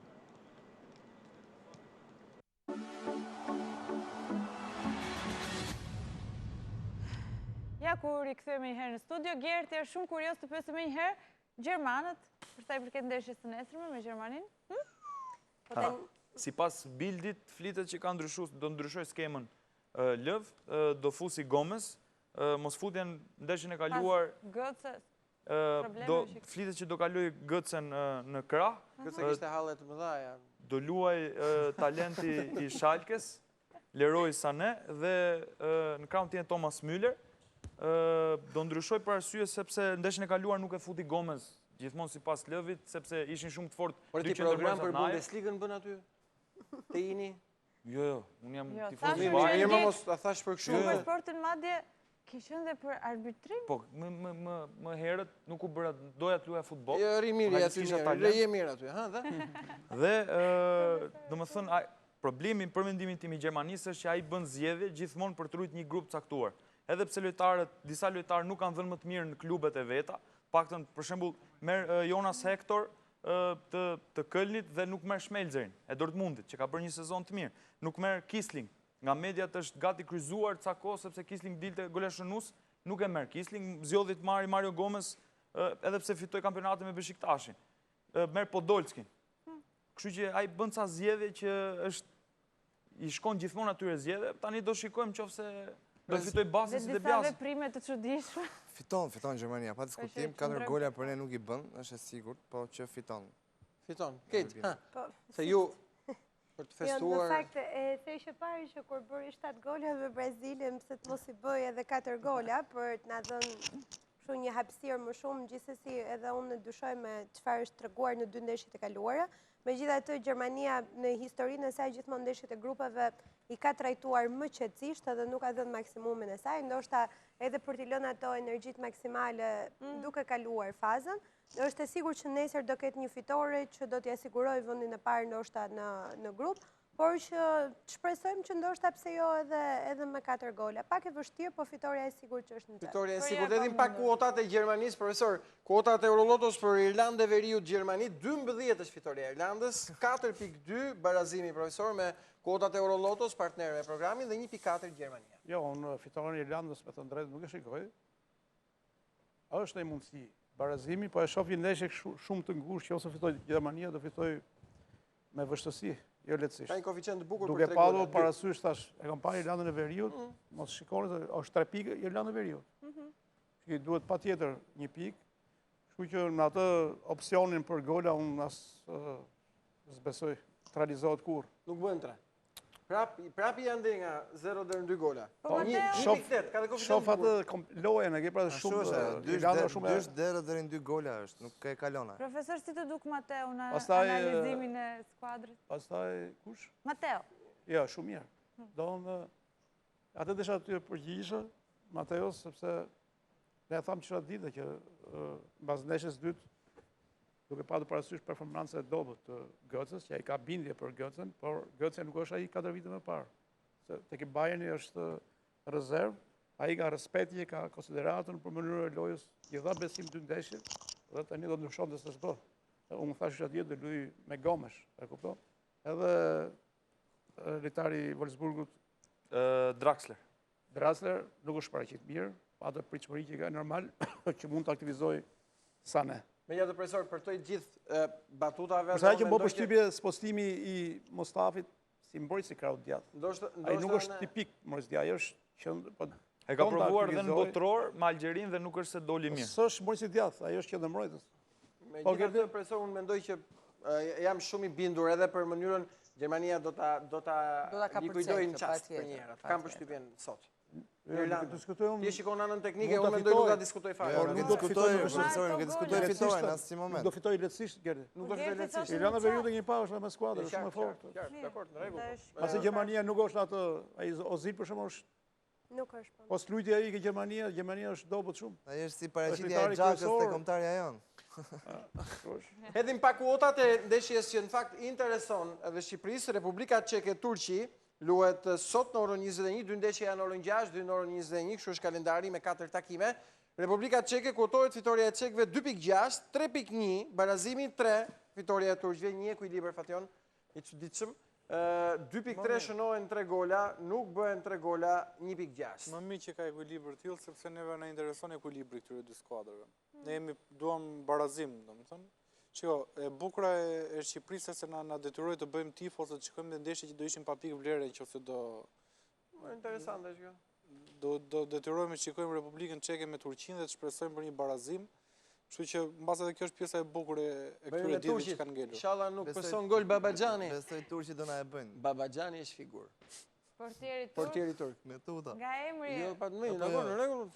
Ja ku rikthehemi një herë në studio, Gerti është shumë kurioz të pyesim një herë gjermanët, për sa i përket ndeshjes së nesërme me Gjermaninë. Sipas Bildit, flitet që do ndryshoj skemën Löw, do fusi Gomez, mos futjen ndeshjen e kaluar. Flitet që do kaloj Götzen në krah. Götze kishte halle të mëdha. Do luaj talenti i Schalkes, Leroy Sané dhe në krahun tjetër Thomas Müller. Do ndryshoj për arsye sepse ndeshjen e kaluar nuk e futi Gomez gjithmonë sipas lëvit, sepse ishin shumë të fortë dy qendrë program për Bundesligën bën aty? Te jini? Jo, unë jam tifoz i Bayern. Mirë, mos ta thash për kështu. Për sportin madje ke qenë dhe për arbitrim? Po, më herët nuk u bëra, doja të luaja futboll. Jo, ri mirë, leje mirë aty, ha, dhe? Dhe, domethënë, problemi për mendimin tim i Gjermanisë është që ai bën zgjedhje gjithmonë për të ruajtur një grup caktuar. Edhe pse disa lojtarë nuk kanë dhënë më të mirë në klubet e veta, paktën për shembull merr Jonas Hector të Kölnit dhe nuk merr Schmelzerin e Dortmundit, që ka bërë një sezon të mirë. Nuk merr Kisling. Nga mediat është gati kryzuar ca kohë sepse Kisling dilte goleshënues, nuk e merr Kisling, zgjodhi të marrë Mario Gomez edhe pse fitoi kampionatin me Beşiktashin. Merr Podolskin. Kështu që ai bën ca zgjedhje që i shkon gjithmonë atyre zgjedhje. Tani do shikojmë nëse do fitoj Basin si dhe Bjazin. Dhe disa veprime të çuditshme. Fiton Gjermania, pa diskutim, 4 gola për ne nuk i bën, është e sigurt, po që fiton. Fiton. Kate, se ju për të festuar. Në fakt, e theshë parë që kur bëri 7 gola me Brazilin, pse të mos i bëj edhe 4 gola për të na dhënë një hapësirë më shumë, gjithsesi edhe unë dyshoj me çfarë është treguar në 2 ndeshjet e kaluara. Megjithatë, Gjermania në historinë e saj gjithmonë ndeshjet e grupeve i ka trajtuar më qetësisht edhe nuk ka dhënë maksimumin e saj, ndoshta edhe për t'i lënë ato energjit maksimale duke kaluar fazën. Është e sigurt që nesër do ketë një fitore që do t'i asigurojë vendin e parë ndoshta në grup, por që shpresojmë që ndoshta pse jo edhe me 4 gola. Pak e vështirë, po fitoria e sigurt që është në tet. Fitoria e sigurt. Edhim pak kuotat e Gjermanisë, profesor. Kuotat e Eurolotos për Irlandë e Veriut Gjermani, 12 është fitoria e Irlandës, 4.2 barazimi, profesor, me kuotat e Eurolotos, partnerë me programin, dhe 1.4 Gjermania. Jo, unë fitoren e Irlandës me të drejtë nuk e shikoj. Është e mundësi barazimi, po e shoh një ndeshje shumë të ngushtë që ose fitoj Gjermania, do fitoj me vështësi. Jo lehtësisht. Ka një koeficient të bukur për 3 gola. Duke padur parasysh tash, e kam parë Irlandën e Veriut, mos shikoni se është 3 pikë Irlanda e Veriut. Që duhet patjetër 1 pikë. Kështu që në atë opsionin për gola unë as s'besoj të realizohet kur. Nuk bën 3. Prapi janë dhe nga 0 deri në 2 gola. Shof atë lojën, e ke pra shumë Irlanda shumë 2 deri në 2 gola është, nuk e kalon. Profesor, si të duk Mateo në analizimin e skuadrit? Pastaj kush? Mateo. Jo, shumë mirë. Donë atë desha të përgjigjshë Mateo, sepse ne e thamë qëra ditë që mbas ndeshjes dytë duke patur parasysh performancën e dobët të Götzës, që ai ka bindje për Götzën, por Götzë nuk është ai 4 vite më parë. Se tek Bayerni është rezervë, ai ka respekti, ka konsideratën për mënyrën e lojës, i dha besim 2 ndeshje, dhe tani do të ndryshon dhe s'është bë. Unë thash që atje do luaj me Gomes, e kupton? Edhe lojtari i Wolfsburgut Draxler nuk është paraqit mirë, pa atë pritshmëri që ka normal që mund të aktivizojë Sané. Me gjatë profesor, për të gjithë batutave... Përsa që më përshtypje spostimi i Mostafit si mbrojtës si krahut djathtë. Ai nuk është tipik mbrojtës djathtë, është që... E ka provuar dhe në botror, me Algjerin dhe nuk është se doli mirë. Së është mbrojtës djathtë, ai është qendër mbrojtës. Me gjithë profesor, unë mendoj që jam shumë i bindur edhe për mënyrën Gjermania do ta likuidojë në qast për një herë. Kam përshtypjen sot. Ti shikon anën teknike, unë mendoj nuk ta diskutoj fare. Nuk do diskutoj, profesor, nuk e diskutoj fitoren në asnjë moment. Nuk do fitoj lehtësisht, Gerdi. Nuk do fitoj lehtësisht. Irlanda e Veriut një pa është me skuadër, është shumë e fortë. Dakor, në rregull. Pasi Gjermania nuk është atë, ai Ozil për shembull është nuk është. Po s'lujti ai ke Gjermania është dobët shumë. Ai është si paraqitja e Xhakës te kombëtarja jon. Hedhim pak kuotat e ndeshjes që në fakt intereson edhe Shqipërisë, Republika Çeke Turqi. Luhet sot në orën 21, 2 ndeshje janë orën 6, 2 në orën 21, kështu është kalendari me 4 takime. Republika Çeke kuotohet fitoria e çekëve 2.6, 3.1, barazimi 3, fitoria e turqëve 1 ekuilibër Fation, i çuditshëm. 2.3 shënohen 3 gola, nuk bëhen 3 gola, 1.6. Më mirë që ka ekuilibër tillë sepse neve na intereson ekuilibri këtyre dy skuadrave. Ne duam barazim, domethënë. Shiko, e bukura e Shqipërisë se na detyroi të bëjmë tifo ose të shikojmë ndeshje që do ishin pa pikë vlere nëse do interesante është kjo. Do detyrohemi të shikojmë Republikën Çeke me Turqinë dhe të shpresojmë për një barazim. Kështu që mbas edhe kjo është pjesa e bukur e këtyre ditëve që kanë ngelur. Inshallah nuk pëson gol Babaxhani. Besoj turqit do na e bëjnë. Babaxhani është figurë. Portieri turk. Metoda. Nga emri. Jo, pa të mirë, në regull.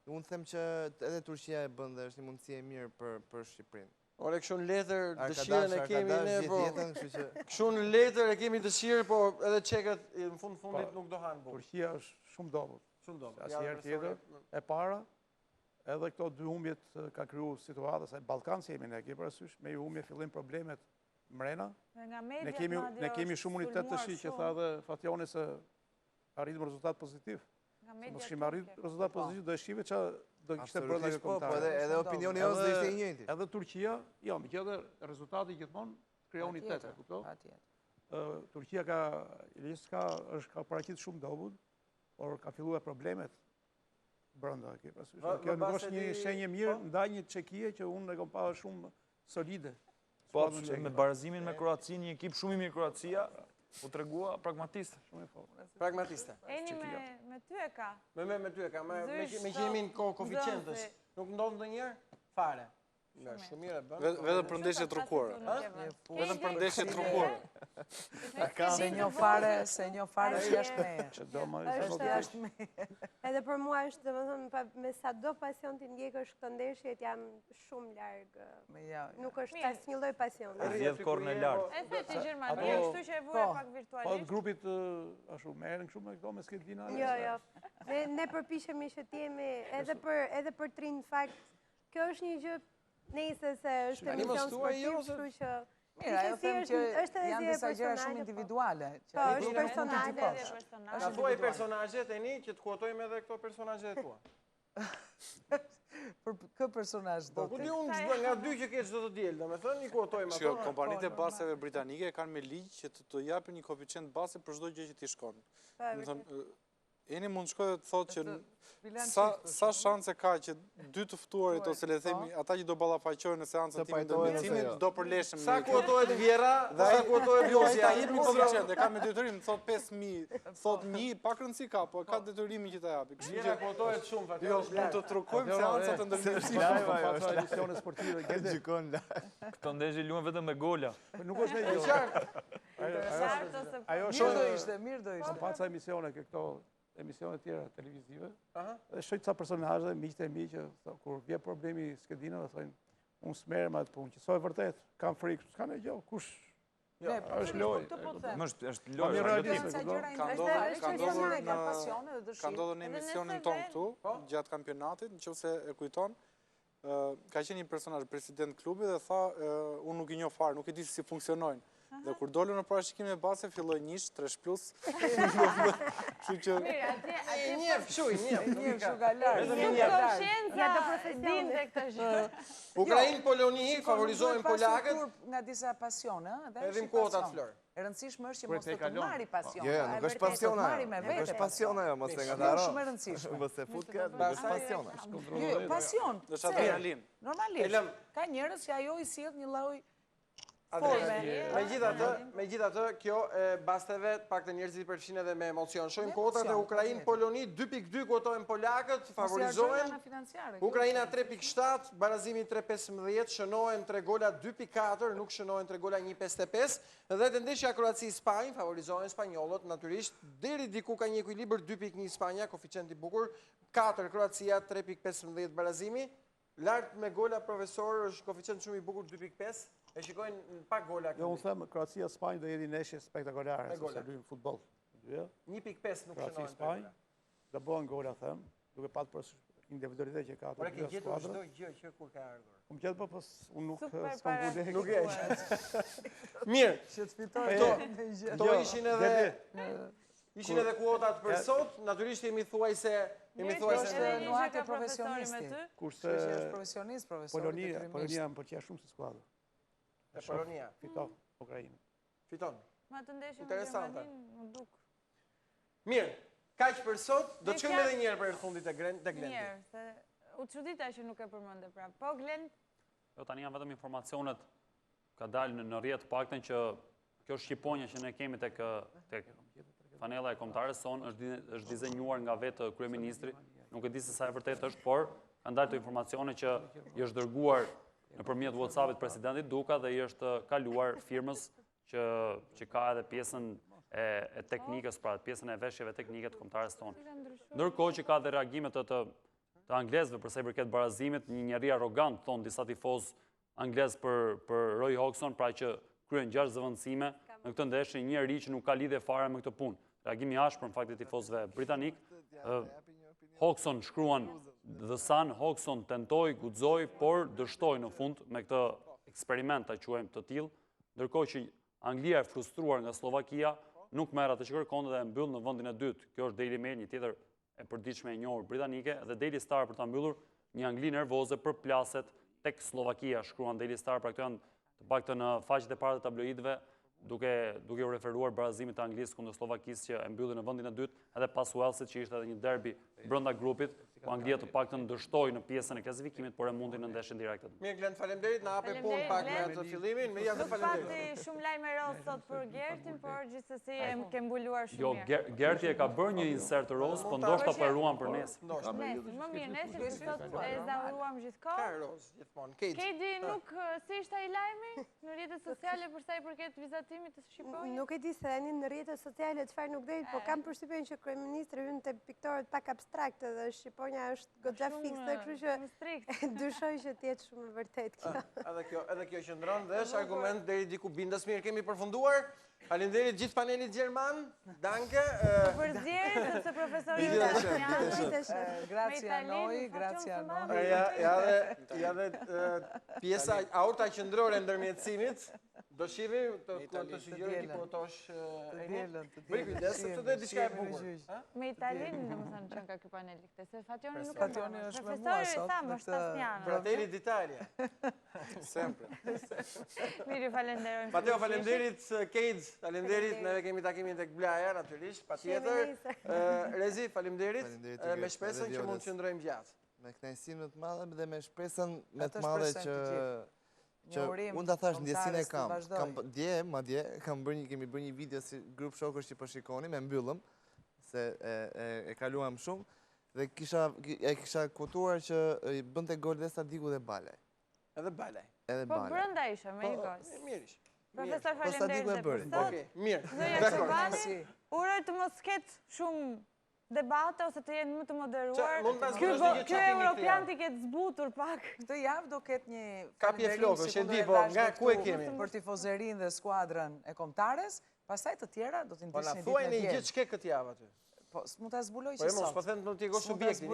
Unë them që edhe Turqia e bën dhe është një mundësi e mirë për Shqipërinë. Ore, kështu në letër dëshirën e kemi ne, po... Kështu Kështu në letër e kemi dëshirë, po edhe qeket në fundit nuk do hanë bu. Turqia është shumë dobut. Shumë dobut. Asnjëherë tjetër, e para, edhe këto dy humbjet ka kriju situata, se Ballkan si jemi ne, ke parasysh, me humbje fillim problemet mrena. Ne kemi shumë unitet të shi që tha dhe Fatjoni se arritëm rezultat pozitiv. Mos kemi arrit rezultat pozitiv, do e shive që do kishte bërë nga kombëtare. Edhe opinioni ose dhe ishte i njëjti. Edhe Turqia, jo, me që edhe rezultati gjithmonë krija unitet, e kupto? Turqia ka paraqit shumë dobut, por ka filluar problemet brenda, ke parasysh. Kjo nuk është një shenjë mirë ndaj një Çekie që unë e kam parë shumë solide. Po, me barazimin me Kroacinë, një ekip shumë i mirë Kroacia, u tregua pragmatiste. Pragmatiste. Eni me ty e ka. Me ty e ka, me që jemi në koeficientës. Nuk ndodhë ndë njerë? Fare. Shumë mirë e bënë. Vedhe për ndeshje trukuare. Vedhe për ndeshje trukuare. Se një fare që jashtë meje. Është jashtë meje. Edhe për mua është, dhe më thëmë, me sa do pasion të ndjekësh këtë ndeshjet, jam shumë largë. Nuk është asë një lloj pasion. E vjedh korë në lartë. E theti Gjermani, kështu që e vuja pak virtualisht. Po, grupit ashtu, me erën shumë me këto, me Skedina. Jo. Ne përpishemi që t'jemi edhe për trinë fakt. Kjo është një gjë nejse se është emision sportiv, kështu që... Mira, jo them që janë disa gjëra shumë individuale. Po, është personale. Ka thuaj personazhet e një që të kuotojmë edhe këto personazhet e tua. Për kë personazh do të? Po, ku di unë nga dy që ke çdo të diel, domethënë i kuotojmë ato. Kompanitë e baseve britanike kanë me ligj që të japin një koeficient base për çdo gjë që ti shkon. Domethënë, Eni mund shkoj dhe të thotë që sa shanse ka që dy të ftuarit ose le themi ata që do ballafaqojnë në seancën time të ndërtimit do përleshen. Sa kuotohet Vjera, sa kuotohet Josja. Ai jep një koeficient, e ka me detyrim, thot 5000, thot 1000, pak rëndësi ka, po ka detyrimin që ta japi. Vjera kuotohet shumë fatë. Jo, mund të trokojmë seancat të ndërtimit. Fata edicione sportive, Këto ndeshje luhen vetëm me gola. Nuk është me gjë. Mirë do ishte. Paca emisione këto emisione tjera televizive, dhe shojtë ca personazhe, miqtë e mi që kur vje problemi Skedina, dhe thojnë, unë s'merë me atë punë, që soj vërtet, kam frikë, s'ka në gjo, kush, është lojë. është lojë, Ka ndodhur në emisionin tonë këtu, gjatë kampionatit, në që se e kujton, ka qenë një personazh president klubi dhe tha, unë nuk i njoh fare, nuk e di si funksionojnë. Dhe kur dolën në parashikimin e base, filloi 1-3+. Kështu që i njeh kështu galar. Ukrainë, Poloni favorizohen polakët nga disa pasione, edhe në kuotat Flor. E rëndësishme është që mos të marri pasion. Jo, nuk është pasione. Nuk është pasione, mos e ngataro. Shumë e rëndësishme. Mos e fut këtë, nuk është pasione. Jo, pasion. Është adrenalin. Normalisht. Ka njerëz që ajo i sjell një lloj Megjithatë, kjo basteve pak të njerëzit i përfshin edhe me emocion. Shojmë kuotat e Ukrainë, Poloni, 2.2 kuotojnë polakët, favorizohen. Ukraina 3.7, barazimi 3.15, shënohen 3 gola 2.4, nuk shënohen 3 gola 1.55. Dhe të ndeshja Kroaci-Spanjë, favorizohen spanjollët, natyrisht, deri diku ka një ekuilibër 2.1 Spanja, koeficient i bukur, 4 Kroacia, 3.15 barazimi. Lartë me gola profesor është koeficient shumë i bukur 2.5. E shikojnë pak gola këtu. Jo, unë them, Kroacia-Spanjë do jeti ndeshje spektakolare, se luajmë futboll. 1.5 nuk shënojnë. Kroacia-Spanjë, do bëhen gola, them, duke patë për individualitet që ka ato. Por e ke gjetur çdo gjë që kur ka ardhur. Kum gjetë po, unë nuk s'kam vënë. Nuk e mirë. Që të fitoj. To ishin edhe kuotat për sot, natyrisht jemi thuajse nuhat e profesionisti. Kurse profesionist, Polonia më pëlqej shumë si skuadër. E Polonia fiton Ukrainë. Fiton. Ma të ndeshim me Gjermaninë, më duk. Mirë, kaq për sot, do të shkojmë edhe një herë për fundit e Glendit. Mirë, se u çudita që nuk e përmendë prapë. Po Glend? Jo, tani janë vetëm informacionet ka dalë në rrjet paktën që kjo shqiponja që ne kemi tek panela e kombëtarës son është dizenjuar nga vetë kryeministri. Nuk e di se sa e vërtet është, por kanë dalë të informacione që i është dërguar nëpërmjet WhatsApp-it presidentit Duka dhe i është kaluar firmës që ka edhe pjesën e teknikës, pra pjesën e veshjeve teknike të kombëtares tonë. Ndërkohë që ka dhe reagimet të anglezëve përsa i përket barazimit, një njeri arrogant, thonë disa tifozë anglez për Roy Hodgson, pra që kryen 6 zëvendësime në këtë ndeshje, një njeri që nuk ka lidhje fare me këtë punë. Reagimi i ashpër në fakt i tifozëve britanik. Hodgson shkruan The Sun, Hodgson tentoi, guxoi, por dështoi në fund me këtë eksperiment, ta quajmë të tillë, ndërkohë që Anglia e frustruar nga Slovakia nuk merr atë që kërkonte dhe e mbyll në vendin e dytë. Kjo është Daily Mail, një tjetër e përditshme e njohur britanike, dhe Daily Star për ta mbyllur një Angli nervoze për plaset tek Slovakia, shkruan Daily Star, pra këto janë të paktën në faqet e para të tabloidëve, duke u referuar barazimit të Anglisë kundër Slovakisë që e mbylli në vendin e dytë, edhe pas Walesit që ishte edhe një derbi brenda grupit, ku Anglia të paktën dështoi në pjesën e klasifikimit, por e mundi në ndeshjen direkte. Mirë, Glen, faleminderit, na hape punë pak me të fillimin, me javë faleminderit. Nuk pati shumë lajme roz sot për Gertin, por gjithsesi e ke mbuluar shumë mirë. Jo, Gerti e ka bërë një insert të roz, po ndoshta po e ruan për nesër. Më mirë, nesër që sot e zauruam gjithkohë. Ka roz, gjithmonë. Kedi, nuk si ishte ai lajmi në rrjetet sociale për sa i përket vizatimit të Shqipërisë? Nuk e di se tani në rrjetet sociale çfarë nuk del, po kam përshtypjen që kryeministri hyn te piktorët pak abstrakte dhe Shqiponia është goxha fikse, kështu që dyshoj që të jetë shumë e vërtetë kjo. Edhe kjo qëndron dhe është argument deri diku bindas. Mirë, kemi përfunduar. Faleminderit gjithë panelit gjerman. Danke. Përzier sepse profesori Gracia noi, gracia noi. Ja dhe pjesa aorta qendrore ndërmjetësimit. Do shihim të sugjeroj ti po tosh të dielën. Bëj kujdes sepse do të diçka e bukur. Me Italinë, domethënë që ka ky panel këtë, se Fationi nuk Fationi është me mua sot. Fratelli d'Italia. Sempre. Mirë, falenderojmë. Mateo, falenderit Kejt, falenderit, neve kemi takimin tek Blaja, natyrisht, patjetër. Rezi, falenderit, me shpresën që mund të qëndrojmë gjatë. Me kënaqësinë më të madhe dhe me shpresën më të madhe që unë ta thash ndjesinë e kam. Madje kemi bërë një video si grup shokësh që po shikoni, me mbyllëm, se e kaluam shumë, dhe kisha kutuar që bënte gol dhe Sadiku dhe Balaj. Edhe Balaj. Po brenda isha me një gol. Mirë ish. Profesor, falenderit dhe për sot. Mirë. Zoja Çobani, uroj të mos ketë shumë debate ose të jenë më të moderuar. Ky europian t'i ketë zbutur pak. Këtë javë do ketë një kapje flokësh, e di, po nga ku e kemi? Për tifozerinë dhe skuadrën e kombëtares, pastaj të tjera do t'i ndiqni ditën e tjetër. Po na thuaj një gjë ç'ke këtë javë aty. Po mund ta zbuloj që sot. Po mos po them të t'i gosh subjektin.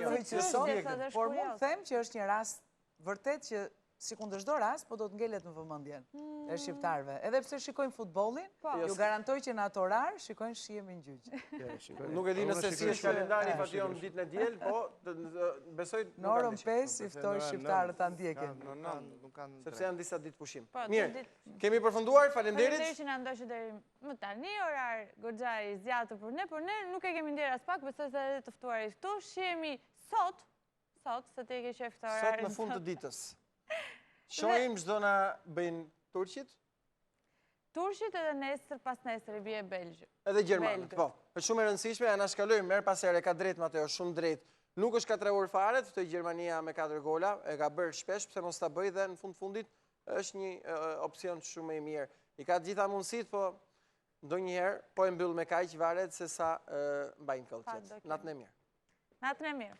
Por mund të them që është një rast vërtet që si kundër çdo rast, po do të ngelet në vëmendjen e shqiptarëve. Edhe pse shikojnë futbollin, ju garantoj që në atë orar shikojnë shihemi në gjyq. Nuk e di nëse si është kalendari Fation ditën e diel, po besoj në orën 5 i ftoj shqiptarët ta ndjekin. Sepse janë disa ditë pushim. Mirë, kemi përfunduar, faleminderit. Faleminderit që na ndoshë deri më tani, orar goxha i zgjatur për ne, por ne nuk e kemi ndier as pak, besoj se edhe të ftuarit këtu shihemi sot, se te ke qef këtë orarin. Sot në fund të ditës. Shohim çdo na bëjnë turqit? Turqit edhe nesër pas nesër i bie Belgjë. Edhe gjermanët, po. Është shumë e rëndësishme, ja na shkalojmë merr pas here, ka drejt Mateo, shumë drejt. Nuk është 4 fare, ftoi Gjermania me 4 gola, e ka bërë shpesh, pse mos ta bëj dhe në fundit është një opsion shumë i mirë. I ka gjitha mundësit, po ndonjëherë po e mbyll me kaq varet se sa mbajnë këllçet. Natën e mirë. Natën e mirë.